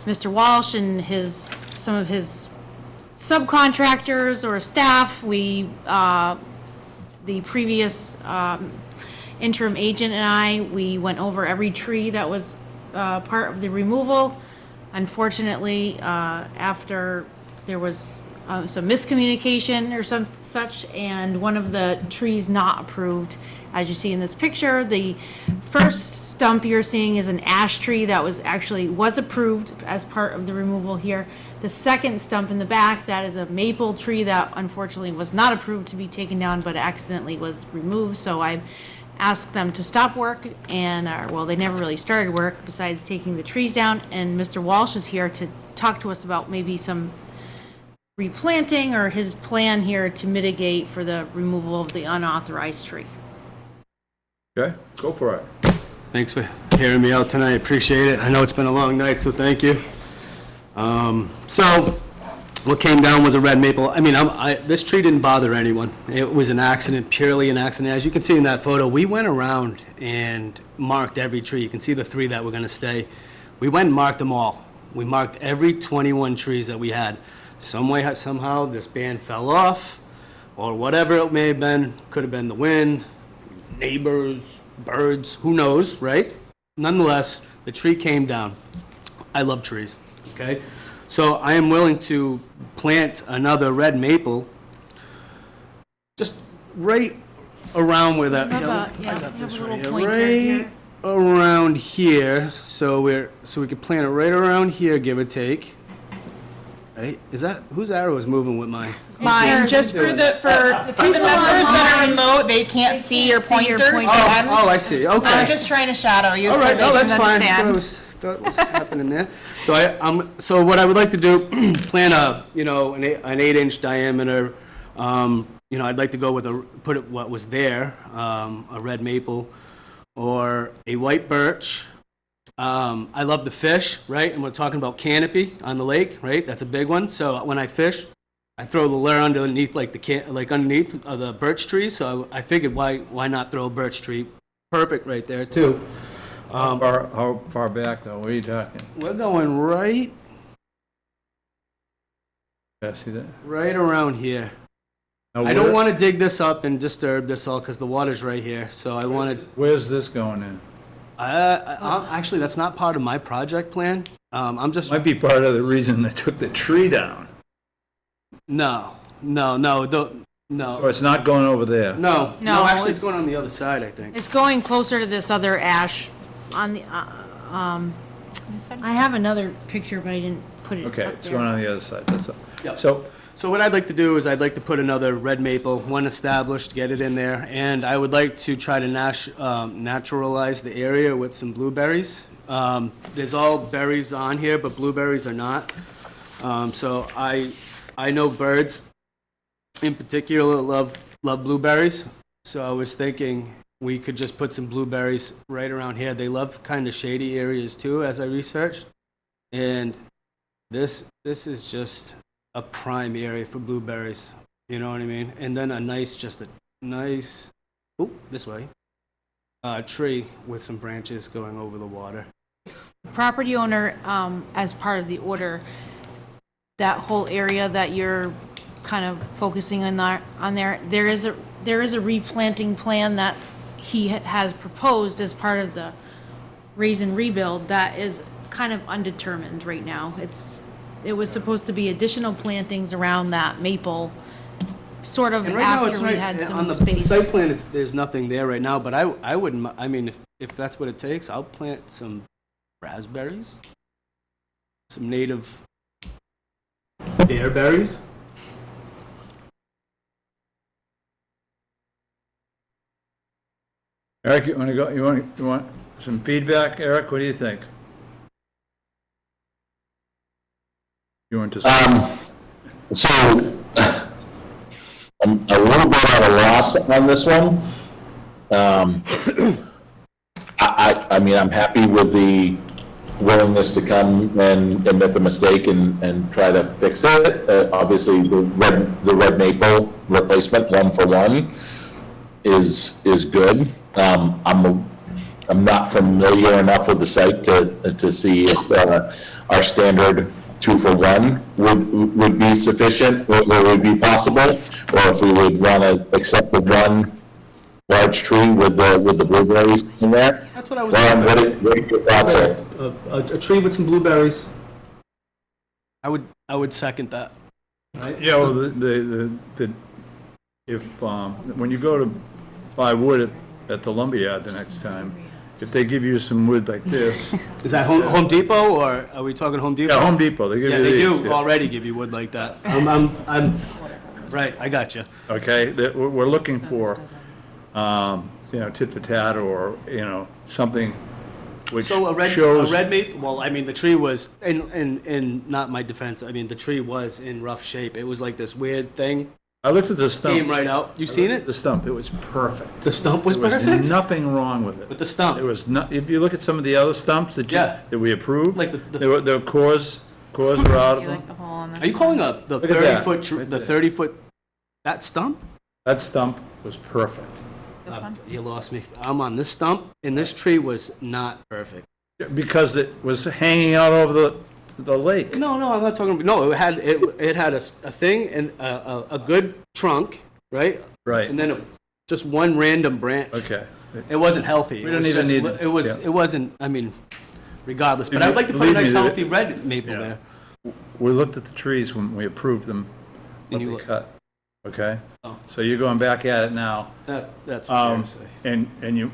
Mr. Walsh and some of his subcontractors or staff. The previous interim agent and we went over every tree that was part of the removal. Unfortunately, after there was some miscommunication or some such, and one of the trees not approved, as you see in this picture, the first stump you're seeing is an ash tree that was approved as part of the removal here. The second stump in the back, that is a maple tree that unfortunately was not approved to be taken down, but accidentally was removed. So I asked them to stop work, and they never really started work besides taking the trees down. And Mr. Walsh is here to talk to us about maybe some replanting or his plan here to mitigate for the removal of the unauthorized tree. Okay, go for it. Thanks for hearing me out tonight. Appreciate it. I know it's been a long night, so thank you. So what came down was a red maple. I mean, this tree didn't bother anyone. It was an accident, purely an accident. As you can see in that photo, we went around and marked every tree. You can see the 3 that were going to stay. We went and marked them all. We marked every 21 trees that we had. Some way, somehow, this band fell off, or whatever it may have been. Could have been the wind, neighbors, birds, who knows, right? Nonetheless, the tree came down. I love trees, okay? So I am willing to plant another red maple just right around where that, I got this right here, right around here. So we could plant it right around here, give or take. Right? Is that, whose arrow is moving with mine? Mine, just for the members that are remote, they can't see your pointer. Oh, I see, okay. I'm just trying to shadow you All so right, they no, can that's fine. understand. Thought was happening there. So so what I would like to do, plant an 8-inch diameter. I'd like to go with what was there, a red maple or a white birch. I love the fish, right? And we're talking about canopy on the lake, right? That's a big one. So when I fish, I throw the lure underneath, underneath the birch tree. So I figured, why not throw a birch tree? Perfect right there too. How far back though? What are you talking? We're going right See that? right around here. Now, I don't want to dig this up and disturb this all because the water's right here. So I wanted. Where's this going in? Actually, that's not part of my project plan. I'm just. Might be part of the reason they took the tree down. No. So it's not going over there? No, actually, it's going on the other side, I think. It's going closer to this other ash on the, I have another picture, but I didn't put it up Okay, there. it's going on the other side, that's all. Yep. So what I'd like to do is I'd like to put another red maple, one established, get it in there, and I would like to try to naturalize the area with some blueberries. There's all berries on here, but blueberries are not. So I know birds in particular love blueberries, so I was thinking we could just put some blueberries right around here. They love kind of shady areas too, as I researched, and this is just a prime area for blueberries, you know what I mean? And then a nice this way, tree with some branches going over the water. Property owner, as part of the order, that whole area that you're kind of focusing on there is a replanting plan that he has proposed as part of the raise and rebuild that is kind of undetermined right now. It was supposed to be additional plantings around that maple sort of And right now, it's after we right, had some on the space. site plan, there's nothing there right now, but I wouldn't, I mean, if that's what it takes, I'll plant some raspberries, some native bearberries. Eric, you wanna go, you want some feedback? Eric, what do you think? You want to say? So, I'm a little bit at a loss on this one. I mean, I'm happy with the willingness to come and admit the mistake and try to fix it. Obviously, the red maple replacement, 1-for-1, is good. I'm not familiar enough with the site to see if our standard 2-for-1 would be sufficient, or would be possible, or if we would want to accept the one large tree with the blueberries in there. That's what I was Ron, thinking. what are your thoughts are? A tree with some blueberries. I would second that. Yeah, well, if, when you go to buy wood at the lumberyard the next time, if they give you some wood like this. Is that Home Depot, or are we talking Home Depot? Yeah, Home Depot, they give Yeah, you they these. do yeah. already give you wood like that. Right, I got you. Okay, that, we're looking for, tit for tat, or, something which So a shows. red maple, well, I mean, the tree was, in not my defense, I mean, the tree was in rough shape. It was like this weird thing. I looked at the stump. Came right out. You seen it? The stump, it was perfect. The stump was There was perfect? nothing wrong with it. With the stump? It was not, if you look at some of the other stumps that Yeah. that we approved, Like the cores were out of You them. like the hole on Are you calling up the Look at that, 30-foot, right the there. 30-foot, that stump? That stump was perfect. This one? You lost me. I'm on this stump, and this tree was not perfect. Because it was hanging out over the lake. No, I'm not talking, no, it had a thing and a good trunk, right? Right. And then just one random branch. Okay. It wasn't healthy. We It don't was even just- need- It wasn't, I mean, regardless, but You I'd like to put a believe me, nice that- healthy red maple Yeah. there. We looked at the trees when we approved them, And what you they look- cut, okay? Oh. So you're going back at it now. That's what I'm saying. And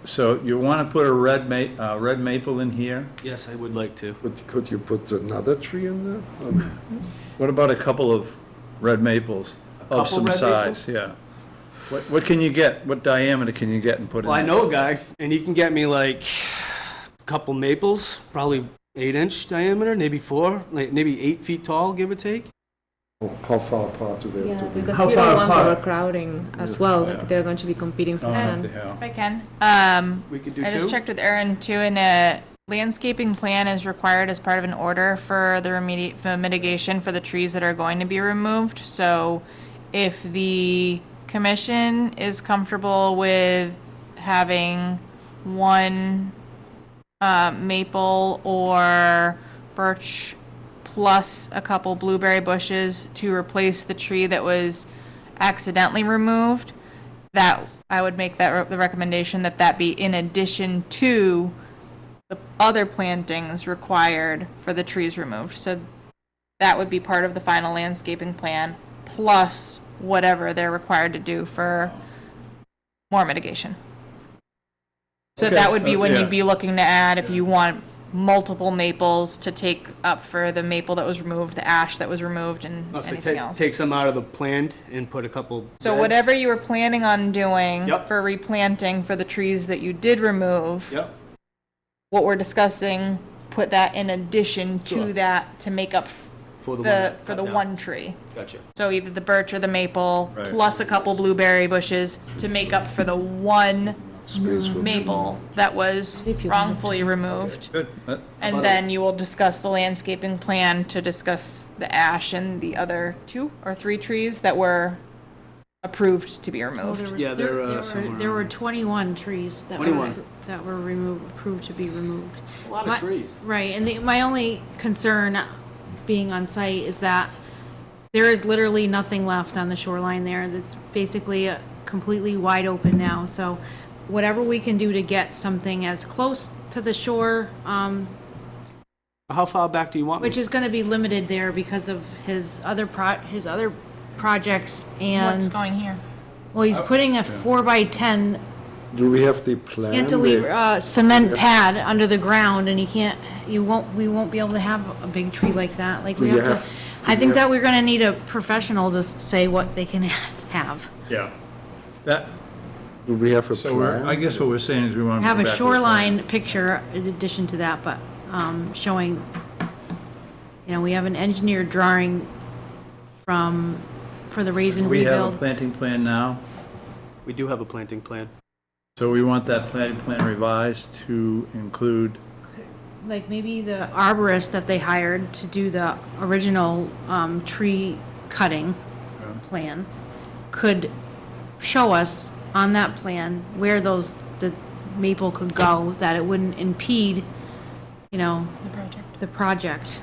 so you want to put a red maple in here? Yes, I would like to. Could you put another tree in there? What about a couple of red maples couple of some red size? Yeah. What can you get? What diameter can you get and put in? Well, I there? know a guy, and he can get me like a couple maples, probably 8-inch diameter, maybe 4, like maybe 8 feet tall, give or take. How far apart do they have to be? Because How you far don't want apart? overcrowding as well, like they're going to be competing for sun. Yeah. If I can. We could do I just two? checked with Erin too, and a landscaping plan is required as part of an order for the mitigation for the trees that are going to be removed. So if the commission is comfortable with having one maple or birch plus a couple blueberry bushes to replace the tree that was accidentally removed, that I would make that the recommendation that be in addition to the other plantings required for the trees removed. So that would be part of the final landscaping plan, plus whatever they're required to do for more mitigation. So Okay, that would be when yeah. you'd be looking to add, if you want multiple maples to take up for the maple that was removed, the ash that was removed, and Oh, so anything else. take some out of the planned and put a couple. So reds. whatever you were planning on doing Yep. for replanting for the trees that you did remove, Yep. what we're discussing, put that in addition Sure. to that to make up For the one the, that for cut the down. one tree. Gotcha. So either the birch or the maple, Right. plus a couple blueberry bushes to make up for the one Space for maple that was If you wrongfully removed. Good. And then you will discuss the landscaping plan to discuss the ash and the other 2 or 3 trees that were approved to be Well, removed. Yeah, they're, somewhere there were around. 21 trees that 21. were removed, approved to be removed. It's a lot My- of trees. Right, and my only concern being on site is that there is literally nothing left on the shoreline there. That's basically completely wide open now. So whatever we can do to get something as close to the shore, How far back do you want me? which is going to be limited there because of his other projects and. What's going here? Well, he's putting a 4x10 Do we have the plan? cantilever, cement pad under the ground, and we won't be able to have a big tree like that. Like, we Do you have to, have- I do think you that have- we're gonna need a professional to say what they can have. Yeah. That, Do we have a so we're, I plan? guess what we're saying is we want to. Have go a back to the plan. shoreline picture in addition to that, but, showing, we have an engineered drawing for the raise and We have a rebuild. planting plan now, We do have a planting plan. so we want that planting plan revised to include, Like maybe the arborist that they hired to do the original, tree cutting plan could show us on that plan where the maple could go, that it wouldn't impede, the project.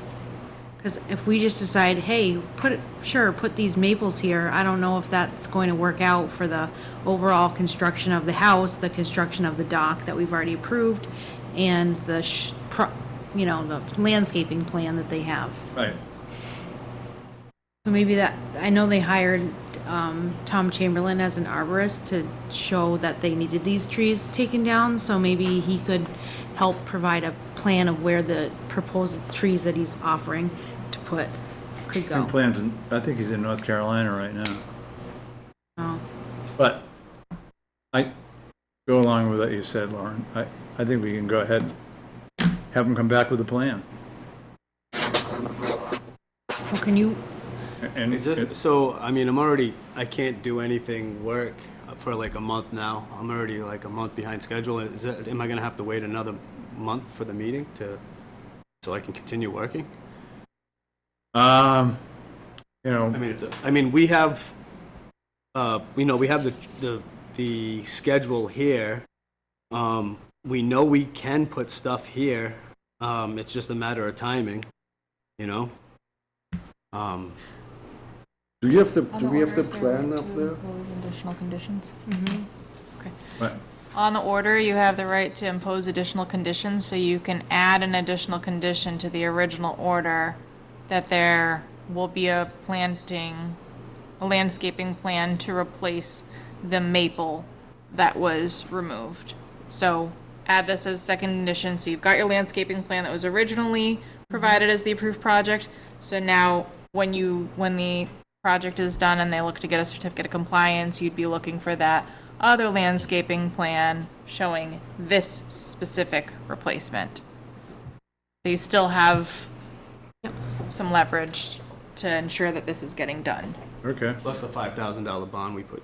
Because if we just decide, hey, put these maples here, I don't know if that's going to work out for the overall construction of the house, the construction of the dock that we've already approved, and the landscaping plan that they have. right, So maybe that, I know they hired Tom Chamberlain as an arborist to show that they needed these trees taken down, so maybe he could help provide a plan of where the proposed trees that he's offering to put could go. plans, I think he's in North Carolina right now. Oh. But I go along with what you said, Lauren. I think we can go ahead, have them come back with a plan. Well, can you, And Is this, so, I can't do anything work for like a month now. I'm already like a month behind schedule. Am I gonna have to wait another month for the meeting so I can continue working? We have, we have the schedule here. We know we can put stuff here. It's just a matter of timing, Do we have the plan up there? Additional conditions? Right. On the order, you have the right to impose additional conditions, so you can add an additional condition to the original order that there will be a landscaping plan to replace the maple that was removed. So add this as second condition, so you've got your landscaping plan that was originally provided as the approved project. So now, when the project is done and they look to get a certificate of compliance, you'd be looking for that other landscaping plan showing this specific replacement. So you still have some leverage to ensure that this is getting done. Okay. plus the $5,000 bond we put.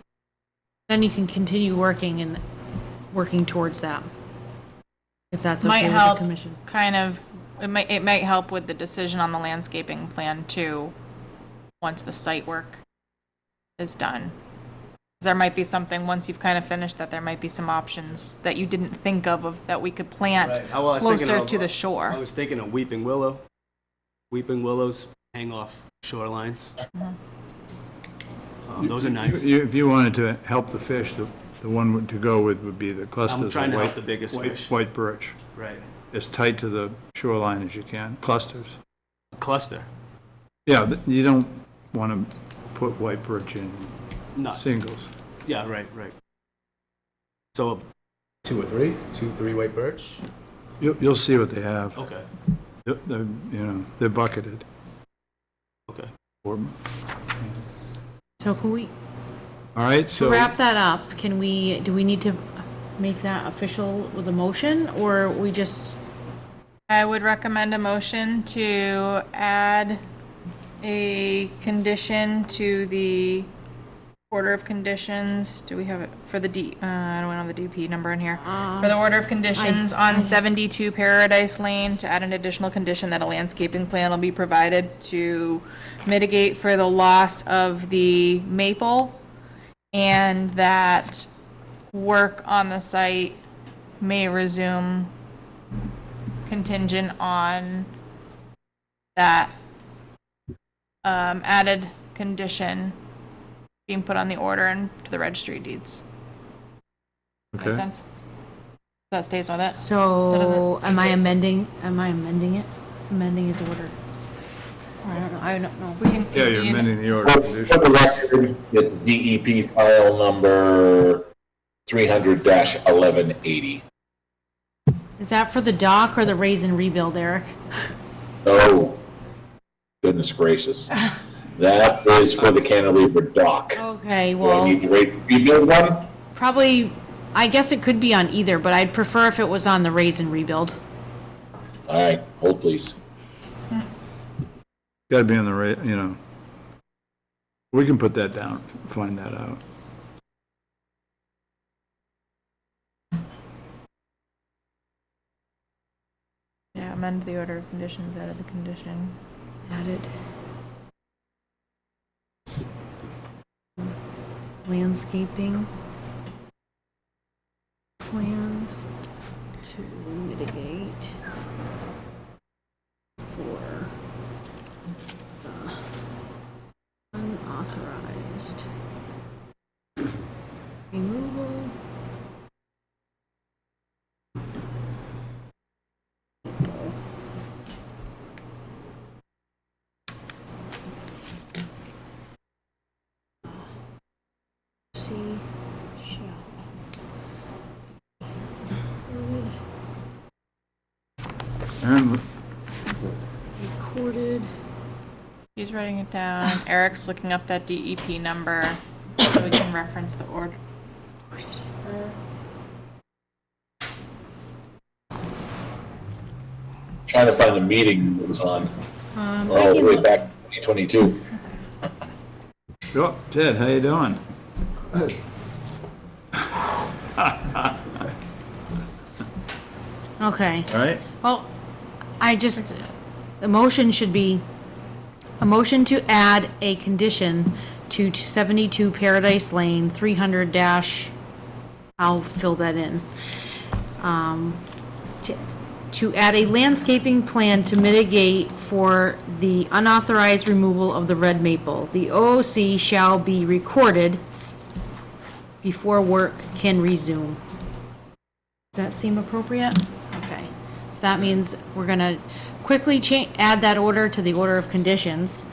then you can continue working towards that. If that's Might okay with the help commission. it might help with the decision on the landscaping plan too, once the site work is done. There might be something, once you've kind of finished that, there might be some options that you didn't think of that we could plant closer to the shore. I was thinking of weeping willow. Weeping willows hang off shorelines. Those are nice. If you wanted to help the fish, the one to go with would be the clusters. I'm trying of to help white- the biggest white- fish. White birch, Right. as tight to the shoreline as you can, clusters. A cluster. Yeah, you don't want to put white birch in No. singles. Yeah, right. So 2 or 3? 2, 3 white birch? You'll see what they have. Okay. They're bucketed. Okay. So can we, All right, to so. wrap that up, do we need to make that official with a motion, or we just, I would recommend a motion to add a condition to the order of conditions. Do we have it for the I don't have the DP number in here. For the order of conditions on 72 Paradise Lane, to add an additional condition that a landscaping plan will be provided to mitigate for the loss of the maple, and that work on the site may resume contingent on that added condition being put on the order and to the registry of deeds. Make Okay. sense? That stays with it? so does it- am I amending it? Amending his order? I don't know. We can. Yeah, you're amending the order of For conditions. the record, it's DEP file number 300-1180. Is that for the dock or the raise and rebuild, Eric? Oh, goodness gracious. That is for the cantilever dock. Okay, Do I well, need to rebuild one? probably, I guess it could be on either, but I'd prefer if it was on the raise and rebuild. All right, hold please. Gotta be on the rate, you know. We can put that down, find that out. Yeah, amend the order of conditions, added the condition. Added. Landscaping. Plan to mitigate for unauthorized removal. See, shall. And Recorded. She's writing it down. Eric's looking up that DEP number so we can reference the order. Trying to find the meeting it was on. I All the can way look- back to 2022. oh, Ted, how you doing? Okay. All right? Well, the motion should be, a motion to add a condition to 72 Paradise Lane, 300 dash, I'll fill that in. To add a landscaping plan to mitigate for the unauthorized removal of the red maple. The OOC shall be recorded before work can resume. Does that seem appropriate? Okay. So that means we're gonna quickly add that order to the order of conditions.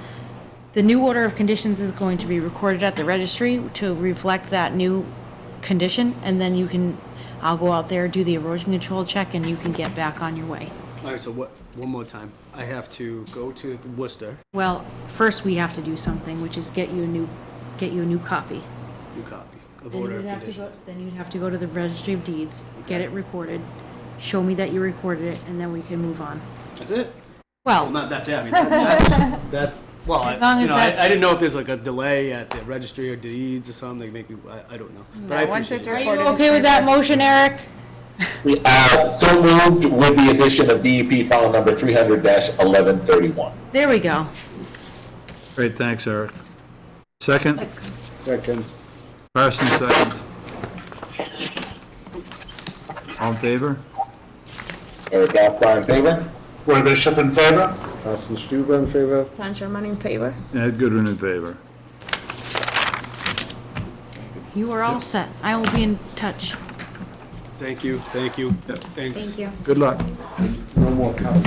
The new order of conditions is going to be recorded at the registry to reflect that new condition, and then I'll go out there, do the erosion control check, and you can get back on your way. All right, so one more time. I have to go to Worcester, Well, first we have to do something, which is get you a new copy. new copy of Then order you'd of have to condition. then you'd have to go to the registry of deeds, get it recorded, show me that you recorded it, and then we can move on. That's it? Well, Not, that's it, I mean, well, As long as that's- I didn't know if there's like a delay at the registry of deeds or something, maybe, I don't know. But I once appreciate it's it. are you recorded. okay with that motion, Eric? So moved with the addition of DEP file number 300-1131. There we go. Great, thanks, Eric. Second? Second. Carson, second. All in favor? Eric Alfaro in favor? Roy Bishop in favor? Carsten Stuber in favor. San Sherman in favor. Ed Goodwin in favor. You are all set. I will be in touch. Thank you, thanks. you. Good luck. No more cows.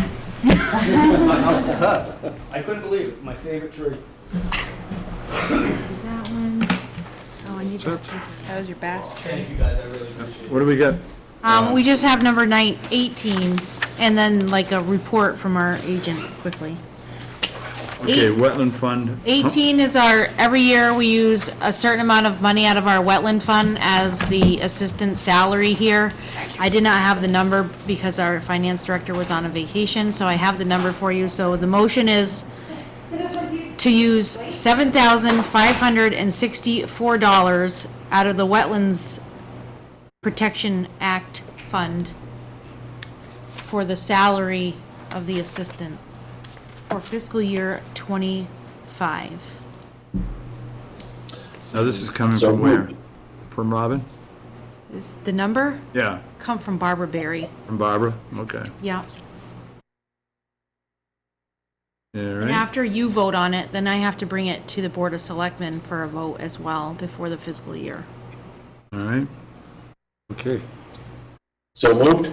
I couldn't believe it, my favorite tree. That one. Oh, I need that too. That was your bass tree. Thank you guys, I really appreciate it. What do we got? We just have number 18, and then like a report from our agent quickly. Okay, wetland fund. 18 is every year we use a certain amount of money out of our wetland fund as the assistant salary here. I did not have the number because our finance director was on a vacation, so I have the number for you. So the motion is to use $7,564 out of the Wetlands Protection Act fund for the salary of the assistant for fiscal year '25. Now, this is coming So from where? moved. From Robin? Is the number Yeah, come from Barbara Berry? from Barbara? Okay. Yeah. All And right. after you vote on it, then I have to bring it to the Board of Selectmen for a vote as well before the fiscal year. All right. Okay. So moved?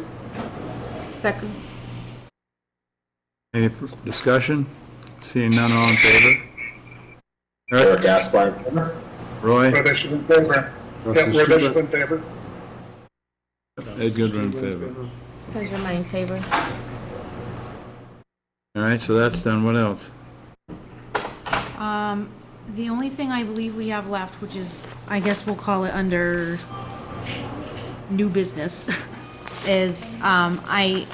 Second. Any discussion? Seeing none, all in favor? Eric Gaspar. Roy? Roy Bishop in favor. Russell Yep, Roy Bishop Schubert. in favor. Ed Goodwin in favor. Saint Germain in favor. All right, so that's done. What else? The only thing I believe we have left, which is, I guess we'll call it under new business, is, I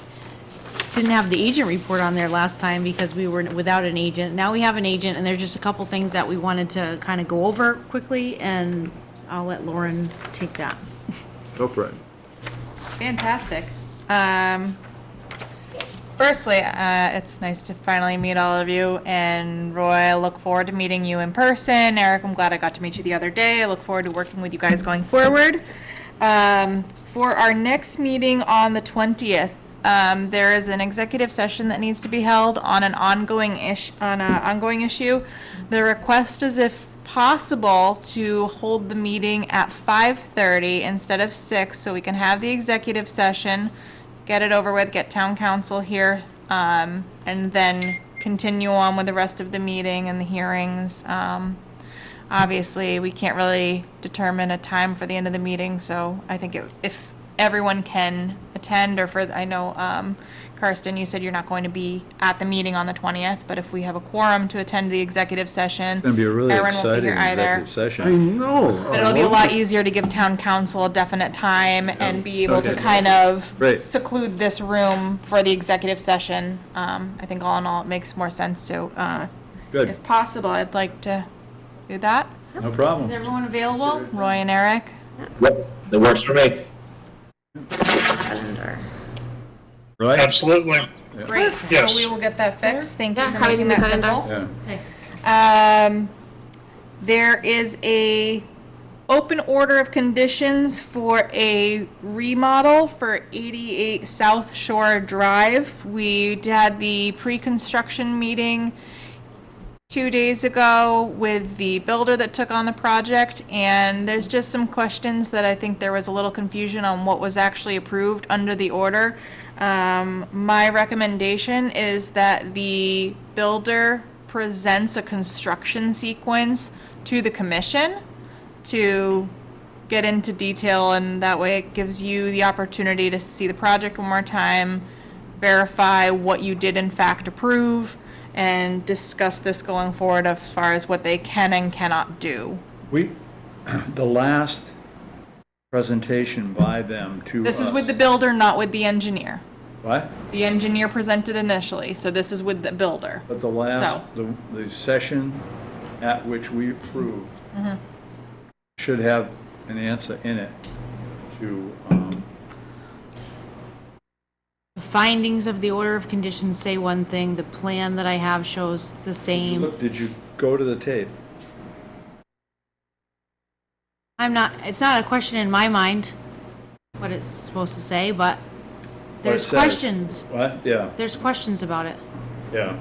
didn't have the agent report on there last time because we were without an agent. Now we have an agent, and there's just a couple things that we wanted to kind of go over quickly, and I'll let Lauren take that. Go for it. Fantastic. Firstly, it's nice to finally meet all of you, and Roy, I look forward to meeting you in person. Eric, I'm glad I got to meet you the other day. I look forward to working with you guys going forward. For our next meeting on the 20th, there is an executive session that needs to be held on an ongoing issue. The request is, if possible, to hold the meeting at 5:30 instead of 6, so we can have the executive session, get it over with, get town council here, and then continue on with the rest of the meeting and the hearings. Obviously, we can't really determine a time for the end of the meeting, so I think if everyone can attend, or I know, Karsten, you said you're not going to be at the meeting on the 20th, but if we have a quorum to attend the executive session, It's going to be a really everyone won't be exciting here either. executive session. I know. But it'll be a lot easier to give town council a definite time and be able to Okay. kind of Great. seclude this room for the executive session. I think all in all, it makes more sense to, Good. if possible, I'd like to do that. No Is problem. everyone available? Roy and Eric? Yep, that works for me. Calendar. Right? Absolutely. Great, Yes. so we will get that fixed. Thank you Yeah, for have it making in the that calendar. simple. Yeah. There is a open order of conditions for a remodel for 88 South Shore Drive. We had the pre-construction meeting 2 days ago with the builder that took on the project, and there's just some questions that I think there was a little confusion on what was actually approved under the order. My recommendation is that the builder presents a construction sequence to the commission to get into detail, and that way it gives you the opportunity to see the project one more time, verify what you did in fact approve, and discuss this going forward as far as what they can and cannot do. The last presentation by them to us. This is with the builder, not with the engineer. What? The engineer presented initially, so this is with the builder. But the last, the session at which we approved should have an answer in it to, The findings of the order of conditions say one thing, the plan that I have shows the same. look, did you go to the tape? It's not a question in my mind, what it's supposed to say, but there's says. questions. What? Yeah, There's questions about it. yeah.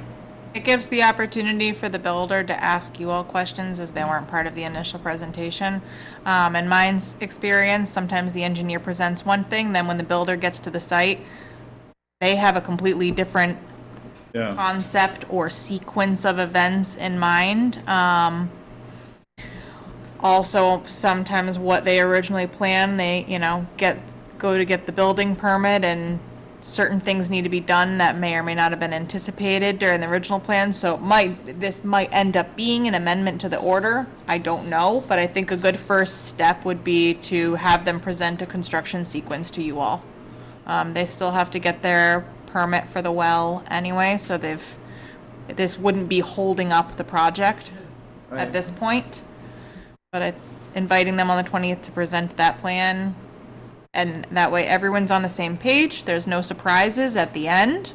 It gives the opportunity for the builder to ask you all questions as they weren't part of the initial presentation. In mine's experience, sometimes the engineer presents one thing, then when the builder gets to the site, they have a completely different Yeah. concept or sequence of events in mind. Also, sometimes what they originally planned, they, go to get the building permit, and certain things need to be done that may or may not have been anticipated during the original plan, so this might end up being an amendment to the order. I don't know, but I think a good first step would be to have them present a construction sequence to you all. They still have to get their permit for the well anyway, so this wouldn't be holding up the project at this point. But inviting them on the 20th to present that plan, and that way everyone's on the same page, there's no surprises at the end.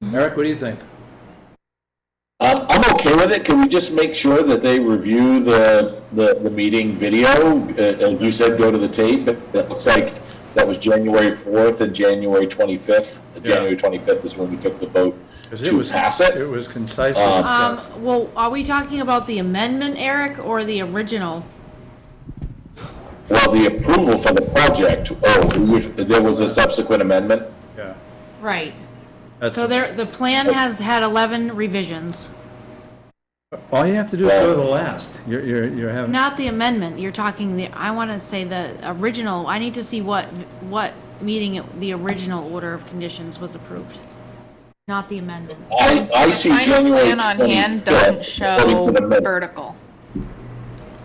Eric, what do you think? I'm okay with it. Can we just make sure that they review the meeting video? As you said, go to the tape. It looks like that was January 4th and January 25th. January 25th is when we took the vote to pass it. It was concisely discussed. Well, are we talking about the amendment, Eric, or the original? Well, the approval for the project, there was a subsequent amendment. Yeah. Right. So the plan has had 11 revisions. All you have to do is go to the last. You're having. Not the amendment, you're talking I want to say the original, I need to see what meeting the original order of conditions was approved, not the amendment. I see The final January plan on hand 25th, doesn't according show to the minutes. vertical.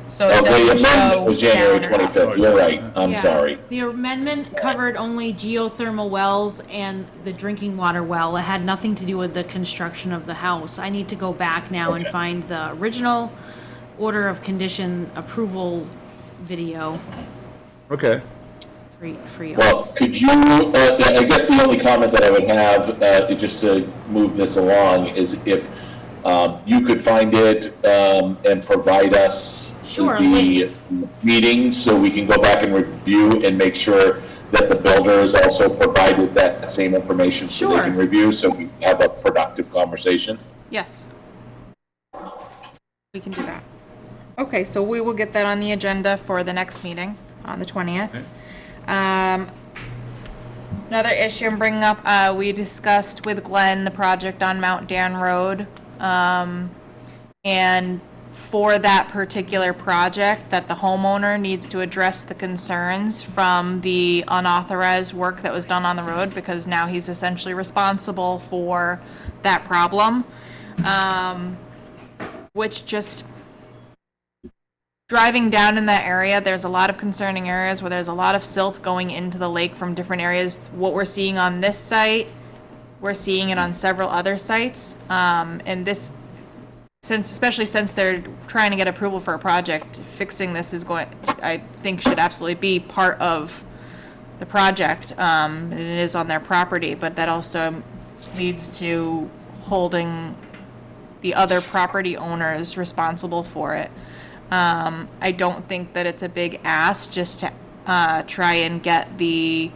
So Oh, it the doesn't amendment show was January down or up. 25th, you're right, I'm Yeah. sorry. The amendment covered only geothermal wells and the drinking water well. It had nothing to do with the construction of the house. I need to go back now and find the original order of condition approval video Okay. for you. Well, could you, I guess the only comment that I would have, just to move this along, is if you could find it and provide us Sure, the meeting, so we can go back and review and make sure that the builder is also provided that same information so they Sure. can review, so we have a productive conversation. Yes. We can do that. Okay, so we will get that on the agenda for the next meeting on the 20th. Another issue I'm bringing up, we discussed with Glenn the project on Mount Dan Road. And for that particular project, that the homeowner needs to address the concerns from the unauthorized work that was done on the road, because now he's essentially responsible for that problem. Which just, driving down in that area, there's a lot of concerning areas where there's a lot of silt going into the lake from different areas. What we're seeing on this site, we're seeing it on several other sites. And this, especially since they're trying to get approval for a project, fixing this is I think should absolutely be part of the project. And it is on their property, but that also leads to holding the other property owners responsible for it. I don't think that it's a big ask just to try and get the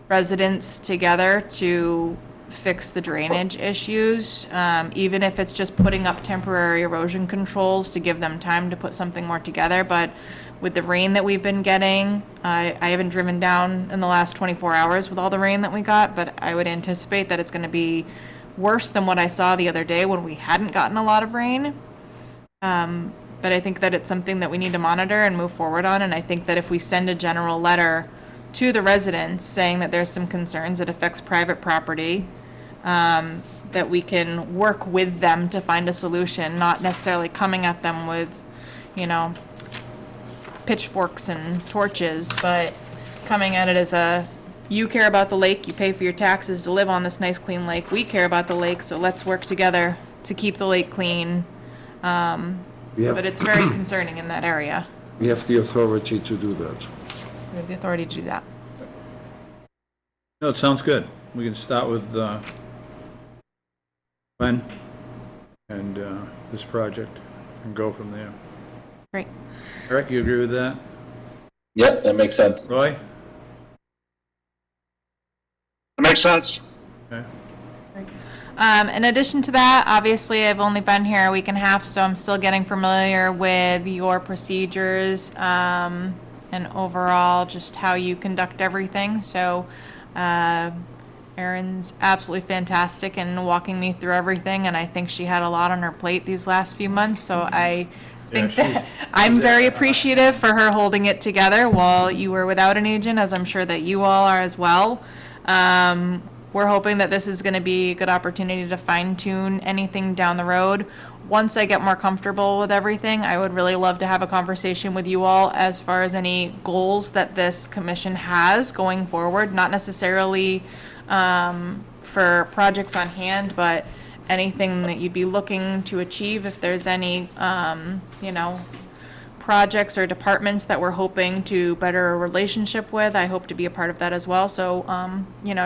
residents together to fix the drainage issues, even if it's just putting up temporary erosion controls to give them time to put something more together. But with the rain that we've been getting, I haven't driven down in the last 24 hours with all the rain that we got, but I would anticipate that it's going to be worse than what I saw the other day when we hadn't gotten a lot of rain. But I think that it's something that we need to monitor and move forward on, and I think that if we send a general letter to the residents saying that there's some concerns, it affects private property, that we can work with them to find a solution, not necessarily coming at them with, pitchforks and torches, but coming at it as you care about the lake, you pay for your taxes to live on this nice clean lake, we care about the lake, so let's work together to keep the lake clean. But it's very concerning in that area. We have the authority to do that. We have the authority to do that. No, it sounds good. We can start with Glenn and this project and go from there. Great. Eric, you agree with that? Yep, that makes sense. Roy? That makes sense. Okay. In addition to that, obviously, I've only been here a week and a half, so I'm still getting familiar with your procedures, and overall, just how you conduct everything. So, Erin's absolutely fantastic in walking me through everything, and I think she had a lot on her plate these last few months, so I think that I'm very appreciative for her holding it together while you were without an agent, as I'm sure that you all are as well. We're hoping that this is going to be a good opportunity to fine-tune anything down the road. Once I get more comfortable with everything, I would really love to have a conversation with you all as far as any goals that this commission has going forward, not necessarily for projects on hand, but anything that you'd be looking to achieve. If there's any, projects or departments that we're hoping to better a relationship with, I hope to be a part of that as well. So,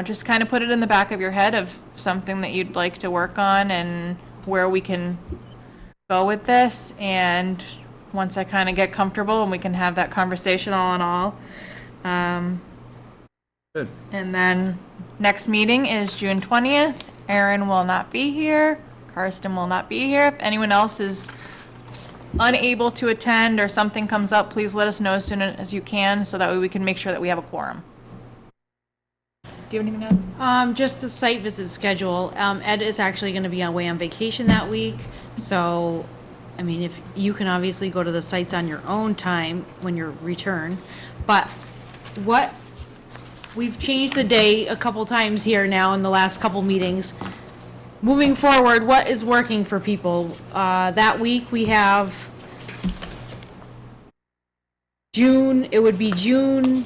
just kind of put it in the back of your head of something that you'd like to work on and where we can go with this. And once I kind of get comfortable and we can have that conversation all in all. Good. And then next meeting is June 20th. Erin will not be here. Karsten will not be here. If anyone else is unable to attend or something comes up, please let us know as soon as you can, so that way we can make sure that we have a quorum. do you have anything to add? Just the site visit schedule. Ed is actually gonna be away on vacation that week, so, I mean, if, you can obviously go to the sites on your own time when you return, but we've changed the day a couple times here now in the last couple meetings. Moving forward, what is working for people? That week, we have June, it would be June.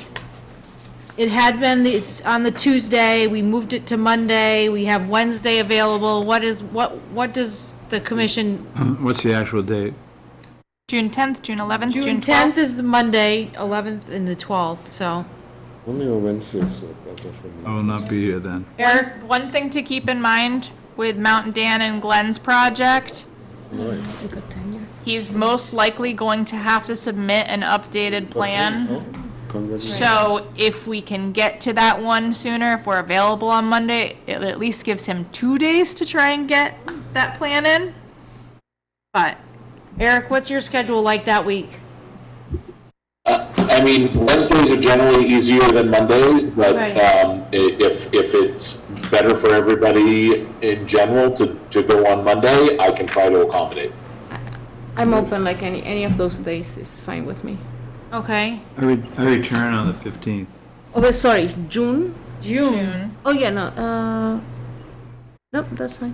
It had been, it's on the Tuesday, we moved it to Monday, we have Wednesday available. What does the commission? What's the actual date? June 10th, June 11th, June June 10th 12th? is the Monday, 11th and the 12th, so. Only on Wednesdays are better for me. I will not be here then. One thing to keep in mind with Mountain Dan and Glenn's project, Nice. he's most likely going to have to submit an updated plan. Congratulations. So if we can get to that one sooner, if we're available on Monday, it at least gives him 2 days to try and get that plan in. But Eric, what's your schedule like that week? I mean, Wednesdays are generally easier than Mondays, but Right. if it's better for everybody in general to go on Monday, I can try to accommodate. I'm open, like any of those days is fine with me. Okay. I return on the 15th. Oh, but sorry, June? June. Oh, yeah, no, nope, that's fine.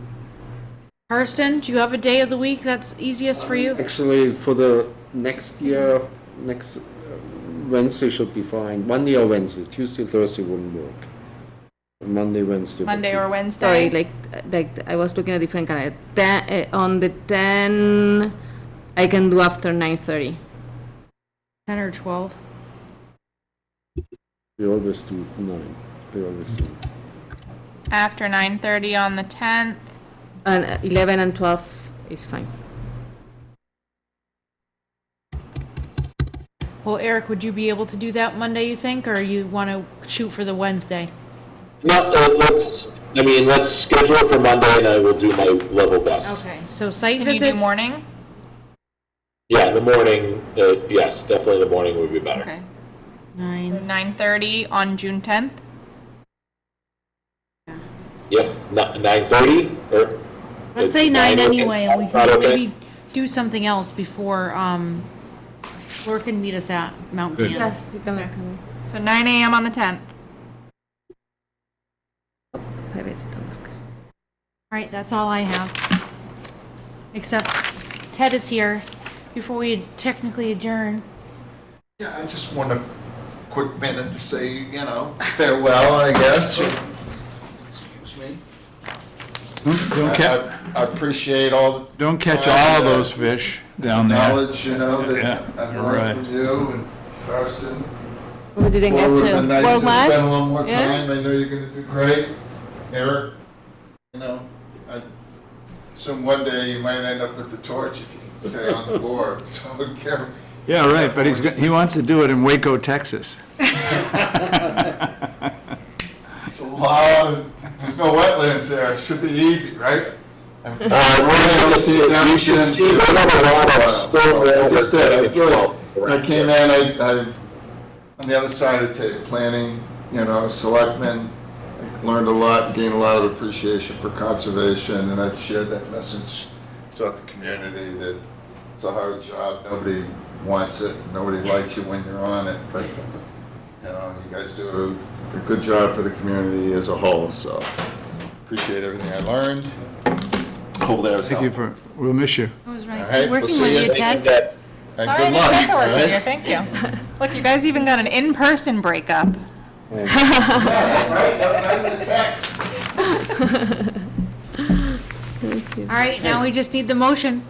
Kirsten, do you have a day of the week that's easiest for you? Actually, for the next year, next Wednesday should be fine. Monday or Wednesday. Tuesday, Thursday wouldn't work. Monday, Wednesday. would Monday be- or Wednesday? Sorry, like I was looking at different kind of, on the 10, I can do after 9:30. 10 or 12? We always do 9. They always do. After 9:30 on the 10th. And 11 and 12 is fine. Well, Eric, would you be able to do that Monday, you think, or you want to shoot for the Wednesday? No, let's schedule it for Monday and I will do my level best. Okay, so site Can you visits. do morning? Yeah, in the morning, yes, definitely the morning would be better. Okay. 9. 9:30 on June 10th? Yep, 9:30 or? Let's say 9 okay? anyway, and we Not can okay? maybe do something else before, Laura can meet us at Mount Good. Dan. Yes, you can look at me. So 9 a.m. on the 10th. All right, that's all I have. Except Ted is here before we technically adjourn. Yeah, I just want a quick minute to say, farewell, I guess. Excuse me. I appreciate all the. Don't catch time, all the those fish down there. Knowledge, that Yeah, I've you're learned right. from you and Karsten. We didn't Well, it get would've to been nice World to Match? spend a little more Yeah. time. I know you're gonna do great. Eric, I assume one day you might end up with the torch if you stay on the board, so careful. Yeah, right, but he wants to do it in Waco, Texas. It's a lot of, there's no wetlands there, it should be easy, right? You should see, we have a lot of storm I just did, water. when I came in, I, on the other side of the table, planning, selectmen, I learned a lot, gained a lot of appreciation for conservation, and I've shared that message throughout the community that it's a hard job, nobody wants it, nobody likes you when you're on it, but, you guys do a good job for the community as a whole, so appreciate everything I learned. Hold that as Thank you for, we'll miss you. It was nice All right, we'll working see with you. you, Ted. And Sorry I good didn't luck, get to work all with right? you, thank you. Look, you guys even got an in-person breakup. All right, now we just need the motion.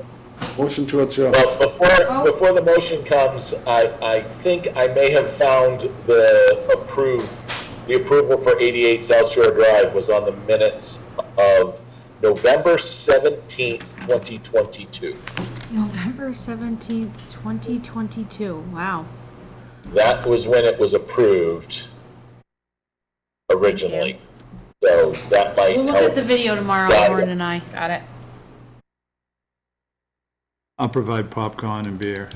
Motion to adjourn. Well, before the motion comes, I think I may have found the approval for 88 South Shore Drive was on the minutes of November 17th, 2022. November 17th, 2022. Wow. That was when it was approved originally. So that might We'll look help. at the video tomorrow, Got it. Lauren and I. Got it. I'll provide popcorn and beer.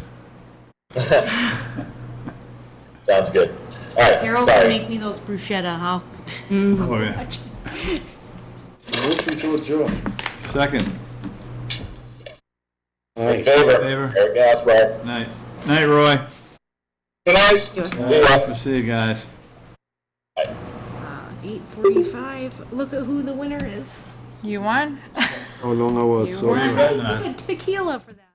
Sounds good. All right, Carol can sorry. make me those bruschetta, huh? Oh, yeah. Motion to adjourn. Second. In favor? Favor. Eric Gaspar. Night. Night, Roy. Good night. See ya. We'll see you guys. 8:45. Look at who the winner is. You won? How long I was, You sorry. won. Tequila for that.